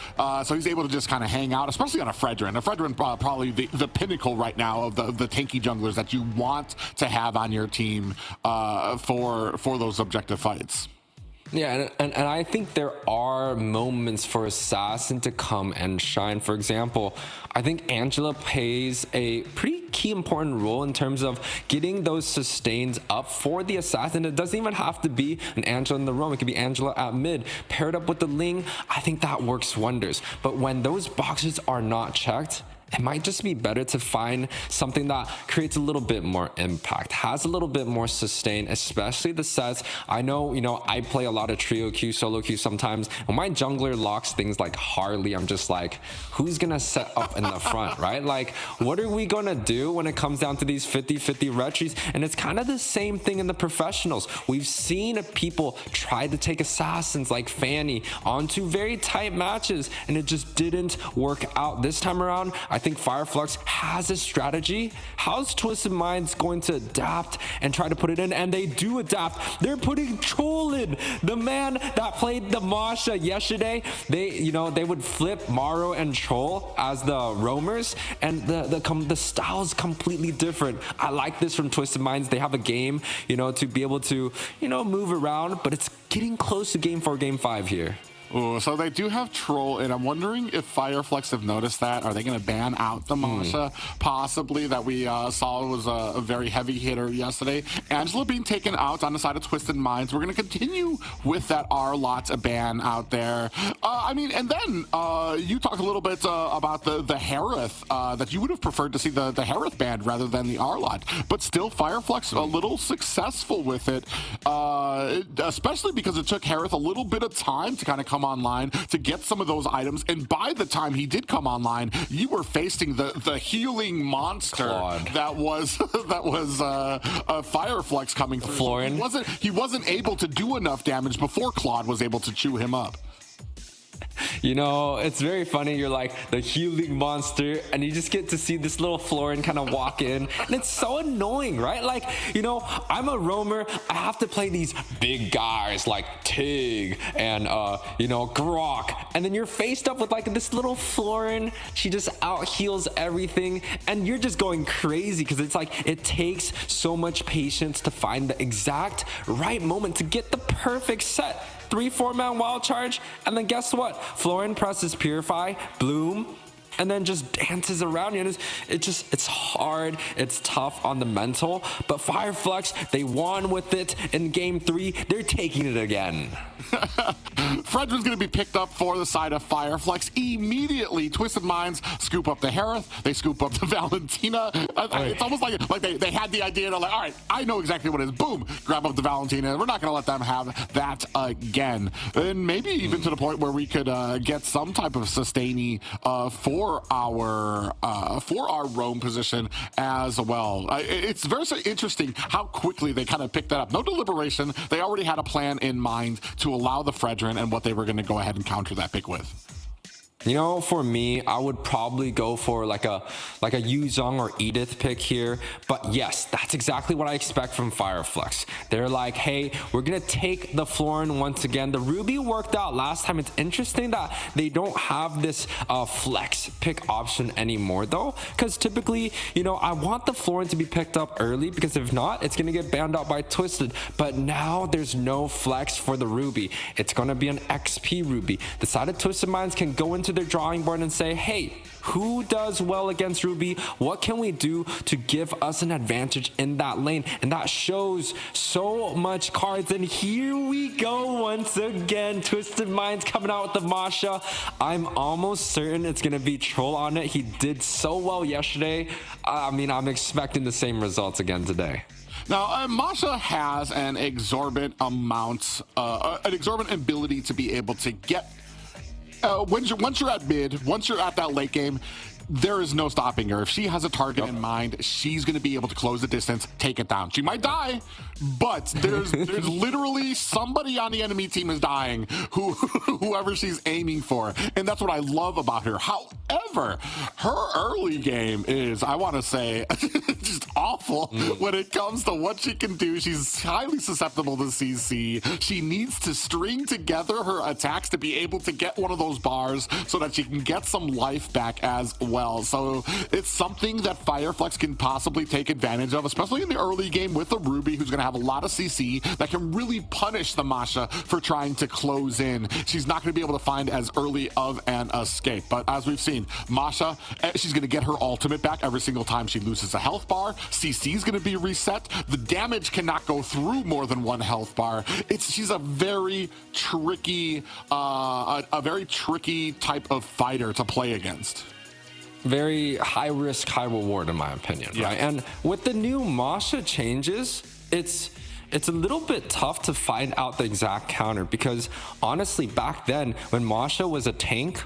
So he's able to just kind of hang out, especially on a Fredrin. A Fredrin probably the pinnacle right now of the tanky junglers that you want to have on your team for those objective fights. Yeah, and I think there are moments for Assassin to come and shine. For example, I think Angela plays a pretty key important role in terms of getting those sustains up for the Assassin. It doesn't even have to be an Angela in the roam. It could be Angela at mid, paired up with the Ling. I think that works wonders. But when those boxes are not checked, it might just be better to find something that creates a little bit more impact, has a little bit more sustain, especially the sets. I know, I play a lot of trio queue, solo queue sometimes. When my jungler locks things like Harley, I'm just like, who's gonna set up in the front, right? Like, what are we gonna do when it comes down to these 50-50 retries? And it's kind of the same thing in the professionals. We've seen people try to take assassins like Fanny onto very tight matches, and it just didn't work out. This time around, I think Fireflux has a strategy. How's Twisted Minds going to adapt and try to put it in? And they do adapt. They're putting Troll in. The man that played the Masha yesterday, they would flip Maro and Troll as the roamers, and the style is completely different. I like this from Twisted Minds. They have a game, to be able to, move around, but it's getting close to game 4, game 5 here. Ooh, so they do have Troll, and I'm wondering if Fireflux have noticed that. Are they going to ban out the Masha? Possibly, that we saw was a very heavy hitter yesterday. Angela being taken out on the side of Twisted Minds. We're going to continue with that R-Lot ban out there. And then you talked a little bit about the Harith, that you would have preferred to see the Harith banned rather than the R-Lot. But still, Fireflux a little successful with it, especially because it took Harith a little bit of time to kind of come online to get some of those items, and by the time he did come online, you were facing the healing monster Claude. that was Fireflux coming through. Florin. He wasn't able to do enough damage before Claude was able to chew him up. It's very funny. You're like the healing monster, and you just get to see this little Florin kind of walk in, and it's so annoying, right? Like, I'm a roamer. I have to play these big guys like Tig and Grok, and then you're faced up with like this little Florin. She just out heals everything, and you're just going crazy because it's like it takes so much patience to find the exact right moment to get the perfect set. 3-4-man wild charge, and then guess what? Florin presses Purify, Bloom, and then just dances around you. And it's hard, it's tough on the mental, but Fireflux, they won with it in game 3. They're taking it again. Fredrin's going to be picked up for the side of Fireflux. Immediately, Twisted Minds scoop up the Harith. They scoop up the Valentina. It's almost like they had the idea to like, all right, I know exactly what it is. Boom, grab up the Valentina. We're not going to let them have that again. And maybe even to the point where we could get some type of sustaining for our roam position as well. It's very interesting how quickly they kind of picked that up. No deliberation. They already had a plan in mind to allow the Fredrin and what they were going to go ahead and counter that pick with. For me, I would probably go for like a Yuzong or Edith pick here. But yes, that's exactly what I expect from Fireflux. They're like, hey, we're gonna take the Florin once again. The Ruby worked out last time. It's interesting that they don't have this flex pick option anymore though, because typically, I want the Florin to be picked up early, because if not, it's gonna get banned out by Twisted. But now there's no flex for the Ruby. It's gonna be an XP Ruby. The side of Twisted Minds can go into their drawing board and say, hey, who does well against Ruby? What can we do to give us an advantage in that lane? And that shows so much cards. And here we go once once again. Twisted Minds coming out with the Masha. I'm almost certain it's going to be Troll on it. He did so well yesterday. I mean, I'm expecting the same results again today. Now, Masha has an exorbitant ability to be able to get. Once you're at mid, once you're at that late game, there is no stopping her. If she has a target in mind, she's going to be able to close the distance, take it down. She might die, but there's literally somebody on the enemy team is dying, whoever she's aiming for, and that's what I love about her. However, her early game is, I want to say, just awful when it comes to what she can do. She's highly susceptible to CC. She needs to string together her attacks to be able to get one of those bars so that she can get some life back as well. So it's something that Fireflex can possibly take advantage of, especially in the early game with the Ruby, who's going to have a lot of CC that can really punish the Masha for trying to close in. She's not going to be able to find as early of an escape. But as we've seen, Masha, she's going to get her ultimate back every single time she loses a health bar. CC is going to be reset. The damage cannot go through more than one health bar. She's a very tricky, type of fighter to play against. Very high risk, high reward, in my opinion. Yeah. Right? And with the new Masha changes, it's a little bit tough to find out the exact counter, because honestly, back then when Masha was a tank,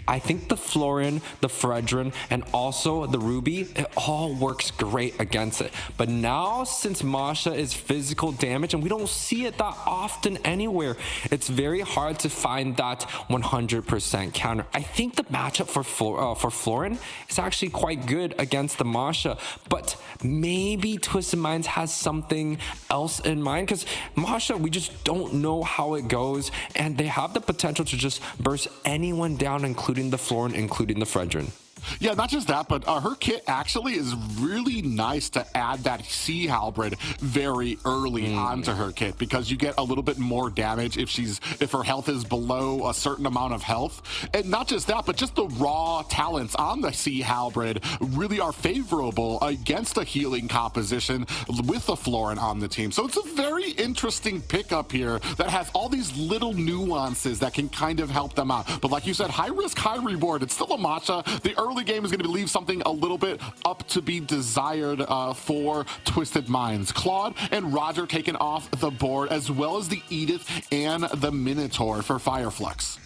I think the Florin, the Fredrin, and also the Ruby, it all works great against it. But now, since Masha is physical damage, and we don't see it that often anywhere, it's very hard to find that 100% counter. I think the matchup for Florin is actually quite good against the Masha, but maybe Twisted Minds has something else in mind, because Masha, we just don't know how it goes, and they have the potential to just burst anyone down, including the Florin, including the Fredrin. Yeah, not just that, but her kit actually is really nice to add that Sea Halberd very early onto her kit, because you get a little bit more damage if her health is below a certain amount of health. And not just that, but just the raw talents on the Sea Halberd really are favorable against a healing composition with the Florin on the team. So it's a very interesting pickup here that has all these little nuances that can kind of help them out. But like you said, high risk, high reward. It's still a Masha. The early game is going to leave something a little bit up to be desired for Twisted Minds. Claude and Roger taken off the board, as well as the Edith and the Minotaur for Fireflex.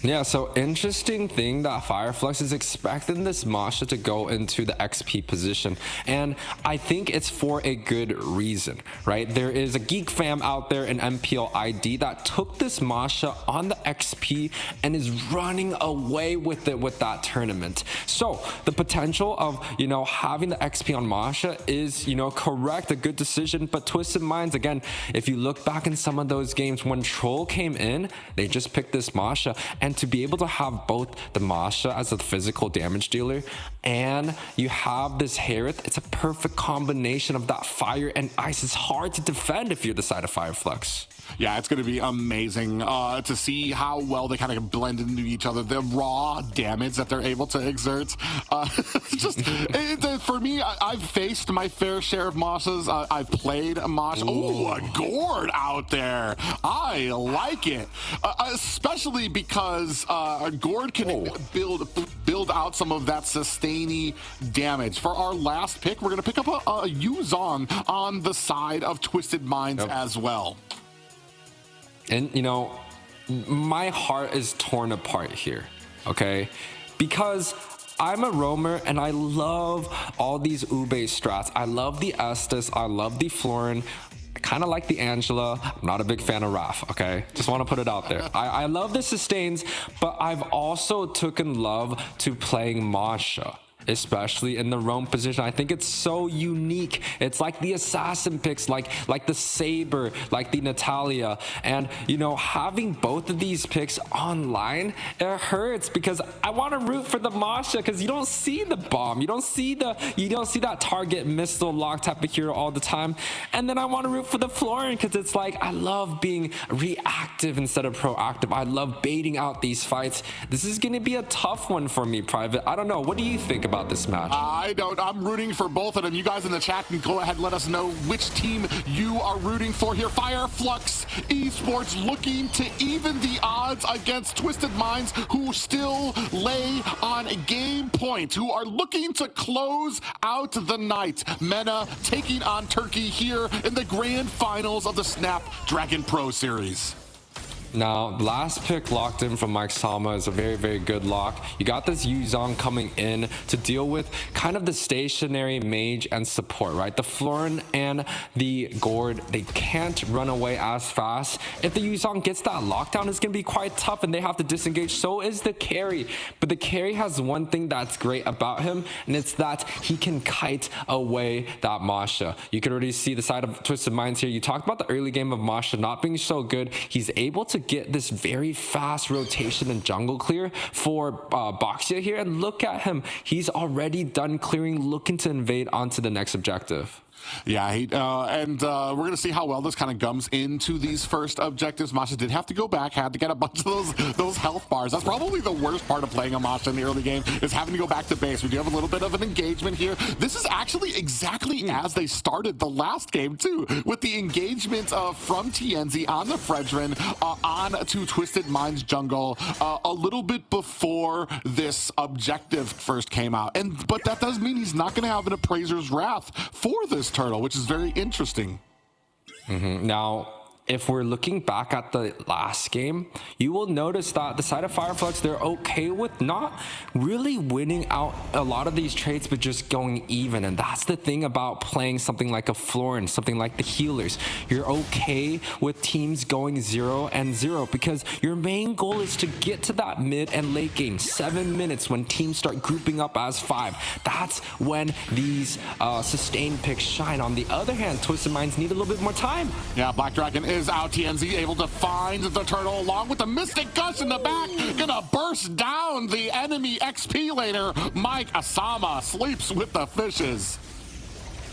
Yeah, so interesting thing that Fireflex is expecting this Masha to go into the XP position, and I think it's for a good reason, right? There is a geek fam out there in MPL ID that took this Masha on the XP and is running away with it with that tournament. So the potential of, having the XP on Masha is, correct, a good decision. But Twisted Minds, again, if you look back in some of those games when Troll came in, they just picked this Masha. And to be able to have both the Masha as a physical damage dealer and you have this Harith, it's a perfect combination of that fire and ice. It's hard to defend if you're the side of Fireflex. Yeah, it's going to be amazing to see how well they kind of blend into each other. The raw damage that they're able to exert. For me, I've faced my fair share of Mashas. I've played Masha. Oh, a Gord out there. I like it. Especially because Gord can build out some of that sustaining damage. For our last pick, we're going to pick up a Yuzong on the side of Twisted Minds as well. And, my heart is torn apart here, okay? Because I'm a roamer and I love all these Ube strats. I love the Estes. I love the Florin. I kind of like the Angela. I'm not a big fan of Raph, okay? Just want to put it out there. I love the sustains, but I've also taken love to playing Masha, especially in the roam position. I think it's so unique. It's like the assassin picks, like the Saber, like the Natalia. And, having both of these picks online, it hurts because I want to root for the Masha because you don't see the bomb. You don't see that target missile lock type of hero all the time. And then I want to root for the Florin because it's like, I love being reactive instead of proactive. I love baiting out these fights. This is going to be a tough one for me, Private. I don't know. What do you think about about this match? I don't. I'm rooting for both of them. You guys in the chat can go ahead and let us know which team you are rooting for here. Fireflux Esports looking to even the odds against Twisted Minds, who still lay on game point, who are looking to close out the night. MENA taking on Turkey here in the grand finals of the Snapdragon Pro Series. Now, the last pick locked in from Mike Sama is a very, very good lock. You got this Yuzong coming in to deal with kind of the stationary mage and support, right? The Florin and the Gord, they can't run away as fast. If the Yuzong gets that lockdown, it's going to be quite tough and they have to disengage. So is the carry. But the carry has one thing that's great about him, and it's that he can kite away that Masha. You can already see the side of Twisted Minds here. You talked about the early game of Masha not being so good. He's able to get this very fast rotation and jungle clear for Boxia here, and look at him, he's already done clearing, looking to invade onto the next objective. Yeah, we're going to see how well this kind of gums into these first objectives. Masha did have to go back, had to get a bunch of those health bars. That's probably the worst part of playing a Masha in the early game, is having to go back to base. We do have a little bit of an engagement here. This is actually exactly as they started the last game, too, with the engagement from TNZ on the Fredrin on to Twisted Minds jungle a little bit before this objective first came out. But that does mean he's not going to have an Appraiser's Wrath for this turtle, which is very interesting. Now, if we're looking back at the last game, you will notice that the side of Fireflux, they're okay with not really winning out a lot of these trades, but just going even. And that's the thing about playing something like a Florin, something like the healers. You're okay with teams going 0-0 because your main goal is to get to that mid and late game. 7 minutes when teams start grouping up as 5. That's when these sustained picks shine. On the other hand, Twisted Minds need a little bit more time. Yeah, Black Dragon is out. TNZ able to find the turtle along with the Mystic Gush in the back. Gonna burst down the enemy XP laner. Mike Asama sleeps with the fishes.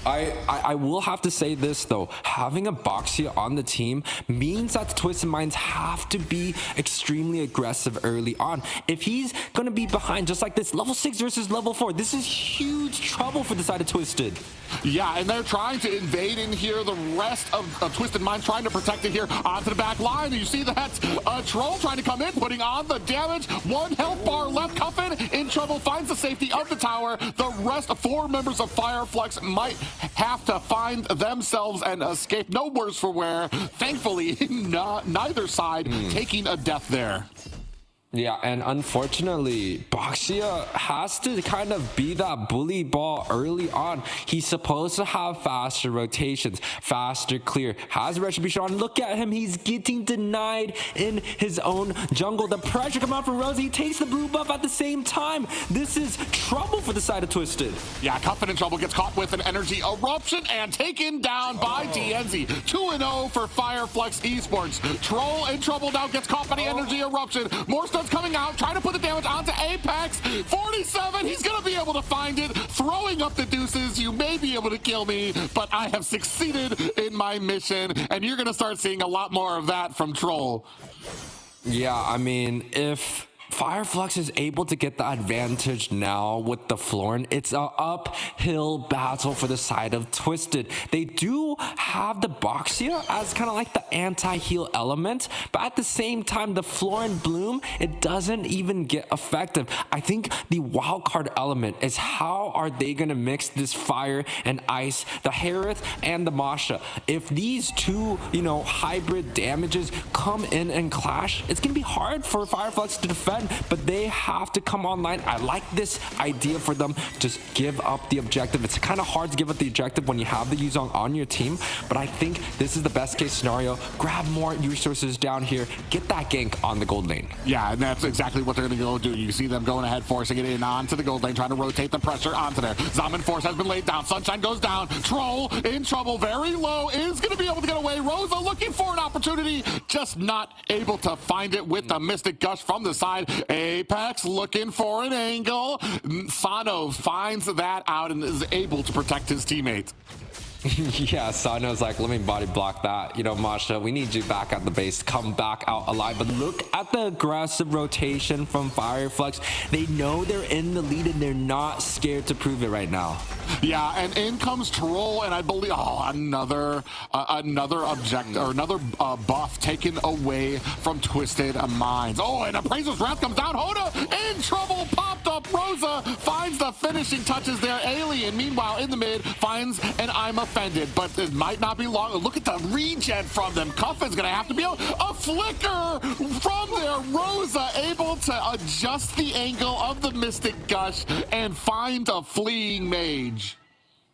I will have to say this though, having a Boxia on the team means that the Twisted Minds have to be extremely aggressive early on. If he's going to be behind just like this, level 6 versus level 4, this is huge trouble for the side of Twisted. Yeah, and they're trying to invade in here. The rest of Twisted Minds trying to protect it here onto the back line. And you see that Troll trying to come in, putting on the damage. 1 health bar left. Cuffin in trouble, finds the safety of the tower. The rest of 4 members of Fireflux might have to find themselves and escape. No worse for wear. Thankfully, neither side taking a death there. Yeah, and unfortunately, Boxia has to kind of be that bully ball early on. He's supposed to have faster rotations, faster clear, has retribution on. Look at him, he's getting denied in his own jungle. The pressure coming out from Rose, he takes the blue buff at the same time. This is trouble for the side of Twisted. Yeah, Cuffin in trouble, gets caught with an energy eruption and taken down by TNZ. 2-0 for Fireflux Esports. Troll in trouble now, gets caught by the energy eruption. More stuff coming out, trying to put the damage onto Apex. 47, he's gonna be able to find it, throwing up the deuces. You may be able to kill me, but I have succeeded in my mission, and you're gonna start seeing a lot more of that from Troll. Yeah, I mean, if Fireflux is able to get the advantage now with the Florin, it's an uphill battle for the side of Twisted. They do have the Boxia as kind of like the anti-heal element, but at the same time, the Florin Bloom, it doesn't even get effective. I think the wildcard element is how are they going to mix this fire and ice, the Harith and the Masha. If these two, hybrid damages come in and clash, it's going to be hard for Fireflux to defend, but they have to come online. I like this idea for them. Just give up the objective. It's kind of hard to give up the objective when you have the Yuzong on your team, but I think this is the best case scenario. Grab more resources down here, get that gank on the gold lane. Yeah, and that's exactly what they're going to go do. You see them going ahead, forcing it in onto the gold lane, trying to rotate the pressure onto there. Zaman Force has been laid down. Sunshine goes down. Troll in trouble, very low, is going to be able to get away. Rosa looking for an opportunity, just not able to find it with the Mystic Gush from the side. Apex looking for an angle. Sano finds that out and is able to protect his teammate. Yeah, Sano's like, let me body block that. You know, Masha, we need you back at the base. Come back out alive. But look at the aggressive rotation from Fireflex. They know they're in the lead and they're not scared to prove it right now. Yeah, and in comes Troll, and I believe another buff taken away from Twisted Minds. Oh, and Appraiser's Wrath comes down. Hoda in trouble, popped up. Rosa finds the finishing touches there. Alien, meanwhile, in the mid, finds an I'm Offended, but it might not be long. Look at the regen from them. Cuffin's gonna have to be a flicker from there. Rosa able to adjust the angle of the Mystic Gush and find a fleeing mage.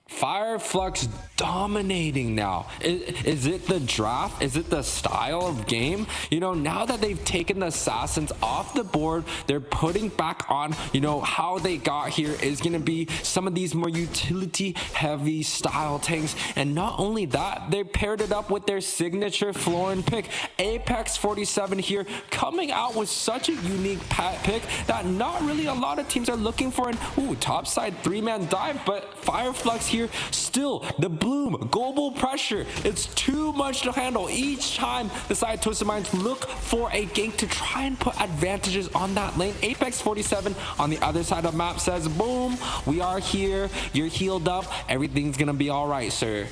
Fireflux dominating now. Is it the draft? Is it the style of game? You know, now that they've taken the assassins off the board, they're putting back on, you know, how they got here is going to be some of these more utility heavy style tanks. And not only that, they paired it up with their signature Florin pick. Apex 47 here coming out with such a unique pick that not really a lot of teams are looking for. And ooh, topside 3-man dive, but Fireflux here still the bloom global pressure. It's too much to handle. Each time the side Twisted Minds look for a gank to try and put advantages on that lane. Apex 47 on the other side of the map says, boom, we are here, you're healed up, everything's gonna be all right, sir.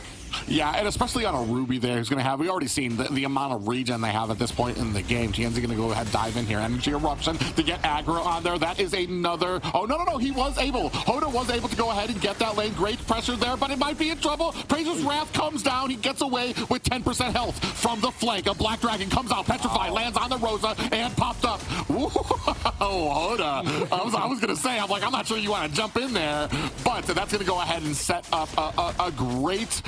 Yeah, and especially on a Ruby there, who's going to have, we already seen the amount of regen they have at this point in the game. TNZ going to go ahead, dive in here. Energy Eruption to get aggro on there. That is another, oh, no, he was able, Hoda was able to go ahead and get that lane. Great pressure there, but it might be in trouble. Praiser's Wrath comes down. He gets away with 10% health from the flank. A Black Dragon comes out, petrified, lands on the Rosa, and popped up. Whoa, Hoda. I was going to say, I'm not sure you want to jump in there, but that's going to go ahead and set up a great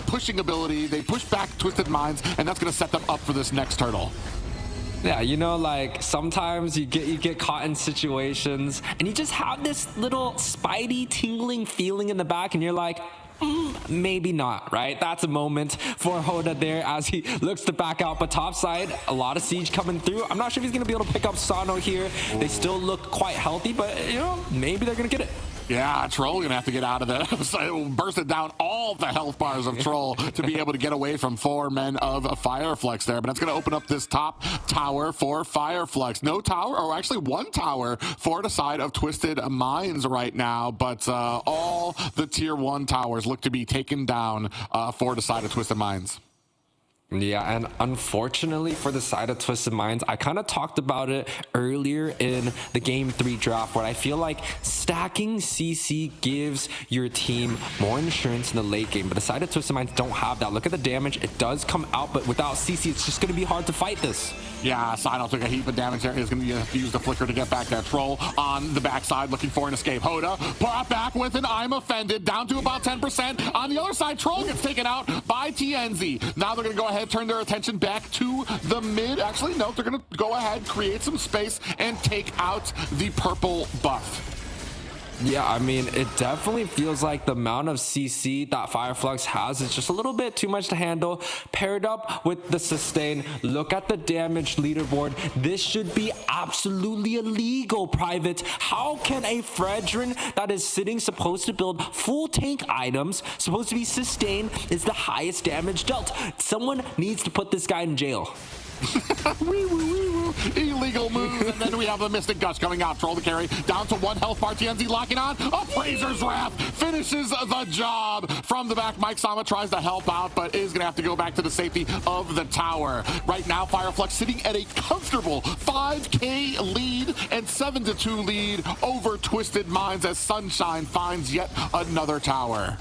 pushing ability. They push back Twisted Minds, and that's going to set them up for this next turtle. Yeah, you know, like sometimes you get caught in situations and you just have this little spidey tingling feeling in the back and you're like, maybe not, right? That's a moment for Hoda there as he looks to back out, but topside, a lot of siege coming through. I'm not sure if he's going to be able to pick up Sano here. They still look quite healthy, but you know, maybe they're going to get it. Yeah, Troll gonna have to get out of there. So bursted down all the health bars of Troll to be able to get away from 4 men of Fireflex there. But that's gonna open up this top tower for Fireflex. No tower, or actually 1 tower for the side of Twisted Minds right now. But all the tier 1 towers look to be taken down for the side of Twisted Minds. Yeah, and unfortunately for the side of Twisted Minds, I kind of talked about it earlier in the Game 3 draft where I feel like stacking CC gives your team more insurance in the late game, but the side of Twisted Minds don't have that. Look at the damage. It does come out, but without CC, it's just going to be hard to fight this. Yeah, Sino took a heap of damage there. He's going to have to use the flicker to get back there. Troll on the backside looking for an escape. Hoda brought back with an I'm Offended, down to about 10%. On the other side, Troll gets taken out by TNZ. Now they're going to go ahead, turn their attention back to the mid. Actually, no, they're going to go ahead, create some space, and take out the purple buff. Yeah, I mean, it definitely feels like the amount of CC that Fireflux has is just a little bit too much to handle. Paired up with the sustain, look at the damage leaderboard. This should be absolutely illegal, Private. How can a Fredrin that is sitting, supposed to build full tank items, supposed to be sustained, is the highest damage dealt? Someone needs to put this guy in jail. Wee woo, wee woo. Illegal move, and then we have the Mystic Gush coming out. Troll the carry, down to 1 health bar. TNZ locking on. Appraiser's Wrath finishes the job from the back. Mike Sama tries to help out, but is going to have to go back to the safety of the tower. Right now, Fireflux sitting at a comfortable 5K lead and 7-2 lead over Twisted Minds as Sunshine finds yet another tower.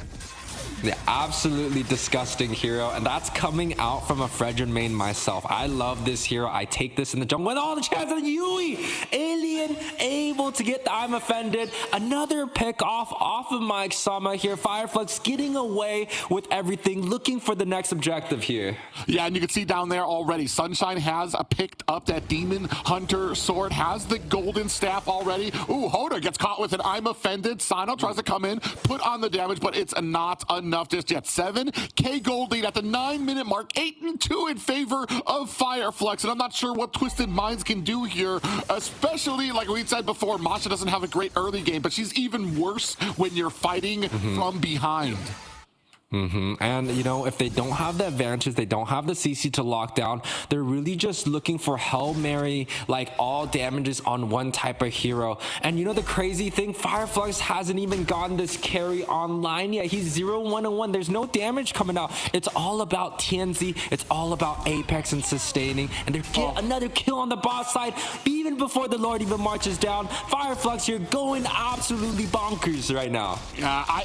The absolutely disgusting hero, and that's coming out from a Fredrin main myself. I love this hero. I take this in the jungle with all the chance on Yui. Alien able to get the I'm Offended. Another pick off of Mike Sama here. Fireflux getting away with everything, looking for the next objective here. Yeah, and you can see down there already, Sunshine has picked up that Demon Hunter sword, has the golden staff already. Ooh, Hoda gets caught with an I'm Offended. Sino tries to come in, put on the damage, but it's not enough just yet. 7K gold lead at the 9-minute mark, 8-2 in favor of Fireflux, and I'm not sure what Twisted Minds can do here, especially like we said before, Masha doesn't have a great early game, but she's even worse when you're fighting from behind. And, you know, if they don't have the advantages, they don't have the CC to lock down, they're really just looking for Hail Mary, like all damages on one type of hero. And you know the crazy thing? Fireflux hasn't even gotten this carry online yet. He's 0-1-1. There's no damage coming out. It's all about TNZ. It's all about Apex and sustaining. And they get another kill on the boss side even before the Lord even marches down. Fireflux, you're going absolutely bonkers right now.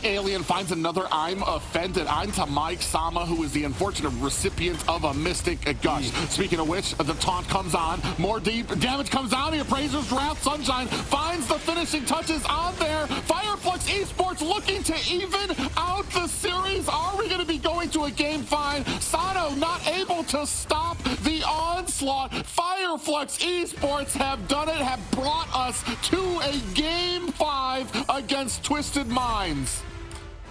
Alien finds another I'm offended. I'm to Mike Sama, who is the unfortunate recipient of a Mystic Gush. Speaking of which, the taunt comes on. More deep damage comes down here. Appraiser's Wrath. Sunshine finds the finishing touches on there. Fireflux Esports looking to even out the series. Are we going to be going to a game 5? Sano not able to stop the onslaught. Fireflux Esports have done it, have brought us to a game 5 against Twisted Minds.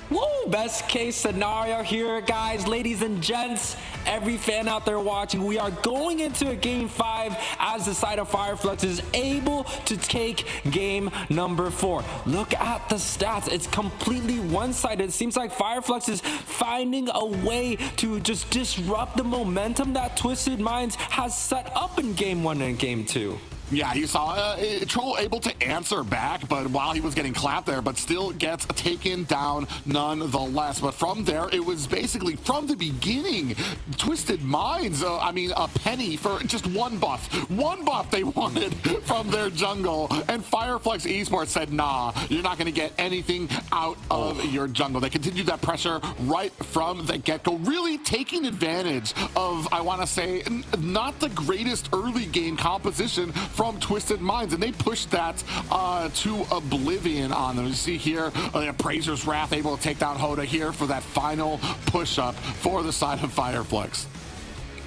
Woo! Best case scenario here, guys, ladies and gents, every fan out there watching, we are going into a game 5 as the side of Fireflux is able to take game number 4. Look at the stats. It's completely one-sided. It seems like Fireflux is finding a way to just disrupt the momentum that Twisted Minds has set up in game 1 and game 2. Yeah, you saw Troll able to answer back, but while he was getting clapped there, but still gets taken down nonetheless. But from there, it was basically from the beginning, Twisted Minds, I mean, a penny for just one buff they wanted from their jungle. And Fireflux Esports said, nah, you're not going to get anything out of your jungle. They continued that pressure right from the get-go, really taking advantage of, I want to say, not the greatest early game composition from Twisted Minds, and they pushed that to oblivion on them. You see here, Appraiser's Wrath able to take down Hoda here for that final push-up for the side of Fireflux.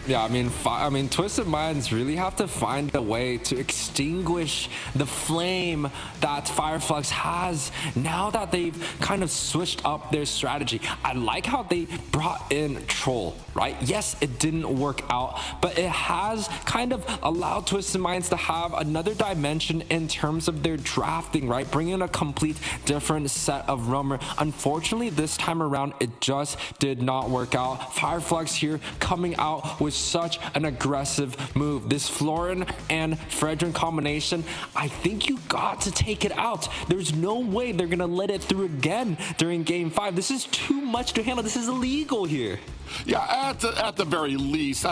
Yeah, I mean, Twisted Minds really have to find a way to extinguish the flame that Fireflux has now that they've kind of switched up their strategy. I like how they brought in Troll, right? Yes, it didn't work out, but it has kind of allowed Twisted Minds to have another dimension in terms of their drafting, right? Bringing a complete different set of roamer. Unfortunately, this time around, it just did not work out. Fireflux here coming out with such an aggressive move. This Florin and Fredrin combination, I think you got to take it out. There's no way they're gonna let it through again during game 5. This is too much to handle. This is illegal here. Yeah, at the very least,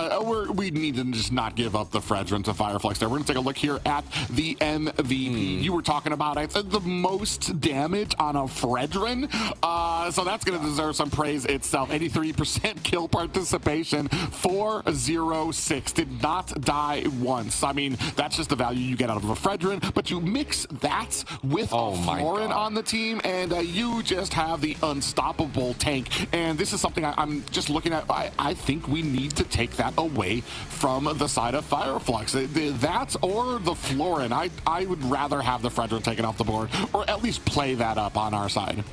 we need to just not give up the Fredrin to Fireflux there. We're going to take a look here at the MLBB. You were talking about the most damage on a Fredrin, so that's going to deserve some praise itself. 83% kill participation, 406. Did not die once. I mean, that's just the value you get out of a Fredrin, but you mix that with a Florin on the team, and you just have the unstoppable tank. And this is something I'm just looking at. I think we need to take that away from the side of Fireflux. That or the Florin. I would rather have the Fredrin taken off the board, or at least play that up on our side.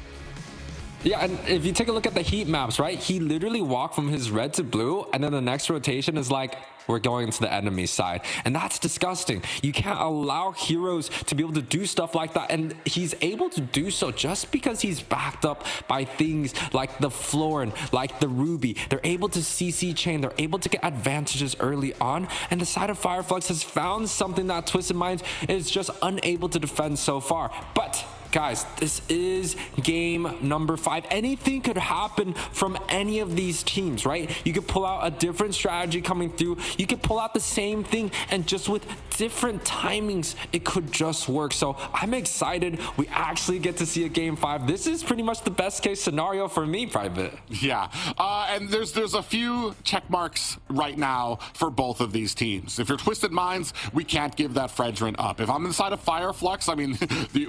Yeah, and if you take a look at the heat maps, right, he literally walked from his red to blue, and then the next rotation is like, we're going to the enemy side. And that's disgusting. You can't allow heroes to be able to do stuff like that. And he's able to do so just because he's backed up by things like the Florin, like the Ruby. They're able to CC chain. They're able to get advantages early on. And the side of Fireflux has found something that Twisted Minds is just unable to defend so far. But guys, this is game number 5. Anything could happen from any of these teams, right? You could pull out a different strategy coming through. You could pull out the same thing, and just with different timings, it could just work. So I'm excited. We actually get to see a game 5. This is pretty much the best case scenario for me, Private. Yeah, and there's a few check marks right now for both of these teams. If you're Twisted Minds, we can't give that Fredrin up. If I'm inside of Fireflux, I mean,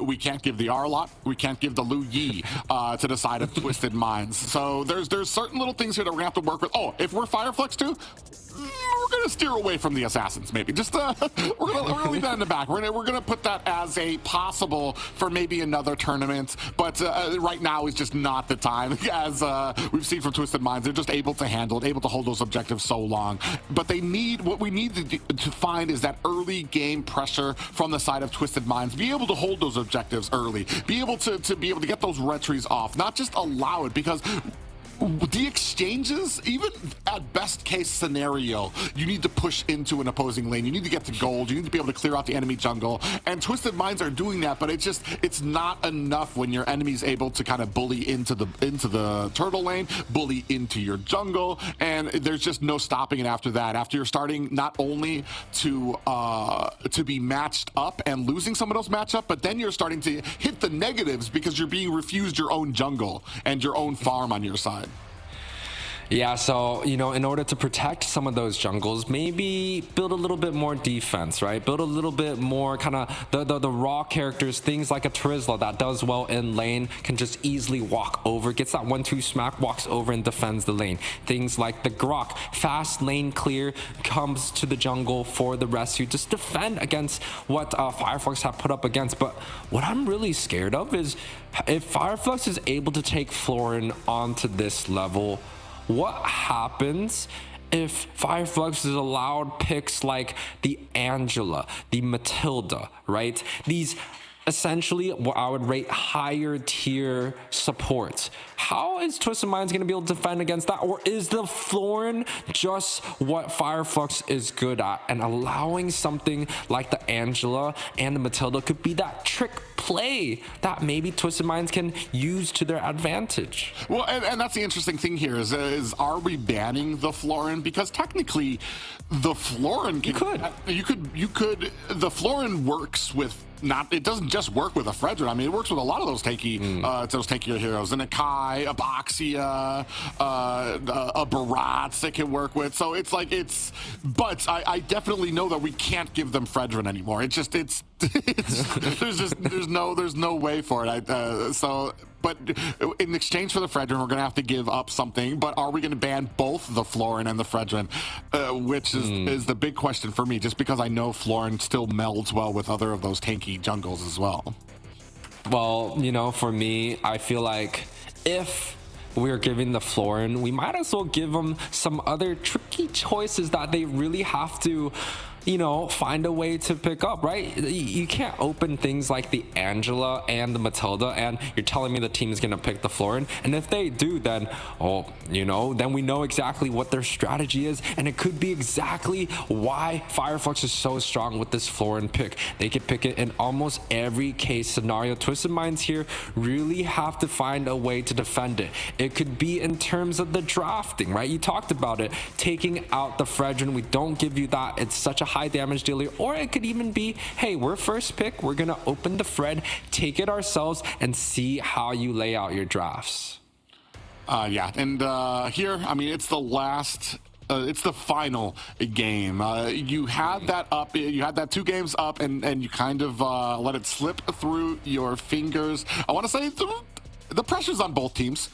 we can't give the R-Lot, we can't give the Lu Yi to the side of Twisted Minds. So there's certain little things here that we're gonna have to work with. Oh, if we're Fireflux too, we're gonna steer away from the assassins, maybe. Just we're gonna leave that in the back. We're gonna put that as a possible for maybe another tournament, but right now is just not the time. As we've seen from Twisted Minds, they're just able to handle it, able to hold those objectives so long. But they need, what we need to find is that early game pressure from the side of Twisted Minds. Be able to hold those objectives early. Be able to get those retries off. Not just allow it, because the exchanges, even at best case scenario, you need to push into an opposing lane. You need to get to gold. You need to be able to clear out the enemy jungle. And Twisted Minds are doing that, but it's not enough when your enemy's able to kind of bully into the turtle lane, bully into your jungle, and there's just no stopping it after that. After you're starting not only to be matched up and losing some of those matchup, but then you're starting to hit the negatives because you're being refused your own jungle and your own farm on your side. Yeah, so, in order to protect some of those jungles, maybe build a little bit more defense, right? Build a little bit more kind of the raw characters, things like a Trizla that does well in lane, can just easily walk over, gets that 1-2 smack, walks over and defends the lane. Things like the Grok, fast lane clear, comes to the jungle for the rescue, just defend against what Fireflux have put up against. But what I'm really scared of is if Fireflux is able to take Florin onto this level, what happens if Fireflux is allowed picks like the Angela, the Matilda, right? These essentially what I would rate higher tier supports. How is Twisted Minds going to be able to defend against that? Or is the Florin just what Fireflux is good at, and allowing something like the Angela and the Matilda could be that trick play that maybe Twisted Minds can use to their advantage? Well, and that's the interesting thing here is are we banning the Florin? Because technically the Florin you could the Florin works with, it doesn't just work with a Fredrin. I mean, it works with a lot of those tankier heroes. An Akai, a Boxia, a Barats that can work with. So but I definitely know that we can't give them Fredrin anymore. There's no way for it. But in exchange for the Fredrin, we're going to have to give up something. But are we going to ban both the Florin and the Fredrin? Which is the big question for me, just because I know Florin still melds well with other of those tanky jungles as well. Well, for me, I feel like if we're giving the Florin, we might as well give them some other tricky choices that they really have to find a way to pick up, right? You can't open things like the Angela and the Matilda and you're telling me the team is going to pick the Florin. And if they do, then, then we know exactly what their strategy is. And it could be exactly why Fireflux is so strong with this Florin pick. They could pick it in almost every case scenario. Twisted Minds here really have to find a way to defend it. It could be in terms of the drafting, right? You talked about it, taking out the Fredrin. We don't give you that. It's such a high damage dealer. Or it could even be, hey, we're first pick, we're gonna open the Fred, take it ourselves, and see how you lay out your drafts. Yeah, and here, I mean, it's the last it's the final game. You had that up, you had that 2 games up, and you kind of let it slip through your fingers. I want to say the pressure's on both teams,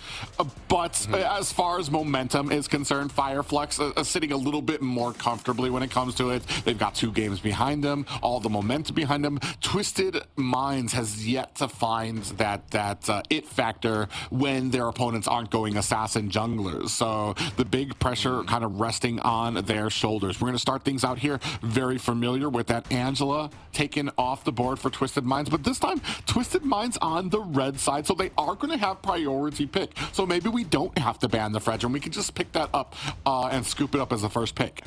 but as far as momentum is concerned, Fireflux is sitting a little bit more comfortably when it comes to it. They've got 2 games behind them, all the momentum behind them. Twisted Minds has yet to find that it factor when their opponents aren't going assassin junglers. So the big pressure kind of resting on their shoulders. We're going to start things out here very familiar with that Angela taken off the board for Twisted Minds, but this time Twisted Minds on the red side, so they are going to have priority pick. So maybe we don't have to ban the Fredrin. We can just pick that up and scoop it up as the first pick.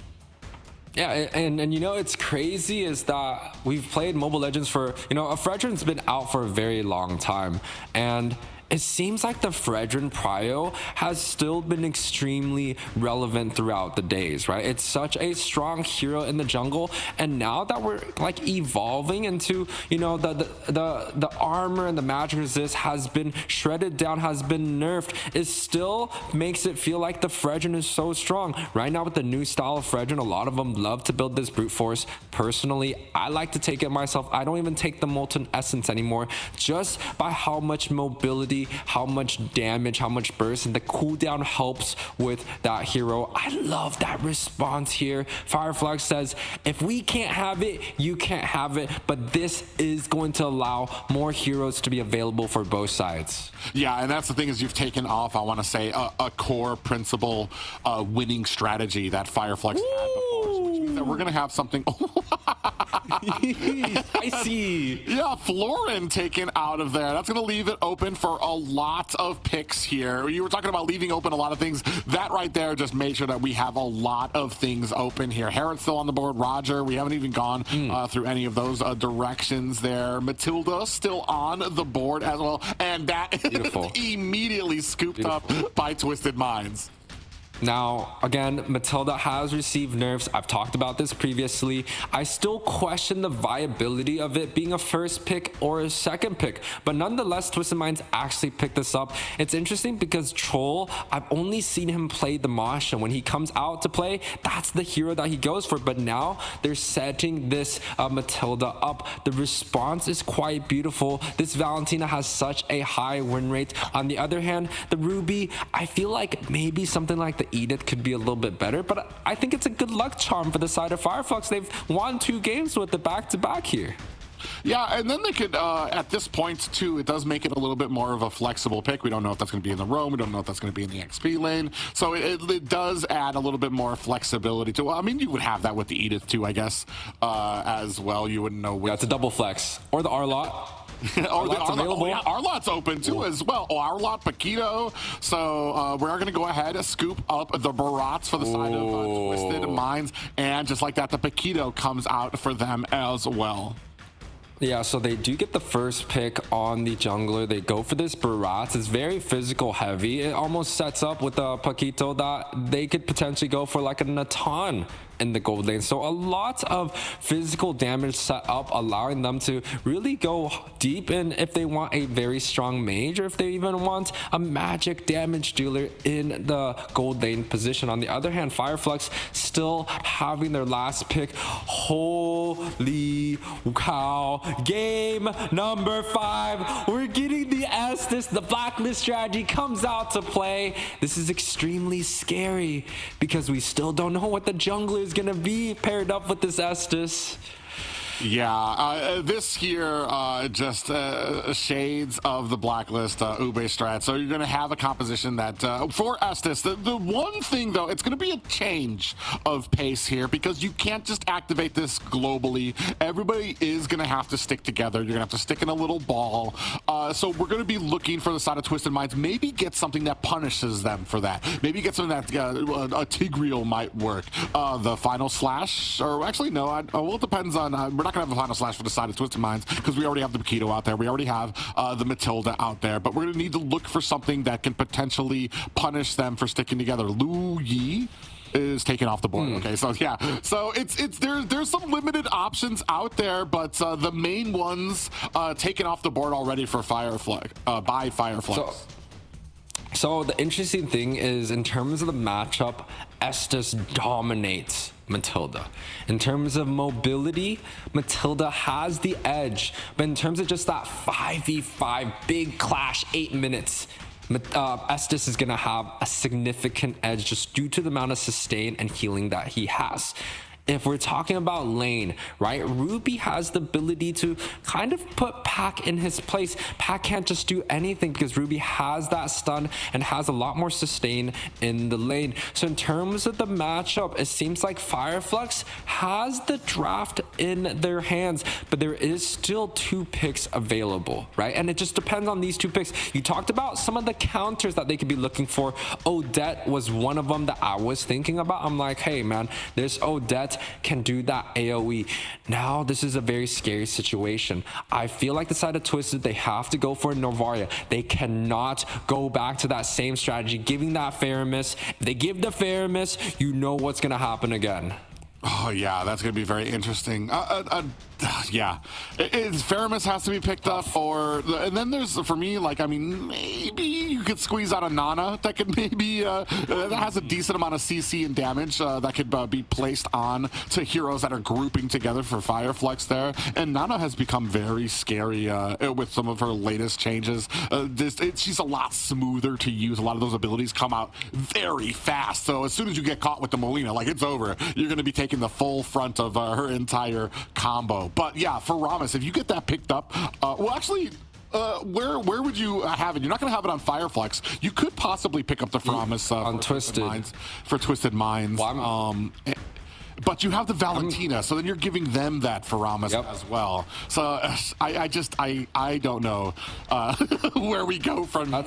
Yeah, and it's crazy is that we've played Mobile Legends for, a Fredrin's been out for a very long time, and it seems like the Fredrin Prio has still been extremely relevant throughout the days, right? It's such a strong hero in the jungle, and now that we're like evolving into, the armor and the magic resist has been shredded down, has been nerfed, it still makes it feel like the Fredrin is so strong. Right now with the new style of Fredrin, a lot of them love to build this brute force. Personally, I like to take it myself. I don't even take the Molten Essence anymore, just by how much mobility, how much damage, how much burst, and the cooldown helps with that hero. I love that response here. Fireflux says, if we can't have it, you can't have it, but this is going to allow more heroes to be available for both sides. Yeah, and that's the thing is you've taken off, I want to say, a core principle winning strategy that Fireflux had before, which means that we're going to have something Spicy. Yeah, Florin taken out of there. That's going to leave it open for a lot of picks here. You were talking about leaving open a lot of things. That right there just made sure that we have a lot of things open here. Heron's still on the board. Roger, we haven't even gone through any of those directions there. Matilda still on the board as well. And that immediately scooped up by Twisted Minds. Now, again, Matilda has received nerfs. I've talked about this previously. I still question the viability of it being a first pick or a second pick, but nonetheless, Twisted Minds actually picked this up. It's interesting because Troll, I've only seen him play the Mosh, and when he comes out to play, that's the hero that he goes for. But now they're setting this Matilda up. The response is quite beautiful. This Valentina has such a high win rate. On the other hand, the Ruby, I feel like maybe something like the Edith could be a little bit better, but I think it's a good luck charm for the side of Fireflux. They've won 2 games with the back-to-back here. Yeah, and then they could, at this point, too, it does make it a little bit more of a flexible pick. We don't know if that's going to be in the roam. We don't know if that's going to be in the XP lane. So it does add a little bit more flexibility to it. I mean, you would have that with the Edith, too, I guess, as well. You wouldn't know. Yeah, it's a double flex. Or the R-Lot. Arlot's open too as well. Arlot, Paquito. So we're going to go ahead and scoop up the Barats for the side of Twisted Minds. And just like that, the Paquito comes out for them as well. Yeah, so they do get the first pick on the jungler. They go for this Barats. It's very physical heavy. It almost sets up with a Paquito that they could potentially go for like a Natan in the gold lane. So a lot of physical damage set up, allowing them to really go deep in if they want a very strong mage, or if they even want a magic damage dealer in the gold lane position. On the other hand, Fireflux still having their last pick. Holy cow. Game number 5. We're getting the Estus. The blacklist strategy comes out to play. This is extremely scary because we still don't know what the jungler is going to be paired up with this Estus. Yeah, this here just shades of the blacklist Ube strat. So you're going to have a composition that for Estus, the one thing though, it's going to be a change of pace here because you can't just activate this globally. Everybody is going to have to stick together. You're going to have to stick in a little ball. So we're going to be looking for the side of Twisted Minds. Maybe get something that punishes them for that. Maybe get something that a Tigreal might work. The final slash, or actually no, well, it depends on. We're not going to have a final slash for the side of Twisted Minds because we already have the Paquito out there. We already have the Matilda out there, but we're going to need to look for something that can potentially punish them for sticking together. Lu Yi is taken off the board. Okay, so yeah, so there's some limited options out there, but the main ones taken off the board already for Fireflux by Fireflux. So the interesting thing is, in terms of the matchup, Estus dominates Matilda. In terms of mobility, Matilda has the edge, but in terms of just that 5v5 big clash, 8 minutes, Estus is going to have a significant edge just due to the amount of sustain and healing that he has. If we're talking about lane, right, Ruby has the ability to kind of put Pac in his place. Pac can't just do anything because Ruby has that stun and has a lot more sustain in the lane. So in terms of the matchup, it seems like Fireflux has the draft in their hands, but there is still 2 picks available, right? And it just depends on these 2 picks. You talked about some of the counters that they could be looking for. Odette was one of them that I was thinking about. I'm like, hey man, this Odette can do that AoE. Now this is a very scary situation. I feel like the side of Twisted, they have to go for a Novaria. They cannot go back to that same strategy, giving that Faramis. If they give the Faramis, you know what's going to happen again. Oh yeah, that's going to be very interesting. Yeah, Faramis has to be picked up, and then there's, for me, like, I mean, maybe you could squeeze out a Nana that could maybe, that has a decent amount of CC and damage that could be placed on to heroes that are grouping together for Fireflux there. And Nana has become very scary with some of her latest changes. She's a lot smoother to use. A lot of those abilities come out very fast. So as soon as you get caught with the Molina, like, it's over. You're going to be taking the full front of her entire combo. But yeah, for Ramus, if you get that picked up, well, actually, where would you have it? You're not going to have it on Fireflux. You could possibly pick up the Ramus on Twisted Minds, for Twisted Minds. Well, But you have the Valentina, so then you're giving them that Faramis as well. So I don't know where we go from here.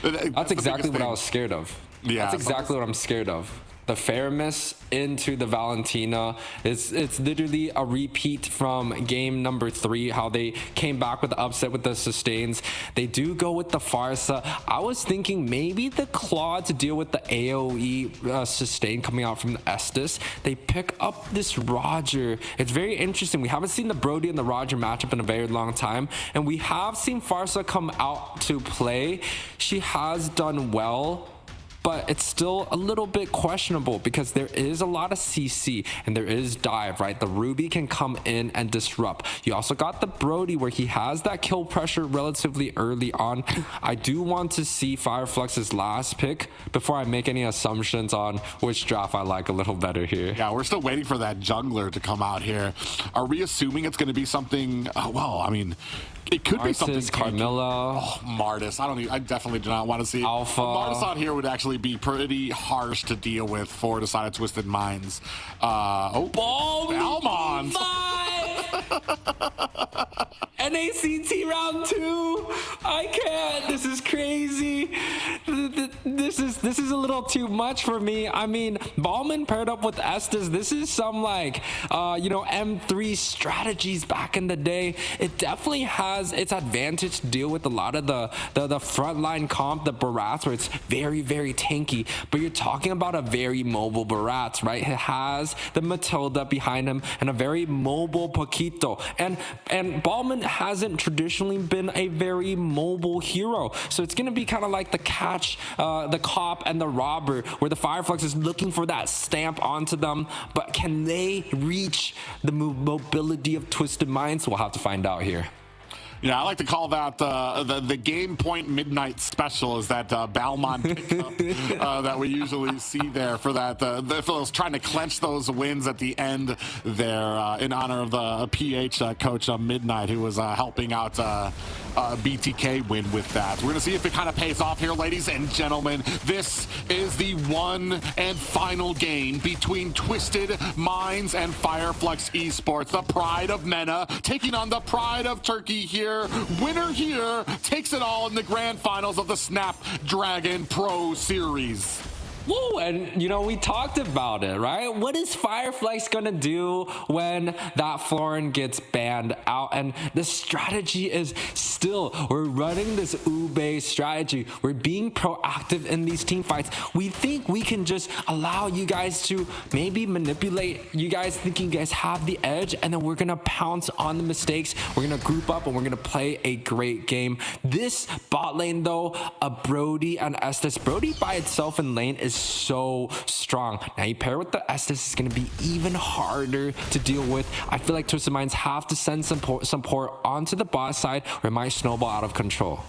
That's exactly what I was scared of. Yeah, that's exactly what I'm scared of. The Faramis into the Valentina. It's literally a repeat from game number 3, how they came back with the upset with the sustains. They do go with the Farsa. I was thinking maybe the Claw to deal with the AoE sustain coming out from the Estes. They pick up this Roger. It's very interesting. We haven't seen the Brody and the Roger matchup in a very long time, and we have seen Farsa come out to play. She has done well, but it's still a little bit questionable because there is a lot of CC and there is dive, right? The Ruby can come in and disrupt. You also got the Brody where he has that kill pressure relatively early on. I do want to see Fireflux's last pick before I make any assumptions on which draft I like a little better here. Yeah, we're still waiting for that jungler to come out here. Are we assuming it's going to be something? Well, I mean, it could be something. Carmilla. Oh, Martis. I definitely do not want to see Alpha. Martis on here would actually be pretty harsh to deal with for Decided Twisted Minds. Balmond. NACT round 2. I can't. This is crazy. This is a little too much for me. I mean, Ballman paired up with Estes. This is some like M3 strategies back in the day. It definitely has its advantage to deal with a lot of the frontline comp, the Barats, where it's very, very tanky. But you're talking about a very mobile Barats, right? It has the Matilda behind him and a very mobile Paquito. And Ballman hasn't traditionally been a very mobile hero. So it's going to be kind of like the catch, the cop and the robber, where the Fireflux is looking for that stamp onto them. But can they reach the mobility of Twisted Minds? We'll have to find out here. Yeah, I like to call that the game point midnight special, is that Balmond pickup that we usually see there for that. For those trying to clench those wins at the end there in honor of the PH coach Midnight, who was helping out BTK win with that. We're going to see if it kind of pays off here, ladies and gentlemen. This is the one and final game between Twisted Minds and Fireflux Esports. The pride of MENA taking on the pride of Turkey here. Winner here takes it all in the grand finals of the Snapdragon Pro Series. Woo, and we talked about it, right? What is Fireflux gonna do when that Florin gets banned out? And the strategy is still, we're running this Ube strategy. We're being proactive in these team fights. We think we can just allow you guys to maybe manipulate you guys, thinking you guys have the edge, and then we're gonna pounce on the mistakes. We're gonna group up and we're gonna play a great game. This bot lane though, a Brody and Estes. Brody by itself in lane is so strong. Now you pair with the Estes, it's going to be even harder to deal with. I feel like Twisted Minds have to send some support onto the bot side, or it might snowball out of control.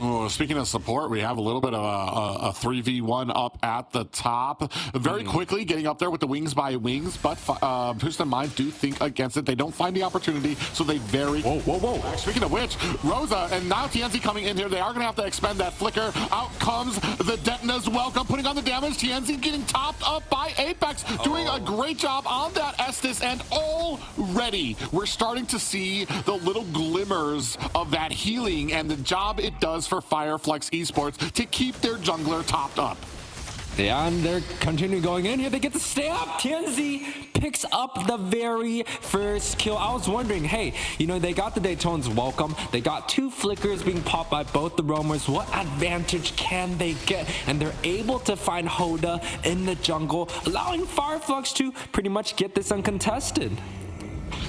Oh, speaking of support, we have a little bit of a 3v1 up at the top. Very quickly getting up there with the wings by wings, but Twisted Minds do think against it. They don't find the opportunity, so they very... Whoa. Speaking of which, Rosa and now TNZ coming in here. They are going to have to expend that flicker. Out comes the Detna's welcome, putting on the damage. TNZ getting topped up by Apex, doing a great job on that Estes, and already we're starting to see the little glimmers of that healing and the job it does for Fireflux Esports to keep their jungler topped up. Yeah, and they're continuing going in here. They get the stamp. TNZ picks up the very first kill. I was wondering, hey, they got the Dayton's welcome. They got 2 flickers being popped by both the roamers. What advantage can they get? And they're able to find Hoda in the jungle, allowing Fireflux to pretty much get this uncontested.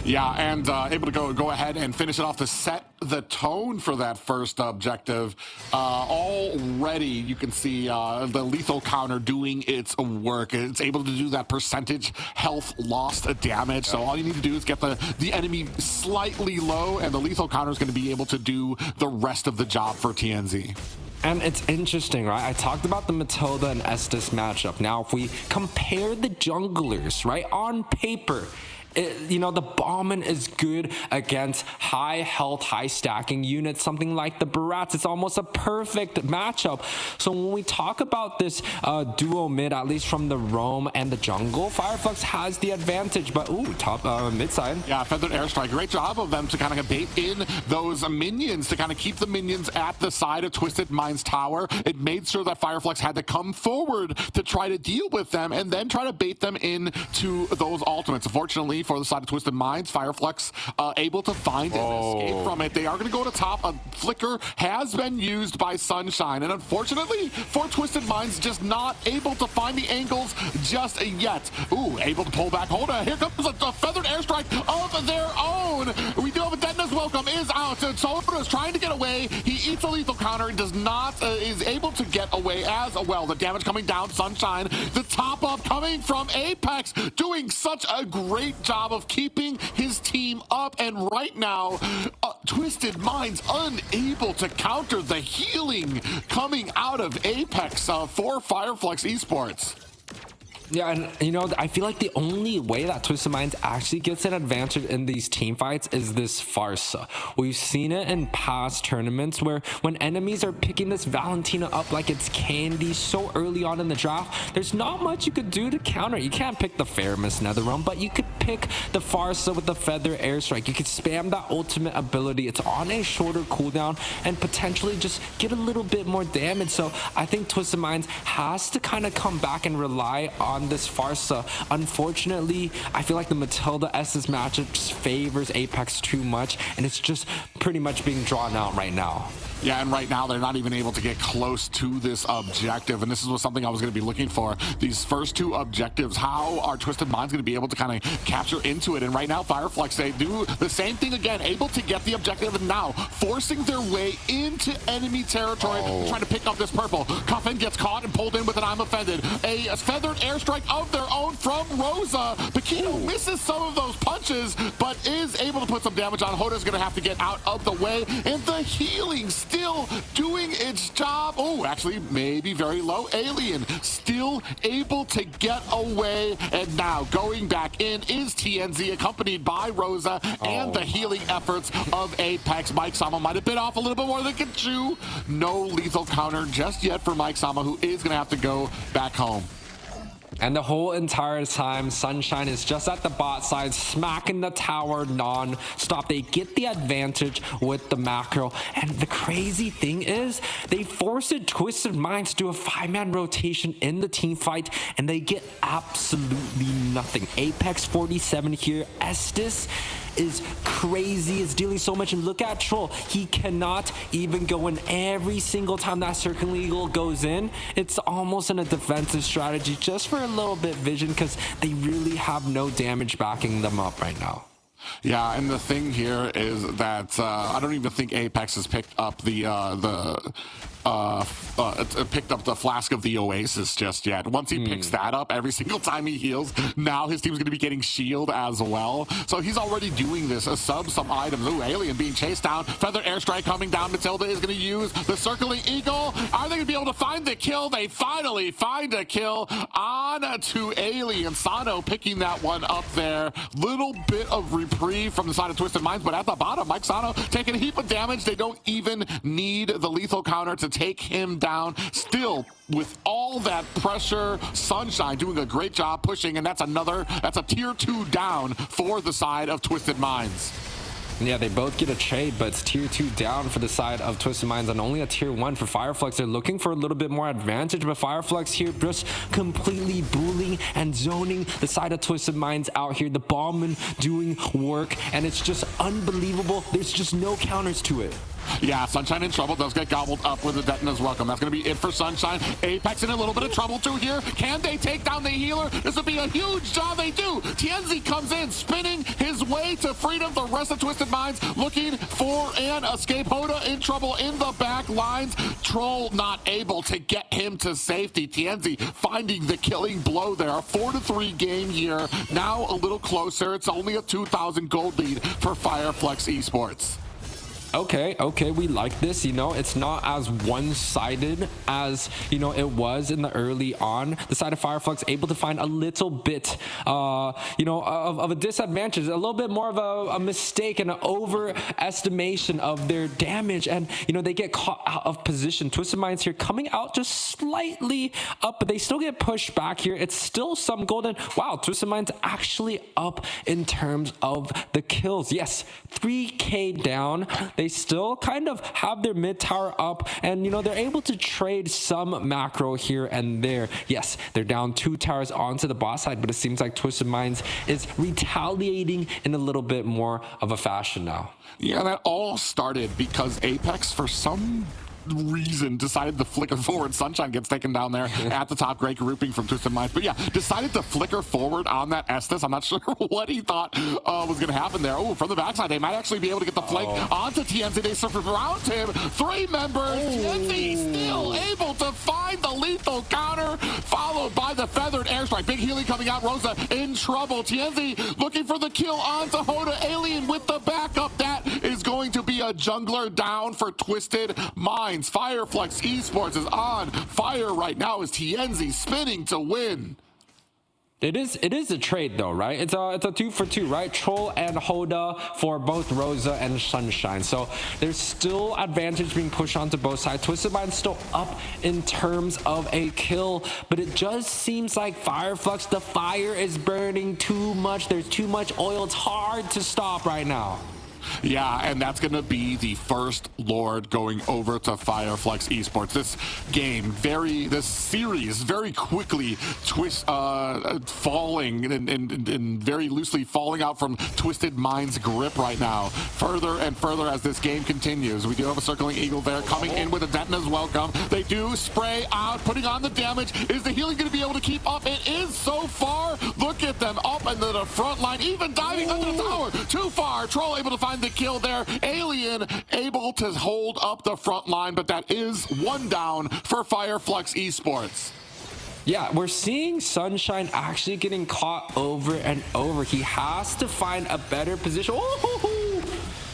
Yeah, and able to go ahead and finish it off to set the tone for that first objective. Already you can see the lethal counter doing its work. It's able to do that percentage health lost damage. So all you need to do is get the enemy slightly low, and the lethal counter is going to be able to do the rest of the job for TNZ. And it's interesting, right? I talked about the Matilda and Estes matchup. Now, if we compare the junglers, right, on paper, You know, the Bauman is good against high health, high stacking units, something like the Barats. It's almost a perfect matchup. So when we talk about this duo mid, at least from the roam and the jungle, Fireflux has the advantage. But ooh, top mid side. Yeah, Feathered Airstrike. Great job of them to kind of bait in those minions, to kind of keep the minions at the side of Twisted Mind's tower. It made sure that Fireflux had to come forward to try to deal with them and then try to bait them into those ultimates. Unfortunately, for the side of Twisted Minds, Fireflux able to find and escape from it. They are going to go to top. A flicker has been used by Sunshine, and unfortunately for Twisted Minds, just not able to find the angles just yet. Ooh, able to pull back. Hold on, here comes a Feathered Airstrike of their own. We do have a Detna's Welcome is out. Soda's trying to get away. He eats a lethal counter and does not, is able to get away as well. The damage coming down, Sunshine. The top up coming from Apex, doing such a great job of keeping his team up. And right now, Twisted Minds unable to counter the healing coming out of Apex for Fireflux Esports. Yeah, and you know, I feel like the only way that Twisted Minds actually gets an advantage in these team fights is this Farsa. We've seen it in past tournaments where when enemies are picking this Valentina up like it's candy so early on in the draft, there's not much you could do to counter. You can't pick the Faramis Netherrealm, but you could pick the Farsa with the Feather Airstrike. You could spam that ultimate ability. It's on a shorter cooldown and potentially just get a little bit more damage. So I think Twisted Minds has to kind of come back and rely on this Farsa. Unfortunately, I feel like the Matilda Estes matchup just favors Apex too much, and it's just pretty much being drawn out right now. Yeah, and right now they're not even able to get close to this objective, and this is something I was going to be looking for. These first two objectives, how are Twisted Minds going to be able to kind of capture into it? And right now, Fireflux, they do the same thing again, able to get the objective, and now forcing their way into enemy territory, trying to pick up this purple. Coffin gets caught and pulled in with an I'm Offended. A Feathered Airstrike of their own from Rosa. Paquito misses some of those punches, but is able to put some damage on. Hoda's going to have to get out of the way, and the healing still doing its job. Oh, actually, maybe very low. Alien still able to get away, and now going back in is TNZ, accompanied by Rosa and the healing efforts of Apex. Mike Sama might have bit off a little bit more than can chew. No lethal counter just yet for Mike Sama, who is going to have to go back home. And the whole entire time, Sunshine is just at the bot side, smacking the tower non-stop. They get the advantage with the macro. And the crazy thing is, they forced Twisted Minds to do a 5-man rotation in the team fight, and they get absolutely nothing. Apex 47 here. Estes is crazy, is dealing so much, and look at Troll. He cannot even go in every single time that Circling Eagle goes in. It's almost in a defensive strategy just for a little bit vision, because they really have no damage backing them up right now. Yeah, and the thing here is that I don't even think Apex has picked up picked up the Flask of the Oasis just yet. Once he picks that up, every single time he heals, now his team's going to be getting shield as well. So he's already doing this. Some items. Ooh, Alien being chased down. Feather Airstrike coming down. Matilda is going to use the Circling Eagle. Are they going to be able to find the kill? They finally find a kill on to Alien. Sano picking that one up there. Little bit of reprieve from the side of Twisted Minds, but at the bottom, Mike Sano taking a heap of damage. They don't even need the lethal counter to take him down. Still, with all that pressure, Sunshine doing a great job pushing, and that's a tier 2 down for the side of Twisted Minds. Yeah, they both get a trade, but it's tier 2 down for the side of Twisted Minds and only a tier 1 for Fireflux. They're looking for a little bit more advantage, but Fireflux here just completely bullying and zoning the side of Twisted Minds out here. The Ballman doing work, and it's just unbelievable. There's just no counters to it. Yeah, Sunshine in trouble, does get gobbled up with the Detna's Welcome. That's going to be it for Sunshine. Apex in a little bit of trouble too here. Can they take down the healer? This would be a huge job. They do. TNZ comes in, spinning his way to freedom. The rest of Twisted Minds looking for an escape. Hoda in trouble in the back lines. Troll not able to get him to safety. TNZ finding the killing blow there. A 4-3 game here. Now a little closer. It's only a 2,000 gold lead for Fireflux Esports. okay, we like this. You know, it's not as one-sided as, you know, it was in the early on. The side of Fireflux able to find a little bit, you know, of a disadvantage, a little bit more of a mistake and an overestimation of their damage. And, you know, they get caught out of position. Twisted Minds here coming out just slightly up, but they still get pushed back here. It's still some golden. Wow, Twisted Minds actually up in terms of the kills. Yes, 3K down. They still kind of have their mid tower up, and, you know, they're able to trade some macro here and there. Yes, they're down 2 towers onto the bot side, but it seems like Twisted Minds is retaliating in a little bit more of a fashion now. Yeah, that all started because Apex, for some reason, decided to flicker forward. Sunshine gets taken down there at the top. Great grouping from Twisted Minds. But yeah, decided to flicker forward on that Estes. I'm not sure what he thought was going to happen there. Oh, from the backside, they might actually be able to get the flank onto TNZ. They surf around him. 3 members. TNZ still able to find the lethal counter, followed by the feathered airstrike. Big healing coming out. Rosa in trouble. TNZ looking for the kill onto Hoda. Alien with the backup. That is going to be a jungler down for Twisted Minds. Fireflux Esports is on fire right now as TNZ spinning to win. It is a trade though, right? It's a 2 for 2, right? Troll and Hoda for both Rosa and Sunshine. So there's still advantage being pushed onto both sides. Twisted Mind's still up in terms of a kill, but it just seems like Fireflux, the fire is burning too much. There's too much oil. It's hard to stop right now. Yeah, and that's going to be the first Lord going over to Fireflux Esports. This series very quickly falling and very loosely falling out from Twisted Minds' grip right now. Further and further as this game continues. We do have a circling eagle there coming in with a Detna's welcome. They do spray out, putting on the damage. Is the healing going to be able to keep up? It is so far. Look at them up into the front line, even diving under the tower. Too far. Troll able to find the kill there. Alien able to hold up the front line, but that is 1 down for Fireflux Esports. Yeah, we're seeing Sunshine actually getting caught over and over. He has to find a better position.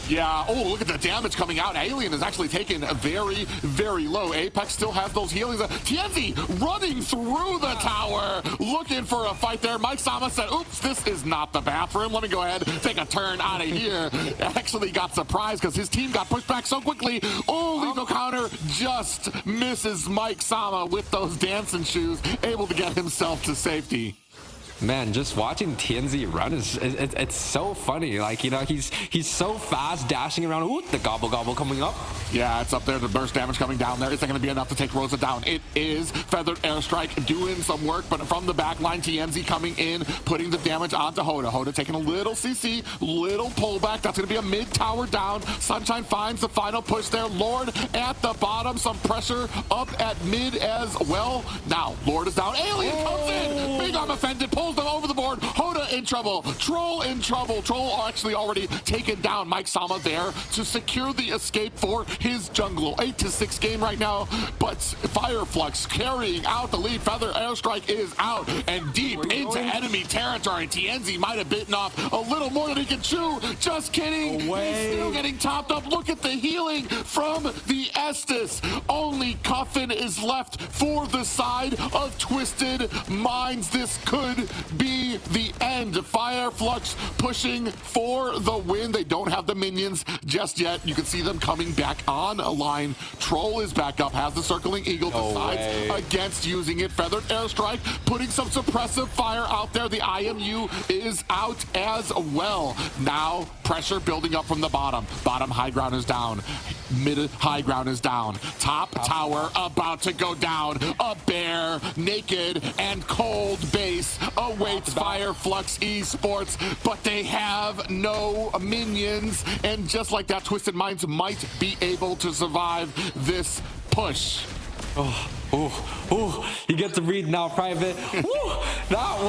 Yeah, oh, look at the damage coming out. Alien is actually taken very, very low. Apex still has those healings. TNZ running through the tower, looking for a fight there. Mike Sama said, oops, this is not the bathroom. Let me go ahead and take a turn out of here. Actually got surprised because his team got pushed back so quickly. Oh, lethal counter just misses Mike Sama with those dancing shoes, able to get himself to safety. Man, just watching TNZ run it's so funny. Like, you know, he's so fast dashing around. Ooh, the gobble coming up. Yeah, it's up there. The burst damage coming down there. Is that going to be enough to take Rosa down? It is. Feathered airstrike doing some work, but from the back line, TNZ coming in, putting the damage onto Hoda. Hoda taking a little CC, little pullback. That's going to be a mid tower down. Sunshine finds the final push there. Lord at the bottom. Some pressure up at mid as well. Now, Lord is down. Alien comes in. Big Arm offended. Pulls them over the board. Hoda in trouble. Troll in trouble. Troll actually already taken down. Mike Sama there to secure the escape for his jungle. 8-6 game right now, but Fireflux carrying out the lead. Feather airstrike is out and deep into enemy territory. TNZ might have bitten off a little more than he can chew. Just kidding. He's still getting topped up. Look at the healing from the Estes. Only Coffin is left for the side of Twisted Minds. This could be the end. Fireflux pushing for the win. They don't have the minions just yet. You can see them coming back on a line. Troll is back up, has the circling eagle, decides against using it. Feathered airstrike, putting some suppressive fire out there. The IMU is out as well. Now pressure building up from the bottom. Bottom high ground is down. Mid high ground is down. Top tower about to go down. A bare, naked, and cold base awaits Fireflux Esports, but they have no minions. And just like that, Twisted Minds might be able to survive this push. You get to read now, Private. That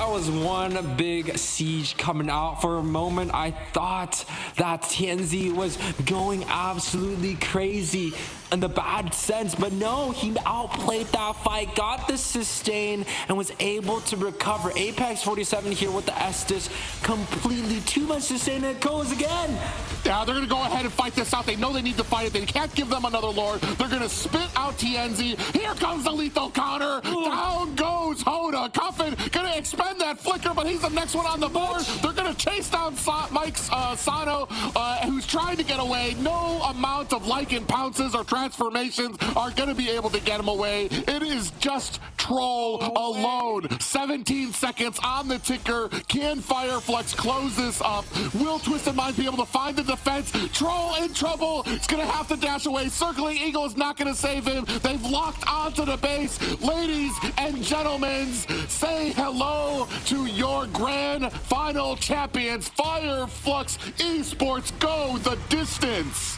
was one big siege coming out. For a moment, I thought that TNZ was going absolutely crazy in the bad sense, but no, he outplayed that fight, got the sustain, and was able to recover. Apex 47 here with the Estes, completely too much sustain, and it goes again. Yeah, they're gonna go ahead and fight this out. They know they need to fight it. They can't give them another Lord. They're gonna spit out TNZ. Here comes the lethal counter. Down goes Hoda. Cuffin gonna expend that flicker, but he's the next one on the board. They're gonna chase down Mike Sano, who's trying to get away. No amount of Lycan pounces or transformations are gonna be able to get him away. It is just Troll alone. 17 seconds on the ticker. Can Fireflex close this up? Will Twisted Minds be able to find the defense? Troll in trouble. It's gonna have to dash away. Circling Eagle is not gonna save him. They've locked onto the base. Ladies and gentlemen, say hello to your grand final champions. Fireflux Esports go the distance.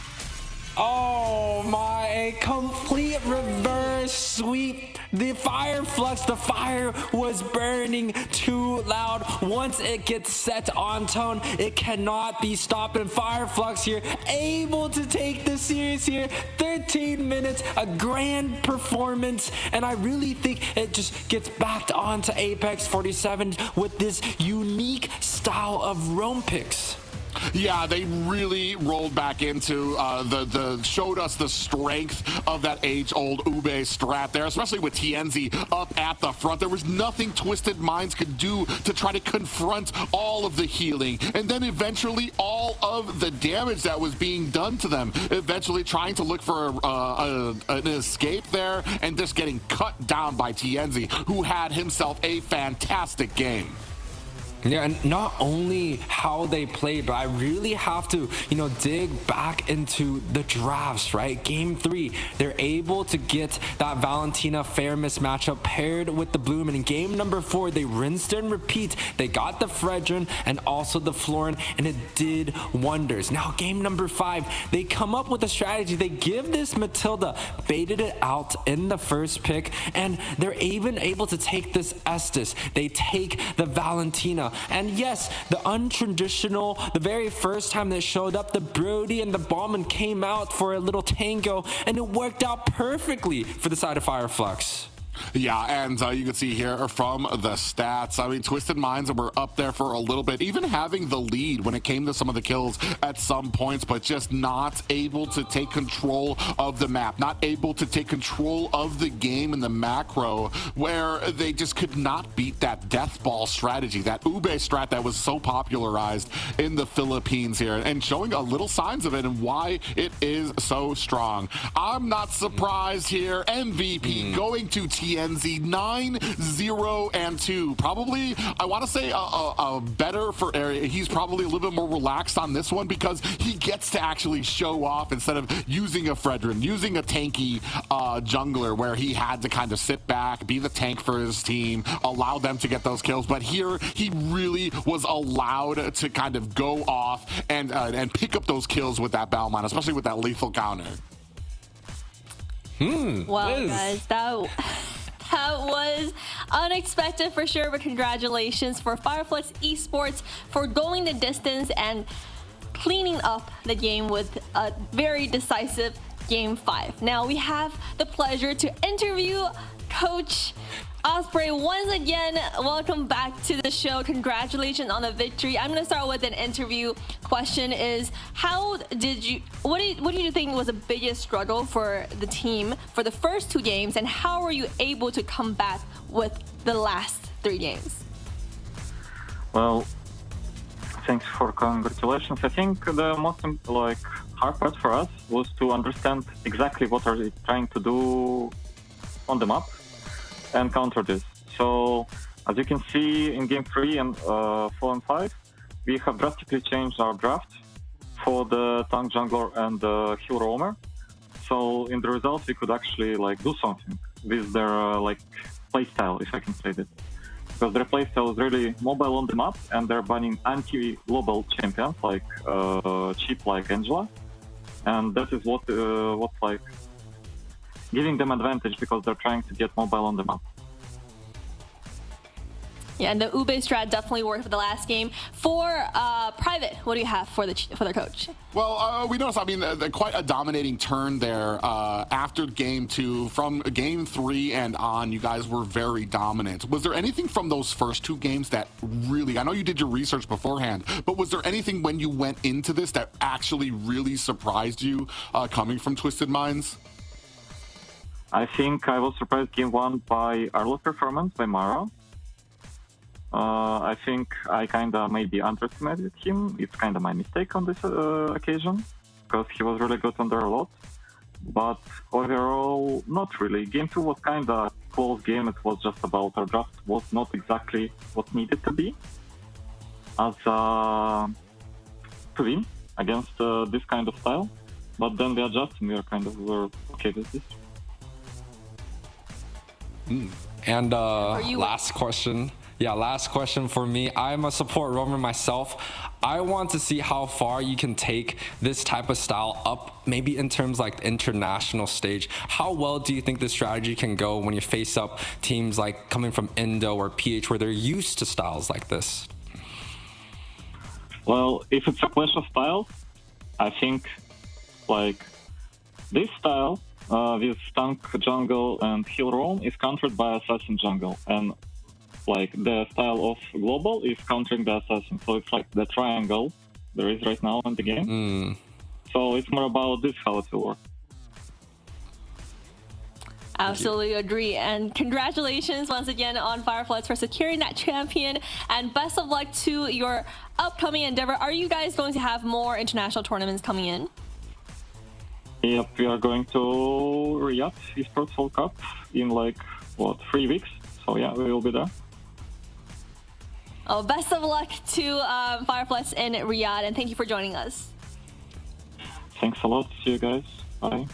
Oh my, a complete reverse sweep. The Fireflux, the fire was burning too loud. Once it gets set on tone, it cannot be stopped. And Fireflux here, able to take the series here. 13 minutes, a grand performance. And I really think it just gets backed onto Apex 47 with this unique style of roam picks. Yeah, they really rolled back into showed us the strength of that age-old Ube strat there, especially with TNZ up at the front. There was nothing Twisted Minds could do to try to confront all of the healing, and then eventually all of the damage that was being done to them. Eventually trying to look for an escape there, and just getting cut down by TNZ, who had himself a fantastic game. Yeah, and not only how they played, but I really have to, dig back into the drafts, right? Game 3, they're able to get that Valentina Fairmiss matchup paired with the Bloom. And in game number 4, they rinsed and repeat. They got the Fredrin and also the Florin, and it did wonders. Now, game number 5, they come up with a strategy. They give this Matilda, baited it out in the first pick, and they're even able to take this Estes. They take the Valentina. And yes, the untraditional, the very first time they showed up, the Brody and the Bauman came out for a little tango, and it worked out perfectly for the side of Fireflux. Yeah, and you can see here from the stats, I mean, Twisted Minds were up there for a little bit, even having the lead when it came to some of the kills at some points, but just not able to take control of the map, not able to take control of the game in the macro, where they just could not beat that death ball strategy, that Ube strat that was so popularized in the Philippines here, and showing a little signs of it and why it is so strong. I'm not surprised here. MVP going to TNZ 9-0-2. Probably, I want to say a better for area. He's probably a little bit more relaxed on this one because he gets to actually show off instead of using a Fredrin, using a tanky jungler where he had to kind of sit back, be the tank for his team, allow them to get those kills. But here, he really was allowed to kind of go off and pick up those kills with that Balmine, especially with that lethal counter. Wow, guys, that was unexpected for sure, but congratulations for Fireflux Esports for going the distance and cleaning up the game with a very decisive Game 5. Now we have the pleasure to interview Coach Osprey once again. Welcome back to the show. Congratulations on the victory. I'm going to start with an interview question. Is what do you think was the biggest struggle for the team for the first 2 games, and how were you able to come back with the last 3 games? Well, thanks for congratulations. I think the most hard part for us was to understand exactly what are they trying to do on the map and counter this. So, as you can see in Game 3 and 4 and 5, we have drastically changed our draft for the tank jungler and the heal roamer. So, in the result, we could actually do something with their playstyle, if I can say that. Because their playstyle is really mobile on the map, and they're banning anti-global champions cheap like Angela, and that is what giving them advantage because they're trying to get mobile on the map. Yeah, and the Ube strat definitely worked for the last game. For Private, what do you have for their coach? Well, we noticed, I mean, quite a dominating turn there after game 2. From game 3 and on, you guys were very dominant. Was there anything from those first 2 games that really, I know you did your research beforehand, but was there anything when you went into this that actually really surprised you coming from Twisted Minds? I think I was surprised game 1 by Arlo's performance by Mara. I think I kind of maybe underestimated him. It's kind of my mistake on this occasion, because he was really good under a lot. But overall, not really. Game 2 was kind of close game. It was just about our draft was not exactly what needed to be as to win against this kind of style. But then we adjusted and we were okay with this. And last question. Yeah, last question for me. I'm a support roamer myself. I want to see how far you can take this type of style up, maybe in terms like the international stage. How well do you think this strategy can go when you face up teams like coming from Indo or PH where they're used to styles like this? Well, if it's a clash of styles, I think like this style with tank jungle and heal roam is countered by assassin jungle, and like the style of global is countering the assassin, so it's like the triangle there is right now in the game. So it's more about this, how it will work. Absolutely agree. And congratulations once again on Fireflies for securing that champion, and best of luck to your upcoming endeavor. Are you guys going to have more international tournaments coming in? Yep, we are going to Riyadh Esports World Cup in 3 weeks. So yeah, we will be there. Oh, best of luck to Fireflies in Riyadh, and thank you for joining us. Thanks a lot. See you guys. Bye.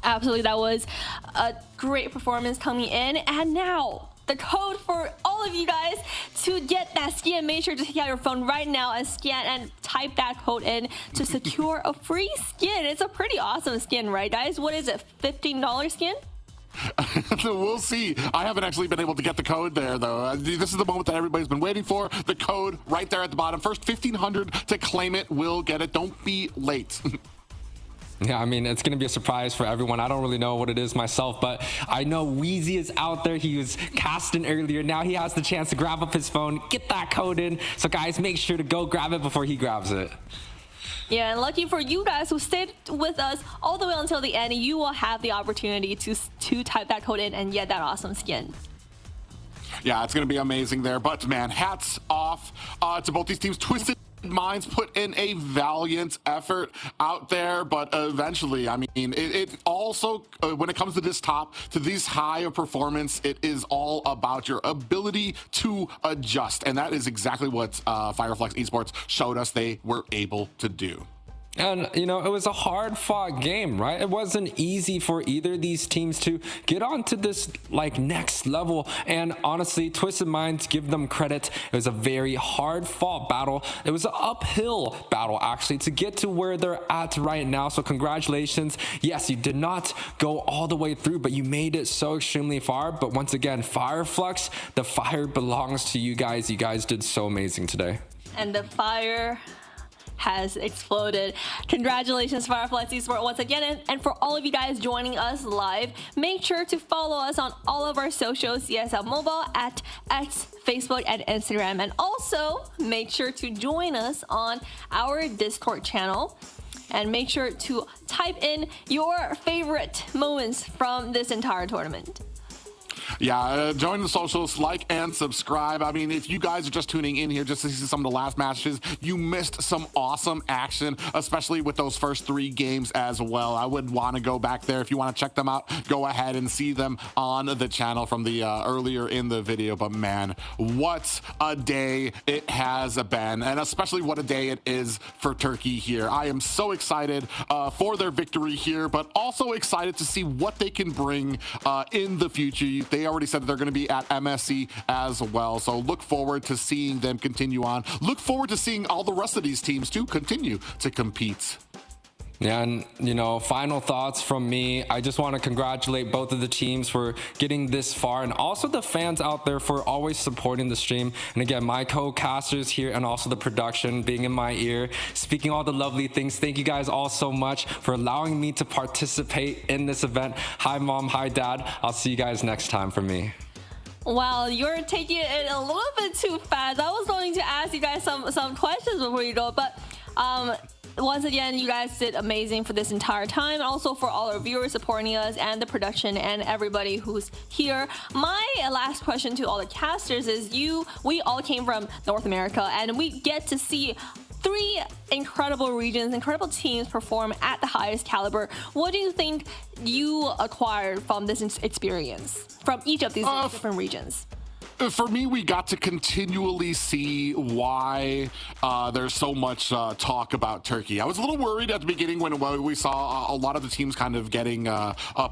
Absolutely, that was a great performance coming in. And now, the code for all of you guys to get that skin. Make sure to take out your phone right now and scan and type that code in to secure a free skin. It's a pretty awesome skin, right, guys? What is it, $15 skin? We'll see. I haven't actually been able to get the code there, though. This is the moment that everybody's been waiting for. The code right there at the bottom. First 1,500 to claim it will get it. Don't be late. Yeah, I mean, it's going to be a surprise for everyone. I don't really know what it is myself, but I know Wheezy is out there. He was casting earlier. Now he has the chance to grab up his phone, get that code in. So guys, make sure to go grab it before he grabs it. Yeah, and lucky for you guys who stayed with us all the way until the end, you will have the opportunity to type that code in and get that awesome skin. Yeah, it's going to be amazing there. But, man, hats off to both these teams. Twisted Minds put in a valiant effort out there, but eventually, I mean, it also, when it comes to this top, to these high of performance, it is all about your ability to adjust. And that is exactly what Fireflies Esports showed us they were able to do. And, you know, it was a hard-fought game, right? It wasn't easy for either of these teams to get onto this, next level. And honestly, Twisted Minds, give them credit. It was a very hard-fought battle. It was an uphill battle, actually, to get to where they're at right now. So congratulations. Yes, you did not go all the way through, but you made it so extremely far. But once again, Fireflux, the fire belongs to you guys. You guys did so amazing today. And the fire has exploded. Congratulations, Fireflies Esports, once again. And for all of you guys joining us live, make sure to follow us on all of our socials, ESL Mobile, at X, Facebook, and Instagram. And also, make sure to join us on our Discord channel. And make sure to type in your favorite moments from this entire tournament. Yeah, join the socials, like and subscribe. I mean, if you guys are just tuning in here just to see some of the last matches, you missed some awesome action, especially with those first 3 games as well. I would want to go back there. If you want to check them out, go ahead and see them on the channel from the earlier in the video. But man, what a day it has been, and especially what a day it is for Turkey here. I am so excited for their victory here, but also excited to see what they can bring in the future. They already said that they're going to be at MSC as well. So look forward to seeing them continue on. Look forward to seeing all the rest of these teams too continue to compete. And, you know, final thoughts from me. I just want to congratulate both of the teams for getting this far, and also the fans out there for always supporting the stream. And again, my co-casters here and also the production being in my ear, speaking all the lovely things. Thank you guys all so much for allowing me to participate in this event. Hi, Mom. Hi, Dad. I'll see you guys next time from me. Wow, you're taking it a little bit too fast. I was going to ask you guys some questions before you go, but once again, you guys did amazing for this entire time. Also for all our viewers supporting us and the production and everybody who's here. My last question to all the casters is we all came from North America, and we get to see 3 incredible regions, incredible teams perform at the highest caliber. What do you think you acquired from this experience from each of these different regions? For me, we got to continually see why there's so much talk about Turkey. I was a little worried at the beginning when we saw a lot of the teams kind of getting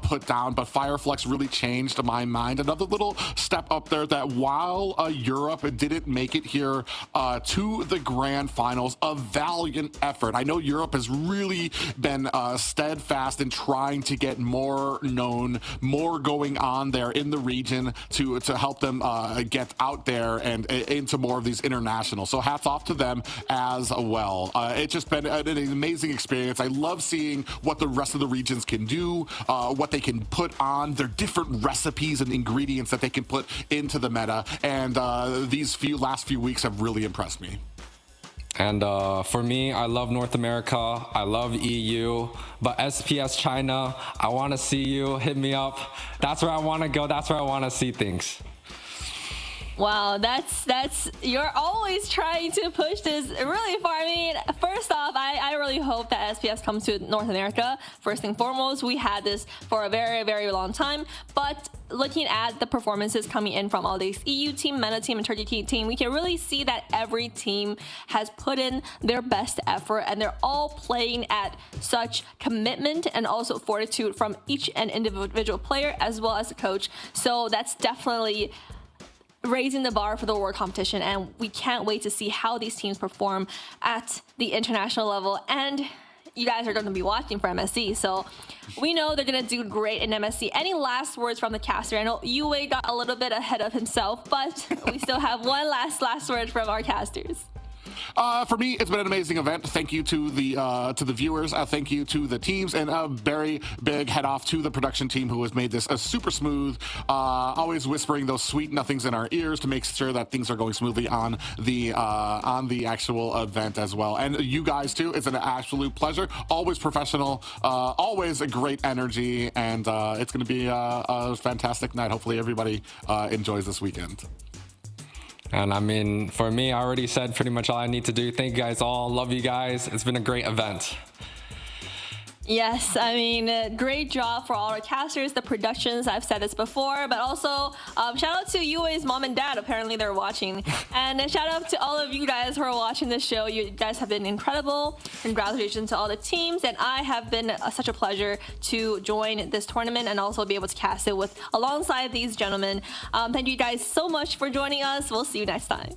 put down, but Fireflex really changed my mind. Another little step up there that while Europe didn't make it here to the grand finals, a valiant effort. I know Europe has really been steadfast in trying to get more known, more going on there in the region to help them get out there and into more of these international. So hats off to them as well. It's just been an amazing experience. I love seeing what the rest of the regions can do, what they can put on, their different recipes and ingredients that they can put into the meta. And these last few weeks have really impressed me. And for me, I love North America. I love EU. But SPS China, I want to see you. Hit me up. That's where I want to go. That's where I want to see things. Wow, that's you're always trying to push this really far. I mean, first off, I really hope that SPS comes to North America. First and foremost, we had this for a very, very long time. But looking at the performances coming in from all these EU team, MENA team, and Turkey team, we can really see that every team has put in their best effort, and they're all playing at such commitment and also fortitude from each and individual player as well as the coach. So that's definitely raising the bar for the world competition, and we can't wait to see how these teams perform at the international level. And you guys are going to be watching for MSC, so we know they're going to do great in MSC. Any last words from the caster? I know Yue got a little bit ahead of himself, but we still have one last word from our casters. For me, it's been an amazing event. Thank you to the viewers. Thank you to the teams, and a very big head off to the production team who has made this super smooth. Always whispering those sweet nothings in our ears to make sure that things are going smoothly on the actual event as well. And you guys too. It's an absolute pleasure. Always professional. Always a great energy, and it's going to be a fantastic night. Hopefully, everybody enjoys this weekend. And I mean, for me, I already said pretty much all I need to do. Thank you guys all. Love you guys. It's been a great event. Yes, I mean, great job for all our casters, the productions. I've said this before, but also shout out to Yue's mom and dad. Apparently they're watching. And shout out to all of you guys who are watching this show. You guys have been incredible. Congratulations to all the teams. And I have been such a pleasure to join this tournament and also be able to cast it alongside these gentlemen. Thank you guys so much for joining us. We'll see you next time.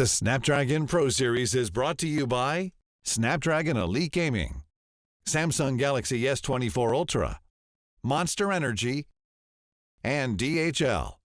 The Snapdragon Pro Series is brought to you by Snapdragon Elite Gaming, Samsung Galaxy S24 Ultra, Monster Energy, and DHL.